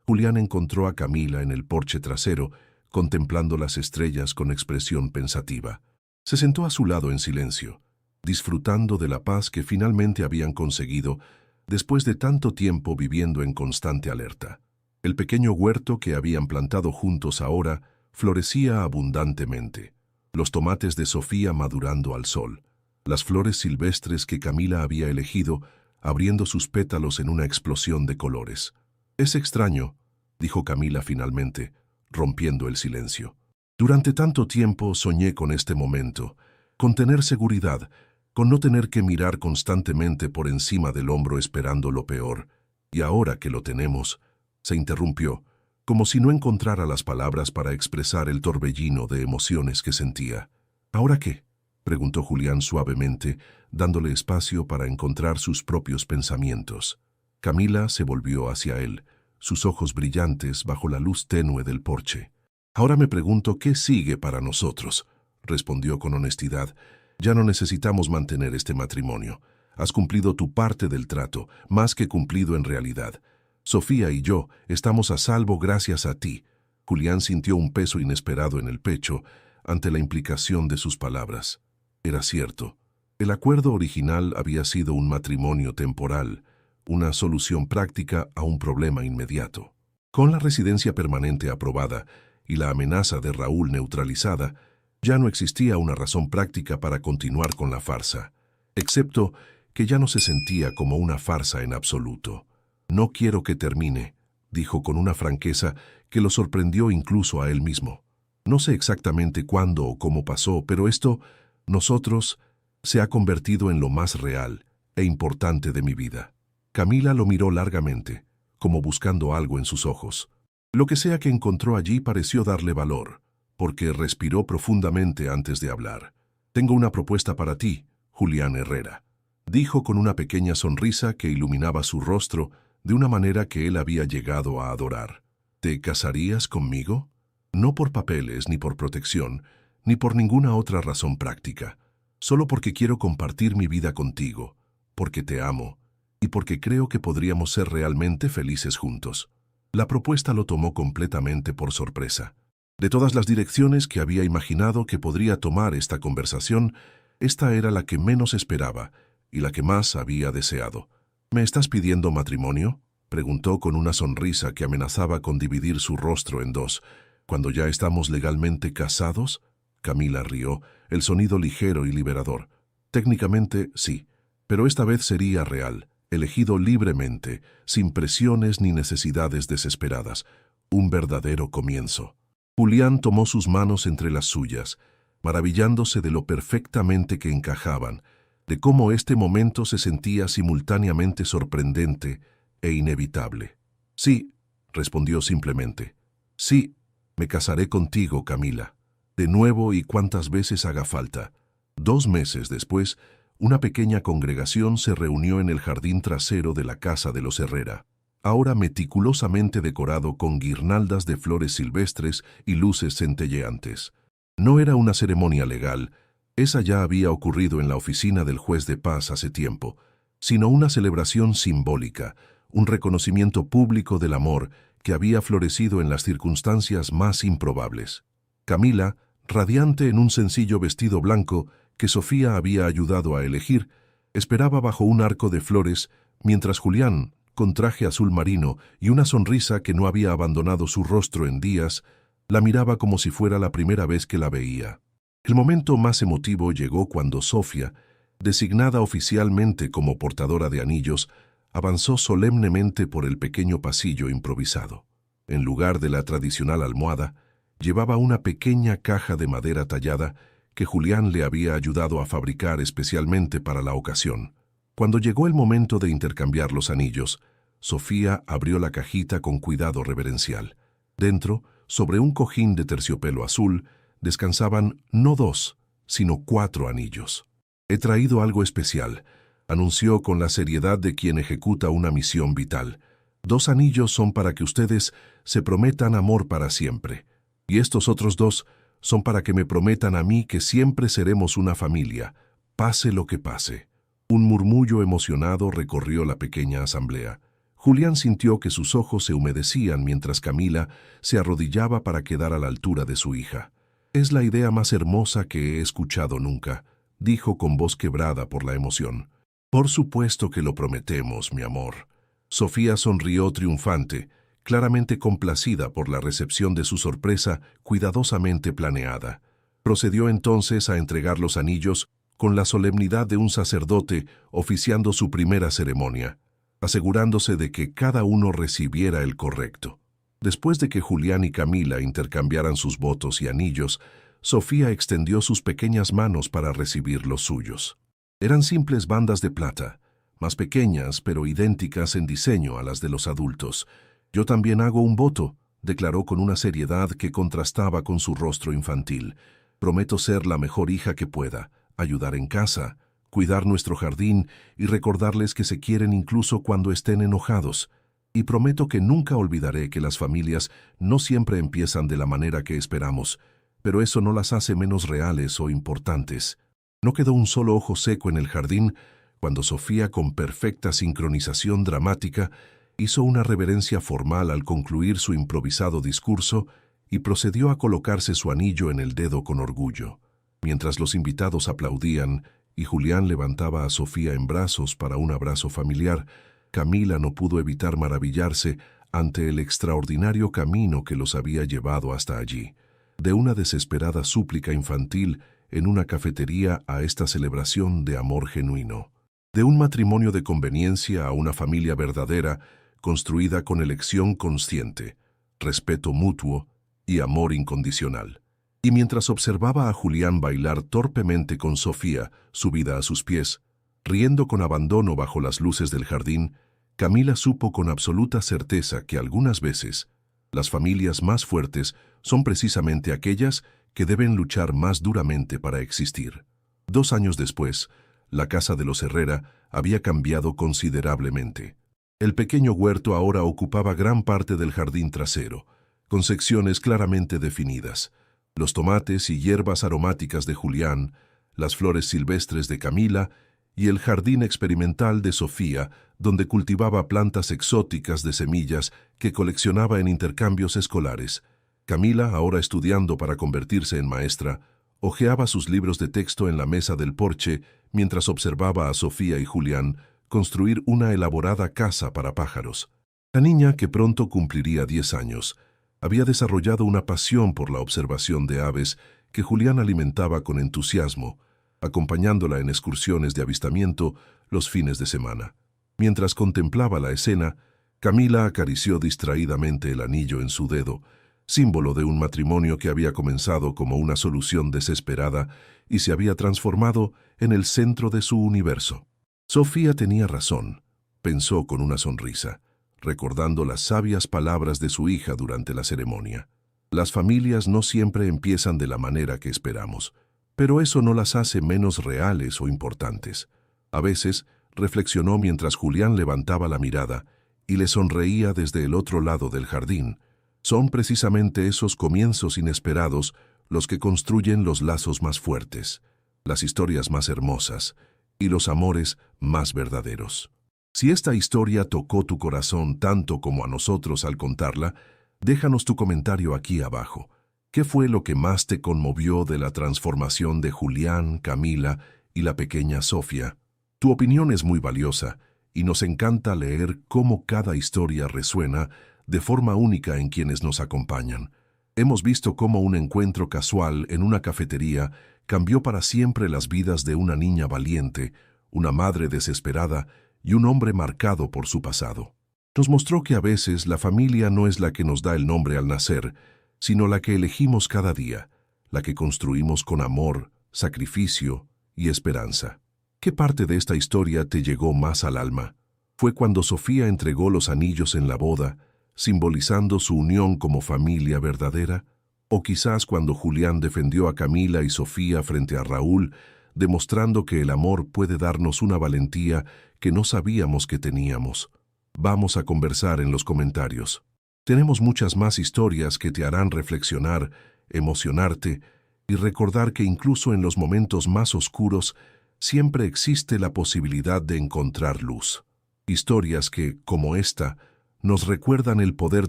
A: Julián encontró a Camila en el porche trasero, contemplando las estrellas con expresión pensativa. Se sentó a su lado en silencio, disfrutando de la paz que finalmente habían conseguido después de tanto tiempo viviendo en constante alerta. El pequeño huerto que habían plantado juntos ahora florecía abundantemente. Los tomates de Sofía madurando al sol, las flores silvestres que Camila había elegido, abriendo sus pétalos en una explosión de colores. «Es extraño», dijo Camila finalmente, rompiendo el silencio. «Durante tanto tiempo soñé con este momento, con tener seguridad, con no tener que mirar constantemente por encima del hombro esperando lo peor. Y ahora que lo tenemos», se interrumpió, como si no encontrara las palabras para expresar el torbellino de emociones que sentía. «¿Ahora qué?», preguntó Julián suavemente, dándole espacio para encontrar sus propios pensamientos. Camila se volvió hacia él, sus ojos brillantes bajo la luz tenue del porche. «Ahora me pregunto qué sigue para nosotros», respondió con honestidad. «Ya no necesitamos mantener este matrimonio. Has cumplido tu parte del trato, más que cumplido en realidad. Sofía y yo estamos a salvo gracias a ti. Julián sintió un peso inesperado en el pecho ante la implicación de sus palabras. Era cierto. El acuerdo original había sido un matrimonio temporal, una solución práctica a un problema inmediato. Con la residencia permanente aprobada y la amenaza de Raúl neutralizada, ya no existía una razón práctica para continuar con la farsa, excepto que ya no se sentía como una farsa en absoluto. «No quiero que termine», dijo con una franqueza que lo sorprendió incluso a él mismo. «No sé exactamente cuándo o cómo pasó, pero esto, nosotros, se ha convertido en lo más real e importante de mi vida». Camila lo miró largamente, como buscando algo en sus ojos. Lo que sea que encontró allí pareció darle valor, porque respiró profundamente antes de hablar. «Tengo una propuesta para ti, Julián Herrera», dijo con una pequeña sonrisa que iluminaba su rostro de una manera que él había llegado a adorar. «¿Te casarías conmigo? No por papeles, ni por protección, ni por ninguna otra razón práctica. Solo porque quiero compartir mi vida contigo, porque te amo, y porque creo que podríamos ser realmente felices juntos». La propuesta lo tomó completamente por sorpresa. De todas las direcciones que había imaginado que podría tomar esta conversación, esta era la que menos esperaba y la que más había deseado. «¿Me estás pidiendo matrimonio?», preguntó con una sonrisa que amenazaba con dividir su rostro en dos. «¿Cuando ya estamos legalmente casados?». Camila rió, el sonido ligero y liberador. «Técnicamente, sí, pero esta vez sería real, elegido libremente, sin presiones ni necesidades desesperadas. Un verdadero comienzo». Julián tomó sus manos entre las suyas, maravillándose de lo perfectamente que encajaban, de cómo este momento se sentía simultáneamente sorprendente e inevitable. «Sí», respondió simplemente. «Sí, me casaré contigo, Camila. De nuevo y cuantas veces haga falta». 2 meses después, una pequeña congregación se reunió en el jardín trasero de la casa de los Herrera, ahora meticulosamente decorado con guirnaldas de flores silvestres y luces centelleantes. No era una ceremonia legal, esa ya había ocurrido en la oficina del juez de paz hace tiempo, sino una celebración simbólica, un reconocimiento público del amor que había florecido en las circunstancias más improbables. Camila, radiante en un sencillo vestido blanco que Sofía había ayudado a elegir, esperaba bajo un arco de flores, mientras Julián, con traje azul marino y una sonrisa que no había abandonado su rostro en días, la miraba como si fuera la primera vez que la veía. El momento más emotivo llegó cuando Sofía, designada oficialmente como portadora de anillos, avanzó solemnemente por el pequeño pasillo improvisado. En lugar de la tradicional almohada, llevaba una pequeña caja de madera tallada que Julián le había ayudado a fabricar especialmente para la ocasión. Cuando llegó el momento de intercambiar los anillos, Sofía abrió la cajita con cuidado reverencial. Dentro, sobre un cojín de terciopelo azul, descansaban no 2, sino 4 anillos. «He traído algo especial», anunció con la seriedad de quien ejecuta una misión vital. «2 anillos son para que ustedes se prometan amor para siempre. Y estos otros 2 son para que me prometan a mí que siempre seremos una familia, pase lo que pase». Un murmullo emocionado recorrió la pequeña asamblea. Julián sintió que sus ojos se humedecían mientras Camila se arrodillaba para quedar a la altura de su hija. «Es la idea más hermosa que he escuchado nunca», dijo con voz quebrada por la emoción. «Por supuesto que lo prometemos, mi amor». Sofía sonrió triunfante, claramente complacida por la recepción de su sorpresa cuidadosamente planeada. Procedió entonces a entregar los anillos con la solemnidad de un sacerdote oficiando su primera ceremonia, asegurándose de que cada uno recibiera el correcto. Después de que Julián y Camila intercambiaran sus votos y anillos, Sofía extendió sus pequeñas manos para recibir los suyos. Eran simples bandas de plata, más pequeñas pero idénticas en diseño a las de los adultos. «Yo también hago un voto», declaró con una seriedad que contrastaba con su rostro infantil. «Prometo ser la mejor hija que pueda, ayudar en casa, cuidar nuestro jardín y recordarles que se quieren incluso cuando estén enojados. Y prometo que nunca olvidaré que las familias no siempre empiezan de la manera que esperamos, pero eso no las hace menos reales o importantes». No quedó un solo ojo seco en el jardín cuando Sofía, con perfecta sincronización dramática, Hizo una reverencia formal al concluir su improvisado discurso y procedió a colocarse su anillo en el dedo con orgullo. Mientras los invitados aplaudían y Julián levantaba a Sofía en brazos para un abrazo familiar, Camila no pudo evitar maravillarse ante el extraordinario camino que los había llevado hasta allí. De una desesperada súplica infantil en una cafetería a esta celebración de amor genuino. De un matrimonio de conveniencia a una familia verdadera, construida con elección consciente, respeto mutuo y amor incondicional. Y mientras observaba a Julián bailar torpemente con Sofía, subida a sus pies, riendo con abandono bajo las luces del jardín, Camila supo con absoluta certeza que algunas veces las familias más fuertes son precisamente aquellas que deben luchar más duramente para existir. 2 años después, la casa de los Herrera había cambiado considerablemente. El pequeño huerto ahora ocupaba gran parte del jardín trasero, con secciones claramente definidas. Los tomates y hierbas aromáticas de Julián, las flores silvestres de Camila y el jardín experimental de Sofía, donde cultivaba plantas exóticas de semillas que coleccionaba en intercambios escolares. Camila, ahora estudiando para convertirse en maestra, hojeaba sus libros de texto en la mesa del porche mientras observaba a Sofía y Julián construir una elaborada casa para pájaros. La niña, que pronto cumpliría 10 años, había desarrollado una pasión por la observación de aves que Julián alimentaba con entusiasmo, acompañándola en excursiones de avistamiento los fines de semana. Mientras contemplaba la escena, Camila acarició distraídamente el anillo en su dedo, símbolo de un matrimonio que había comenzado como una solución desesperada y se había transformado en el centro de su universo. Sofía tenía razón, pensó con una sonrisa, recordando las sabias palabras de su hija durante la ceremonia. Las familias no siempre empiezan de la manera que esperamos, pero eso no las hace menos reales o importantes. A veces, reflexionó mientras Julián levantaba la mirada y le sonreía desde el otro lado del jardín. Son precisamente esos comienzos inesperados los que construyen los lazos más fuertes, las historias más hermosas y los amores más verdaderos. Si esta historia tocó tu corazón tanto como a nosotros al contarla, déjanos tu comentario aquí abajo. ¿Qué fue lo que más te conmovió de la transformación de Julián, Camila y la pequeña Sofía? Tu opinión es muy valiosa y nos encanta leer cómo cada historia resuena de forma única en quienes nos acompañan. Hemos visto cómo un encuentro casual en una cafetería cambió para siempre las vidas de una niña valiente, una madre desesperada y un hombre marcado por su pasado. Nos mostró que a veces la familia no es la que nos da el nombre al nacer, sino la que elegimos cada día, la que construimos con amor, sacrificio y esperanza. ¿Qué parte de esta historia te llegó más al alma? ¿Fue cuando Sofía entregó los anillos en la boda, simbolizando su unión como familia verdadera? ¿O quizás cuando Julián defendió a Camila y Sofía frente a Raúl, demostrando que el amor puede darnos una valentía que no sabíamos que teníamos? Vamos a conversar en los comentarios. Tenemos muchas más historias que te harán reflexionar, emocionarte y recordar que incluso en los momentos más oscuros siempre existe la posibilidad de encontrar luz. Historias que, como esta, nos recuerdan el poder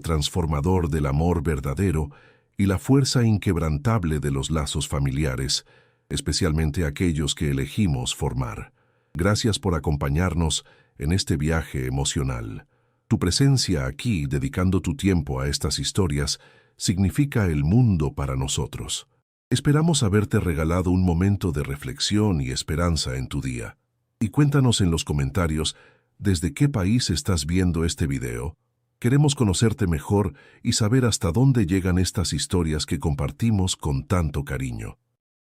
A: transformador del amor verdadero y la fuerza inquebrantable de los lazos familiares, especialmente aquellos que elegimos formar. Gracias por acompañarnos en este viaje emocional. Tu presencia aquí, dedicando tu tiempo a estas historias, significa el mundo para nosotros. Esperamos haberte regalado un momento de reflexión y esperanza en tu día. Y cuéntanos en los comentarios desde qué país estás viendo este video. Queremos conocerte mejor y saber hasta dónde llegan estas historias que compartimos con tanto cariño.